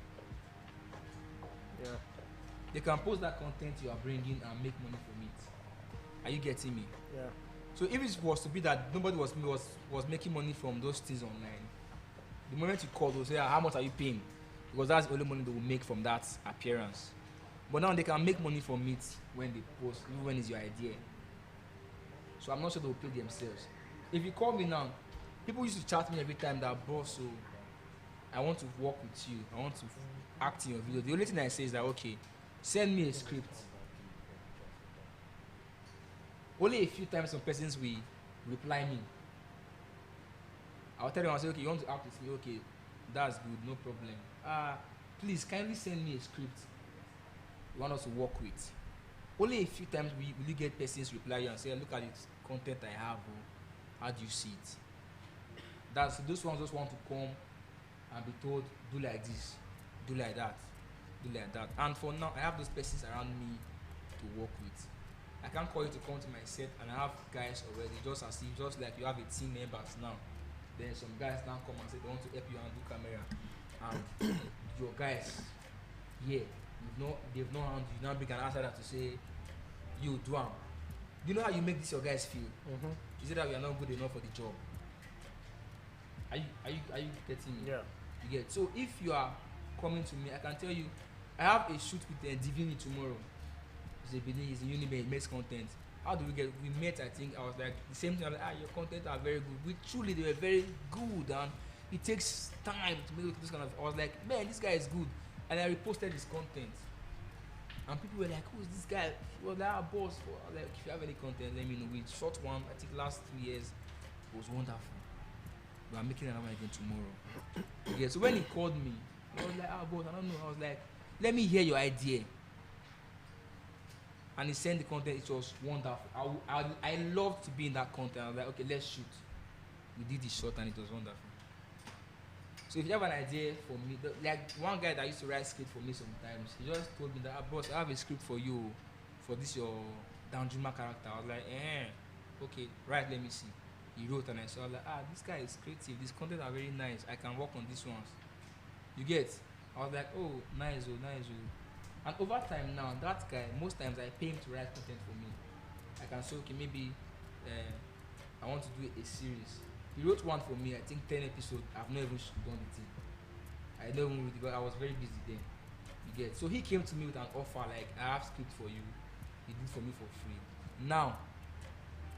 Yeah. They can post that content you are bringing and make money from it. Are you getting me? Yeah. So if it was to be that nobody was making money from those things online, the moment you call, they'll say, how much are you paying? Because that's the only money they will make from that appearance. But now they can make money from it when they post, even when it's your idea. So I'm not sure they will pay themselves. If you call me now, people used to chat me every time that, boss, so I want to work with you. I want to act in your video. The only thing I say is that, okay, send me a script. Only a few times some persons will reply me. I'll tell them, I'll say, okay, you want to act with me? Okay, that's good, no problem. Please kindly send me a script you want us to work with. Only a few times will you get persons reply you and say, look at this content I have, how do you see it? That's those ones just want to come and be told, do like this, do like that, do like that. And for now, I have those persons around me to work with. I can't call you to come to my set and I have guys already, just as if, just like you have a team members now. Then some guys now come and say they want to help you and do camera. And your guys, they've not handled you. Now bring an outsider to say, you do them. Do you know how you make this your guys feel? Mm-hmm. You say that we are not good enough for the job. Are you getting me? Yeah. You get. So if you are coming to me, I can tell you, I have a shoot with Divini tomorrow. He's a Unimed, he makes content. How do we get? We met, I think, I was like, the same thing, I was like, your content are very good. They were very good, and it takes time to make this kind of. I was like, man, this guy is good, and I reposted his content, and people were like, who is this guy? He was like, our boss. I was like, if you have any content, let me know. We shot one. I think last 2 years it was wonderful. We are making another one again tomorrow. Yeah. So when he called me, I was like, boss, I don't know. I was like, let me hear your idea. And he sent the content. It was wonderful. I loved to be in that content. I was like, okay, let's shoot. We did the shot and it was wonderful. So if you have an idea for me, like one guy that used to write script for me sometimes, he just told me that, boss, I have a script for you, for this your Danjuma character. I was like, okay, right, let me see. He wrote and I saw, like, this guy is creative. These content are very nice. I can work on these ones. You get? I was like, oh, nice. And over time now, that guy, most times I pay him to write content for me. I can say, okay, maybe I want to do a series. He wrote one for me, I think 10 episodes. I've not even done the thing. I don't even read it, but I was very busy then. You get? So he came to me with an offer, like, I have script for you. He did for me for free. Now,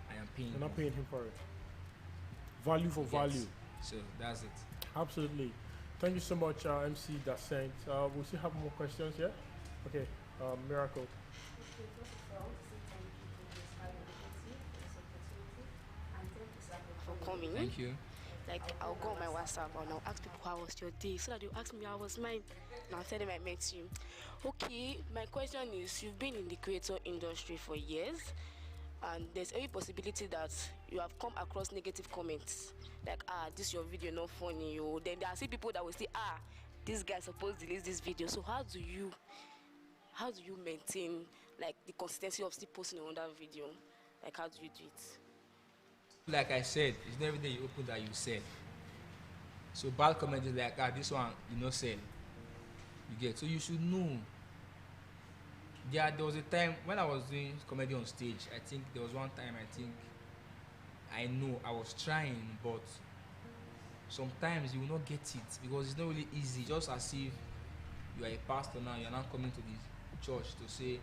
I am paying him. You're not paying him for it. Value for value. So that's it. Absolutely. Thank you so much, MC Dasent. We'll still have more questions, yeah? Okay, Miracle. For coming. Thank you. Like, I'll go on my WhatsApp and I'll ask people how was your day, so that they'll ask me how was mine, and I'll tell them I met you. Okay, my question is, you've been in the creator industry for years, and there's every possibility that you have come across negative comments, like, this your video not funny, then there are still people that will say, this guy supposed to delete this video. So how do you maintain, like, the consistency of still posting another video? Like, how do you do it? Like I said, it's not every day you open that you sell. So bad comment is like, this one you know sell. You get? So you should know. There was a time when I was doing comedy on stage. I think there was one time I know I was trying, but sometimes you will not get it because it's not really easy. Just as if you are a pastor now, you're not coming to the church to say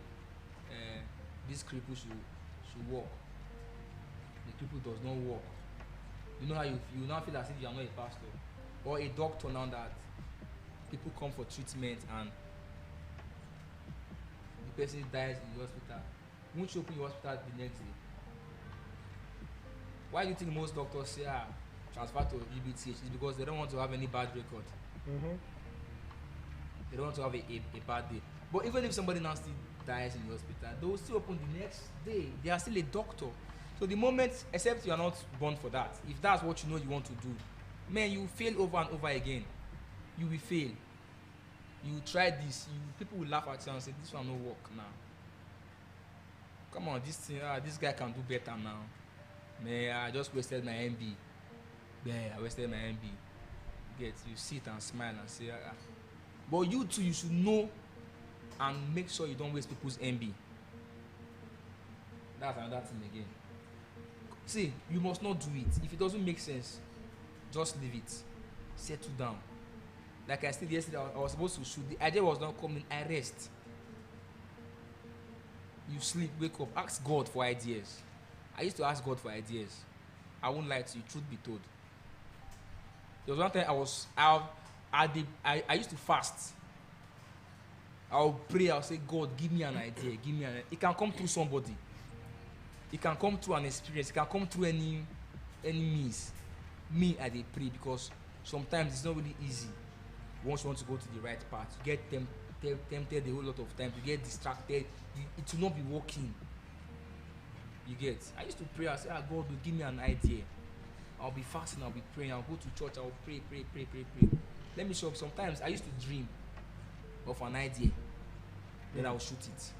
this cripple should walk. The cripple does not walk. You know how you now feel as if you are not a pastor or a doctor now, that people come for treatment and the person dies in the hospital. Won't you open your hospital the next day? Why do you think most doctors say transfer to UBTH? It's because they don't want to have any bad record. Mm-hmm. They don't want to have a bad day. But even if somebody now still dies in the hospital, they will still open the next day. They are still a doctor. So the moment, except you are not born for that, if that's what you know you want to do, man, you will fail over and over again. You will fail. You try this, people will laugh at you and say, this one no work now. Come on, this guy can do better now. Man, I just wasted my MB. Yeah, I wasted my MB. You sit and smile and say, But you too, you should know and make sure you don't waste people's MB. That's another thing again. See, you must not do it. If it doesn't make sense, just leave it. Settle down. Like I said yesterday, I was supposed to shoot. The idea was not coming. I rest. You sleep, wake up, ask God for ideas. I used to ask God for ideas. I won't lie to you, truth be told. There was one time I used to fast. I'll pray, I'll say, God, give me an idea, It can come through somebody. It can come through an experience. It can come through any means. Me, I did pray because sometimes it's not really easy. Once you want to go to the right path, you get tempted a whole lot of times. You get distracted. It will not be working. You get? I used to pray. I say, God will give me an idea. I'll be fasting. I'll be praying. I'll go to church. I'll pray. Let me show you. Sometimes I used to dream of an idea. Then I'll shoot it.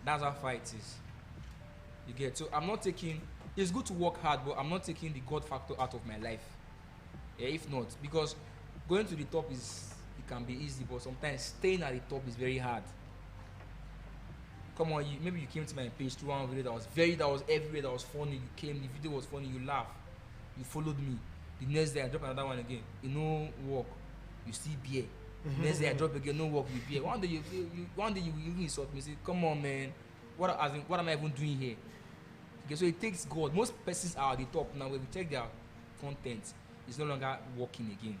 That's how far it is. You get? So I'm not taking. It's good to work hard, but I'm not taking the God factor out of my life. Yeah, if not, because going to the top it can be easy, but sometimes staying at the top is very hard. Come on, maybe you came to my page through one video that was everywhere, that was funny. You came, the video was funny, you laughed, you followed me. The next day I drop another one again. You know, work, you see beer. The next day I drop again, no work, you beer. One day you even insult me, say, come on, man, what am I even doing here? Okay, so it takes God. Most persons are at the top now. When we check their content, it's no longer working again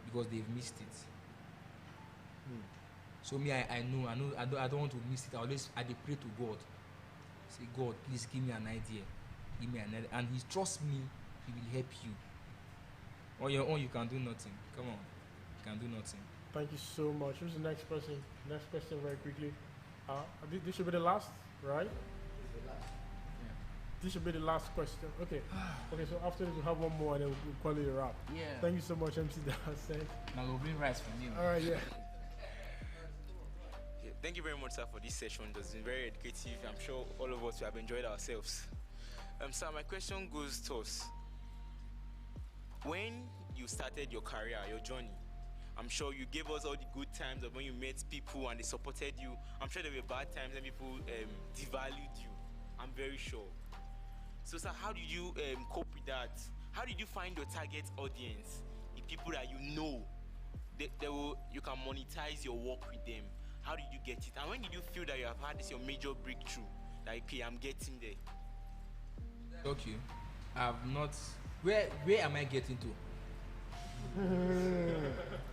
because they've missed it. So me, I know, I don't want to miss it. I dey pray to God. Say, God, please give me an idea. Give me an idea. And He trusts me, He will help you. On your own, you can do nothing. Come on. You can do nothing. Thank you so much. Who's the next person? Next question very quickly. This should be the last, right? This should be the last question. Okay. Okay, so after this, we'll have one more and then we'll call it a wrap. Yeah. Thank you so much, MC Dasen. Now we'll bring rice from you. All right, yeah. Thank you very much, sir, for this session. It has been very educative. I'm sure all of us have enjoyed ourselves. Sir, my question goes to us. When you started your career, your journey, I'm sure you gave us all the good times of when you met people and they supported you. I'm sure there were bad times and people devalued you. I'm very sure. So, sir, how did you cope with that? How did you find your target audience? The people that you know, you can monetize your work with them. How did you get it? And when did you feel that you have had this your major breakthrough? Like, okay, I'm getting there. Okay. I've not. Where am I getting to?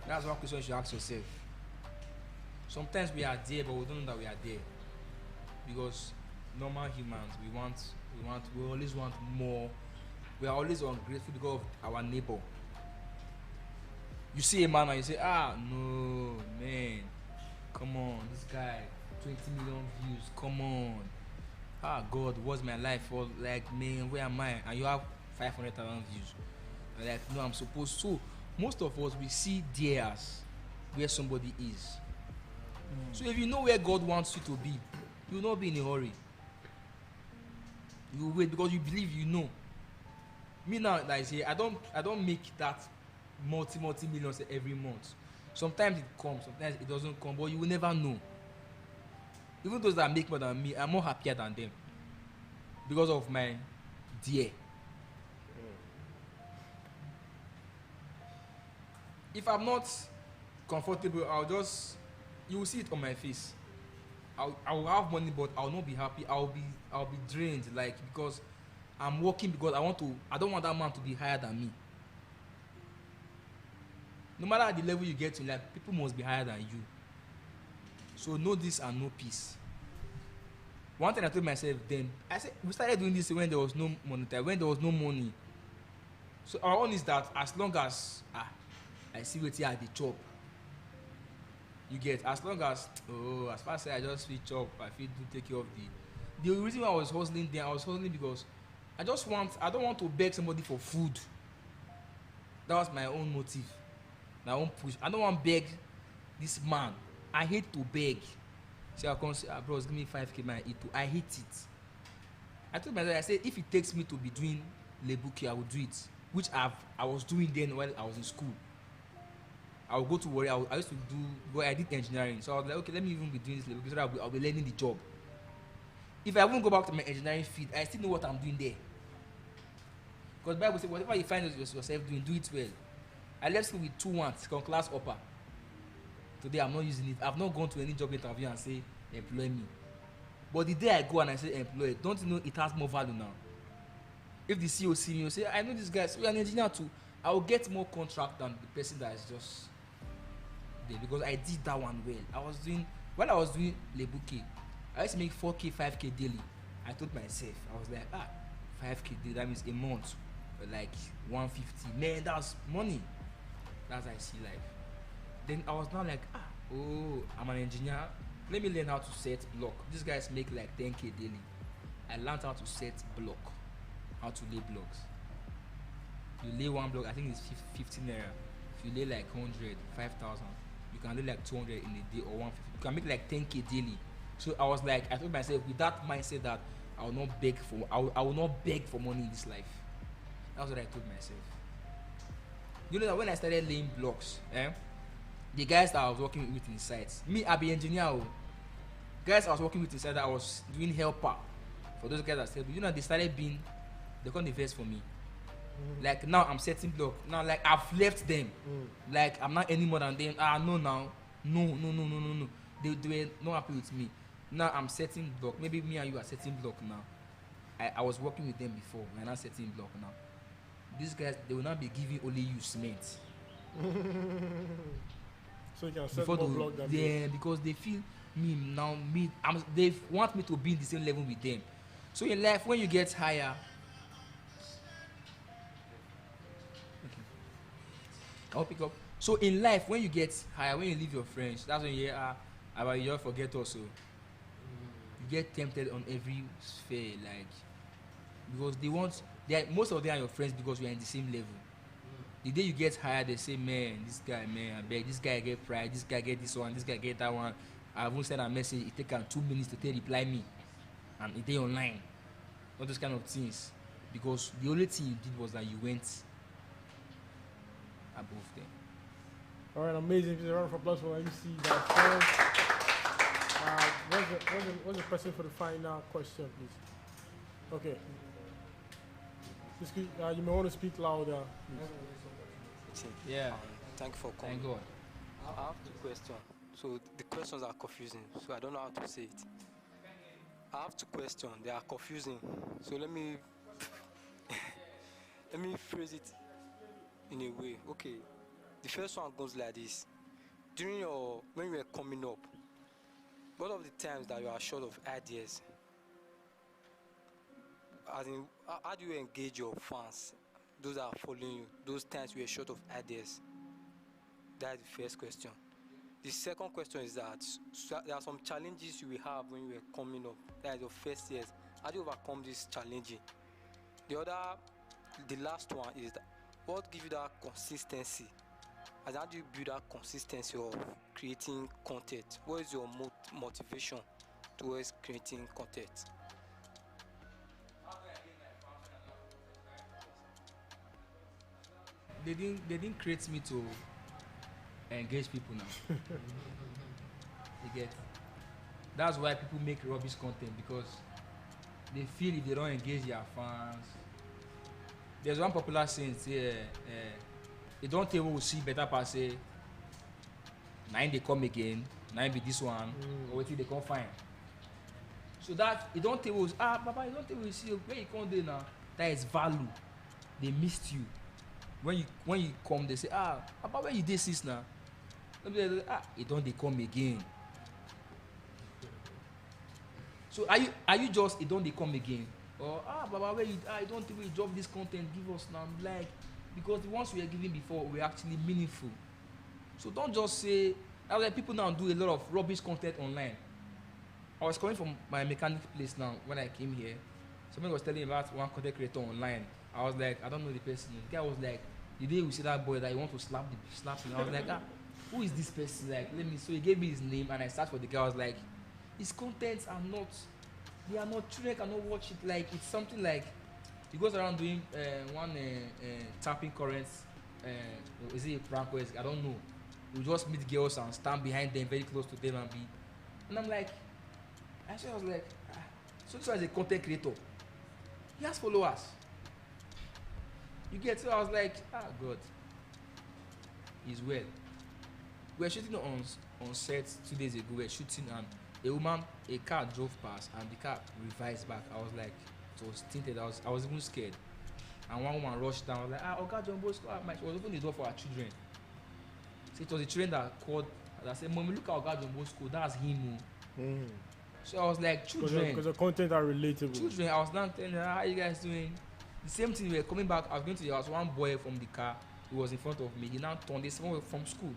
That's one question you should ask yourself. Sometimes we are there, but we don't know that we are there. Because normal humans, we always want more. We are always ungrateful because of our neighbor. You see a man and you say, no, man. Come on, this guy, 20 million views, come on. God, what's my life for? Like, man, where am I? And you have 500,000 views. And like, no, I'm supposed to. Most of us, we see there as where somebody is. So if you know where God wants you to be, you will not be in a hurry. You will wait because you believe you know. Me now, like I say, I don't make that multi millions every month. Sometimes it comes, sometimes it doesn't come, but you will never know. Even those that make more than me, I'm more happier than them because of my dear. If I'm not comfortable, you will see it on my face. I will have money, but I will not be happy. I'll be drained, like, because I'm working because I don't want that man to be higher than me. No matter the level you get to, like, people must be higher than you. So know this and know peace. One thing I told myself then, I said we started doing this when there was no monetary, when there was no money. So our own is that as long as I see what you at the chop, you get, as long as as far as I just feel chop, I feel to take care of the reason why I was hustling there, I was hustling because I don't want to beg somebody for food. That was my own motive. My own push. I don't want to beg this man. I hate to beg. So I come say, bros, give me 5K, man, I eat too. I hate it. I told myself, I said, if it takes me to be doing lebuki, I will do it. Which I was doing then while I was in school. I would go to work. I used to do, well, I did engineering. So I was like, okay, let me even be doing this lebuki so that I'll be learning the job. If I won't go back to my engineering field, I still know what I'm doing there. Because Bible says, whatever you find yourself doing, do it well. I left school with 2-1, second class upper. Today I'm not using it. I've not gone to any job interview and say employ me. But the day I go and I say employ, don't you know it has more value now? If the CEO see me, he'll say, I know this guy, so you're an engineer too. I will get more contract than the person that is just there because I did that one well. While I was doing lebuki, I used to make 4K, 5K daily. I told myself, I was like, 5K daily, that means a month, like 150. Man, that's money. That's how I see life. Then I was now like, I'm an engineer. Let me learn how to set block. These guys make like 10K daily. I learned how to set block, how to lay blocks. You lay one block, I think it's 15 naira. If you lay like 100, 5,000, you can lay like 200 in a day or 150. You can make like 10K daily. So I was like, I told myself with that mindset that I will not beg for money in this life. That's what I told myself. You know that when I started laying blocks, the guys that I was working with in sites, me, I be engineer. Guys I was working with inside that I was doing helper for those guys that said, you know, they can't invest for me. Like now I'm setting block. Now like I've left them. Like I'm not any more than them. No now. No. They were not happy with me. Now I'm setting block. Maybe me and you are setting block now. I was working with them before. We're not setting block now. these guys, they will not be giving only you cement. So you can set Before more block than yeah, because they feel they want me to be in the same level with them. So in life, when you get higher, okay, I'll pick up. So in life, when you get higher, when you leave your friends, that's when you hear about you forget also. You get tempted on every sphere, like because most of them are your friends because we are in the same level. The day you get higher, they say, man, this guy, man, I beg, this guy get pride, this guy get this one, this guy get that one. I won't send a message, it take 2 minutes to reply me. And it day online. All those kind of things. Because the only thing you did was that you went above them. All right, amazing. Please a round of applause for MC. That's what's the person for the final question, please? Okay. You may want to speak louder, please. Yeah. Thank you for coming. Thank God. I have 2 questions. So the questions are confusing, so I don't know how to say it. I have 2 questions. They are confusing. So let me phrase it in a way. Okay. The first one goes like this. When you were coming up, what of the times that you are short of ideas? As in, how do you engage your fans, those that are following you, those times you are short of ideas? That's the first question. The second question is that there are some challenges you will have when you were coming up. That is your first years. How do you overcome this challenge? The last one is that what gives you that consistency? And how do you build that consistency of creating content? What is your motivation towards creating content? They didn't create me to engage people now. You get? That's why people make rubbish content, because they feel if they don't engage their fans. There's one popular saying, they don't tell who see better pass say 9 they come again, 9 be this one, or wait till they come find. So that you don't tell who Baba, you don't tell who see where you come there now. That is value. They missed you. When you come, they say, Baba, where you did since now? You don't they come again. So are you just you don't they come again? Or Baba, where you don't think we drop this content, give us now, like, because the ones we are giving before were actually meaningful. So don't just say that's why people now do a lot of rubbish content online. I was coming from my mechanic place now when I came here. Someone was telling me about one content creator online. I was like, I don't know the person. The guy was like, the day we see that boy that you want to slap him. I was like, who is this person? Like, let me. So he gave me his name and I searched for the guy. I was like, his contents are not. They are not. Children cannot watch it. Like, it's something like he goes around doing tapping currents. Is it a prank or I don't know. We just meet girls and stand behind them, very close to them, and I'm like, actually I was like, so this was a content creator. He has followers. You get, so I was like, God, he's well. We were shooting on set 2 days ago. We were shooting and a car drove past and the car revised back. I was like, it was tinted. I was even scared. And one woman rushed down. I was like, OGA JOHNBOSCO. She was opening the door for her children. So it was the children that called. That said, Mommy, look at OGA JOHNBOSCO. That's him. So I was like, children. Because the content are relatable. Children, I was now telling her, how you guys doing? The same thing, we were coming back. I was going to the house. One boy from the car, he was in front of me. He now turned. This one from school.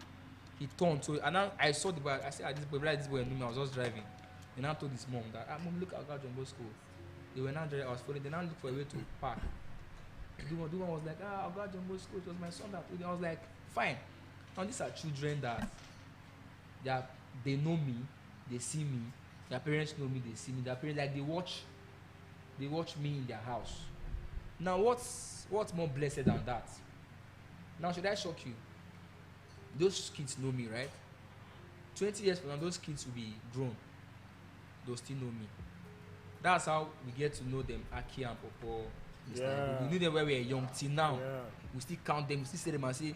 He turned. So and now I saw the boy. I said, this boy knew me. I was just driving. He now told his mom that, Mom, look at OGA JOHNBOSCO. They were now driving. I was following. They now looked for a way to park. The one was like, OGA JOHNBOSCO. It was my son that told me. I was like, fine. Now these are children that they know me, they see me. Their parents know me, they see me. Their parents, like, they watch me in their house. Now what's more blessed than that? Now should I shock you? Those kids know me, right? 20 years from now, those kids will be grown. They'll still know me. That's how we get to know them, Aki and Popo. Yeah. We knew them when we were young till now. Yeah. We still count them, we still say them and say,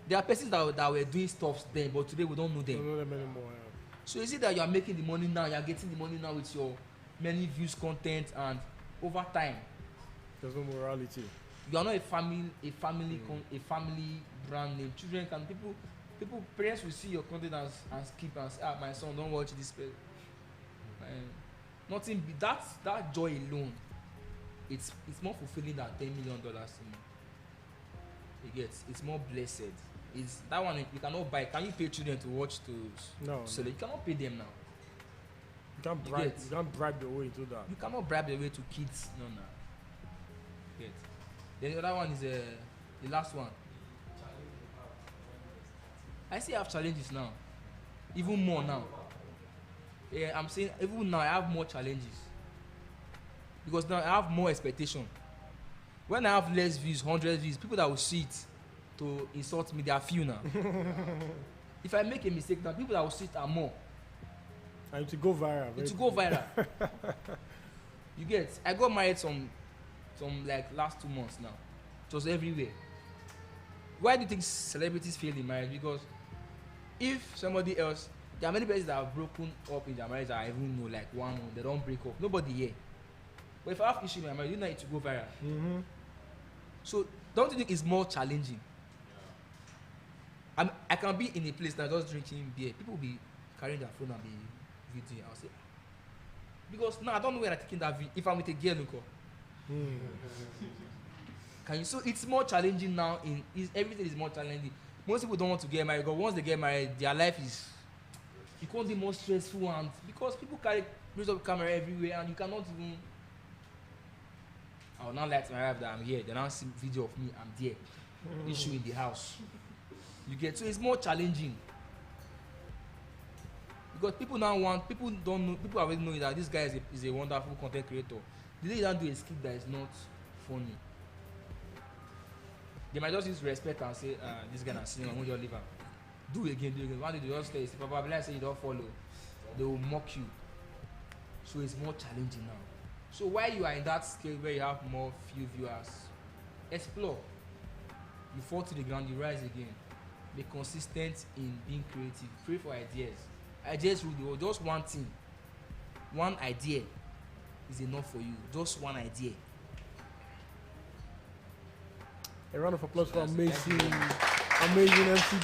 there are persons that were doing stuff then, but today we don't know them. Don't know them anymore. Yeah. So is it that you are making the money now, you are getting the money now with your many views content, and over time there's no morality. You are not a family brand name. Children can parents will see your content and skip and say, my son, don't watch this. Nothing that joy alone. It's more fulfilling than $10 million to me. You get, it's more blessed. It's that one you cannot buy. Can you pay children to watch those? No. So you cannot pay them now. You can't bribe your way into that. You cannot bribe your way to kids. No. Get. Then the other one is the last one. I still have challenges now. Even more now. Yeah, I'm saying even now I have more challenges. Because now I have more expectation. When I have less views, 100 views, people that will see it to insult me, they are few now. If I make a mistake now, people that will see it are more. And to go viral. It will go viral. You get, I got married some like last 2 months now. It was everywhere. Why do you think celebrities fail in marriage? Because if somebody else, there are many persons that have broken up in their marriage that I even know, like one, they don't break up. Nobody here. But if I have issue in my marriage, you know it to go viral. Mm-hmm. So don't you think it's more challenging? I can be in a place that just drinking beer. People will be carrying their phone and be videoing. I'll say, because now I don't know where I'm taking that video. If I'm with a girl, can you? So it's more challenging now. Everything is more challenging. Most people don't want to get married, but once they get married, their life is it can't be more stressful, and because people carry camera everywhere, and you cannot even. I will not like to my wife that I'm here. They now see video of me. I'm there. Issue in the house. You get, so it's more challenging because people don't know. People already know that this guy is a wonderful content creator. They don't do a skit that is not funny. They might just use respect and say, this guy is singing, I want you to leave him. Do it again. One day they just say, probably say you don't follow, they will mock you. So it's more challenging now. So while you are in that scale where you have few viewers, explore. You fall to the ground, you rise again. Be consistent in being creative. Pray for ideas. Ideas rule the world. Just one thing. One idea is enough for you. Just one idea. A round of applause for amazing MC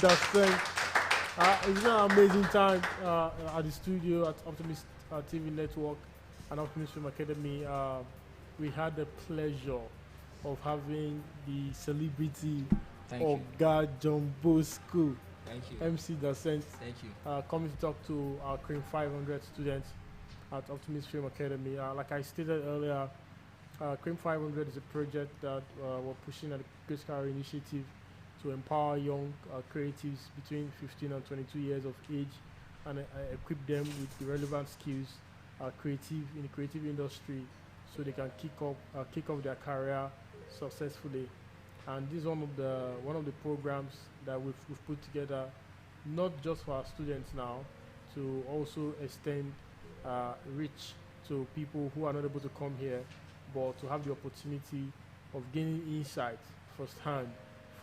Daseng. It's been an amazing time at the studio at Optimist TV Network and Optimist Film Academy. We had the pleasure of having the celebrity OGA JOHNBOSCO. Thank you. MC Daseng. Thank you. Coming to talk to our Cream 500 students at Optimist Film Academy. Like I stated earlier, Cream 500 is a project that we're pushing at the Grace Career Initiative to empower young creatives between 15 and 22 years of age and equip them with the relevant skills in the creative industry so they can kick off their career successfully. And this is one of the programs that we've put together, not just for our students now, to also extend reach to people who are not able to come here, but to have the opportunity of gaining insight firsthand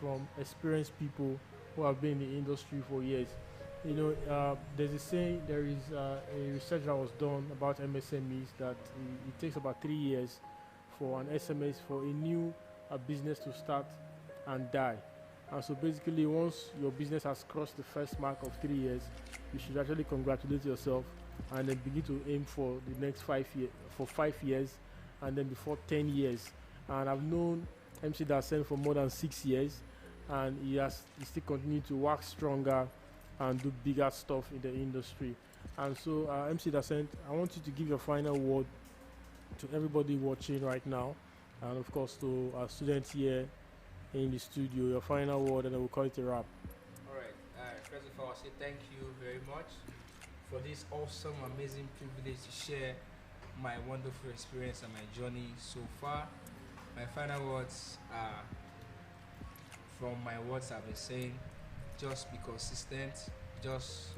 from experienced people who have been in the industry for years. You know, there's a saying, there is a research that was done about MSMEs that it takes about 3 years for an SMS, for a new business to start and die. And so basically, once your business has crossed the first mark of 3 years, you should actually congratulate yourself and then begin to aim for the next 5 years, and then before 10 years. And I've known MC Daseng for more than 6 years, and he still continued to work stronger and do bigger stuff in the industry. And so MC Daseng, I want you to give your final word to everybody watching right now, and of course to our students here in the studio. Your final word, and then we'll call it a wrap. Alright, first of all, I say thank you very much for this awesome, amazing privilege to share my wonderful experience and my journey so far. My final words are from my words I've been saying: just be consistent, just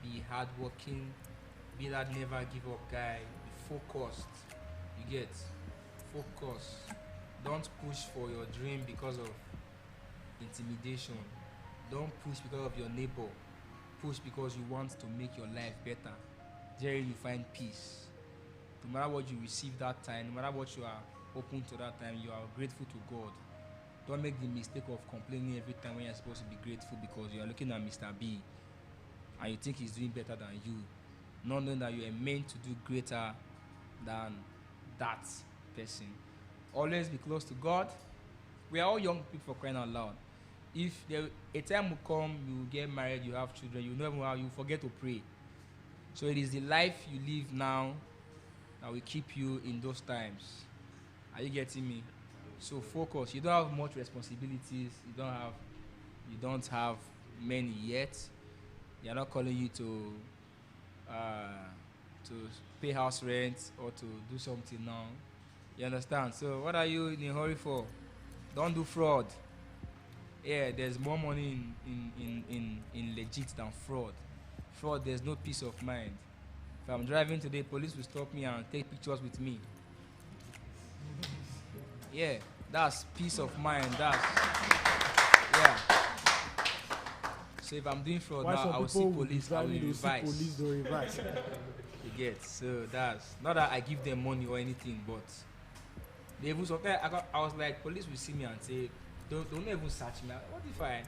be hardworking, be that never give up guy, be focused. You get focus. Don't push for your dream because of intimidation. Don't push because of your neighbor. Push because you want to make your life better. There you find peace. No matter what you receive that time, no matter what you are open to that time, you are grateful to God. Don't make the mistake of complaining every time when you're supposed to be grateful because you're looking at Mr. B and you think he's doing better than you, not knowing that you are meant to do greater than that person. Always be close to God. We are all young people, for crying out loud. If a time will come, you get married, you have children, you know how you forget to pray. So it is the life you live now that will keep you in those times. Are you getting me? So focus. You don't have much responsibilities. You don't have many yet. They are not calling you to pay house rent or to do something now. You understand? So what are you in a hurry for? Don't do fraud. Yeah, there's more money in legit than fraud. Fraud, there's no peace of mind. If I'm driving today, police will stop me and take pictures with me. Yeah, that's peace of mind. Yeah. So if I'm doing fraud now, I will see police, I will revise. Police don't revise. You get? So that's not that I give them money or anything, but they even sometimes I was like, police will see me and say, don't even search me. What if I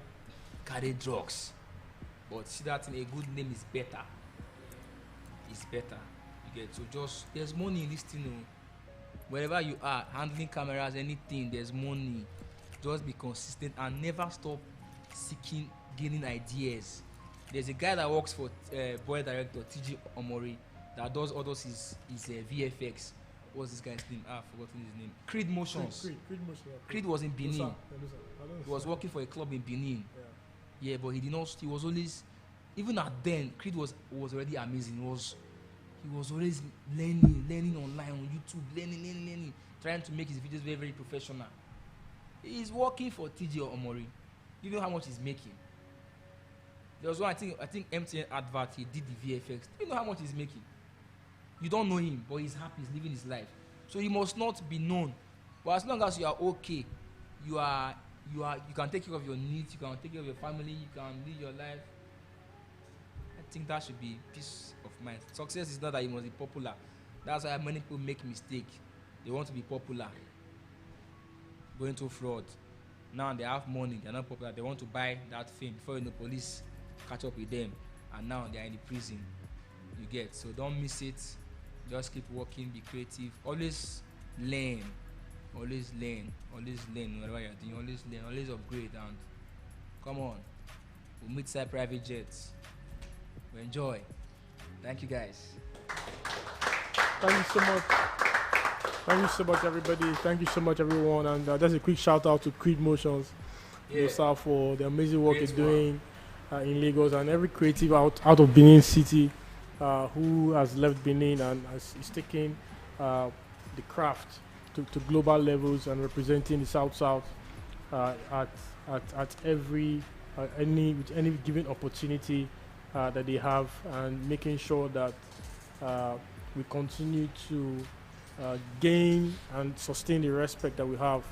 carry drugs? But see that thing, a good name is better. It's better. You get? So just there's money in this thing. Wherever you are, handling cameras, anything, there's money. Just be consistent and never stop seeking, gaining ideas. There's a guy that works for boy director TG Omori that does all those his VFX. What's this guy's name? I've forgotten his name. Creed Motions. Creed Motion. Creed was in Benin. No, He was working for a club in Benin. Yeah, but he did not. He was always, even at then, Creed was already amazing. He was always learning online on YouTube, learning, trying to make his videos very, very professional. He's working for TG Omori. You know how much he's making? There was one, I think MTN advert, he did the VFX. You know how much he's making? You don't know him, but he's happy, he's living his life. So he must not be known. But as long as you are okay, you can take care of your needs, you can take care of your family, you can live your life. I think that should be peace of mind. Success is not that you must be popular. That's why many people make mistakes. They want to be popular, go into fraud. Now they have money, they're not popular. They want to buy that fame before the police catch up with them, and now they are in the prison. You get? So don't miss it. Just keep working, be creative. Always learn. Always learn. Always learn whatever you're doing. Always learn. Always upgrade. And come on, we'll meet side private jets. We enjoy. Thank you guys. Thank you so much. Thank you so much, everybody. Thank you so much, everyone. And that's a quick shout out to Creed Motions, yourself, for the amazing work you're doing in Lagos, and every creative out of Benin City who has left Benin and is taking the craft to global levels and representing the South at every any given opportunity that they have, and making sure that we continue to gain and sustain the respect that we have,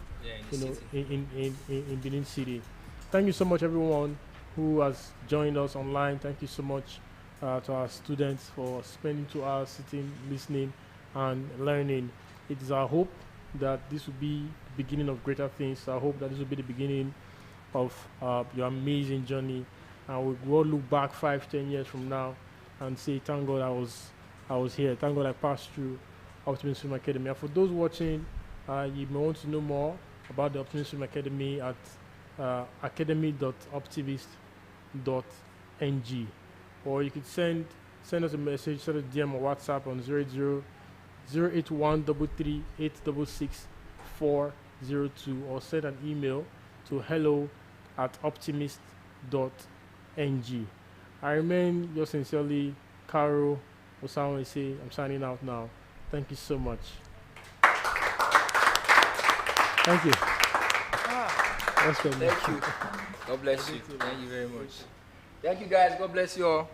in Benin City. Thank you so much, everyone who has joined us online. Thank you so much to our students for spending 2 hours sitting, listening, and learning. It is our hope that this will be the beginning of greater things. I hope that this will be the beginning of your amazing journey, and we'll all look back 5-10 years from now and say, thank God I was here. Thank God I passed through Optimist Film Academy. And for those watching, you may want to know more about the Optimist Film Academy at academy.optimist.ng, or you could send us a message, send a DM or WhatsApp on 080-08133-866-402, or send an email to hello@optimist.ng. I remain yours sincerely, Caro Osanwese. I'm signing out now. Thank you so much. Thank you. Thank you. God bless you. Thank you very much. Thank you, guys. God bless you all.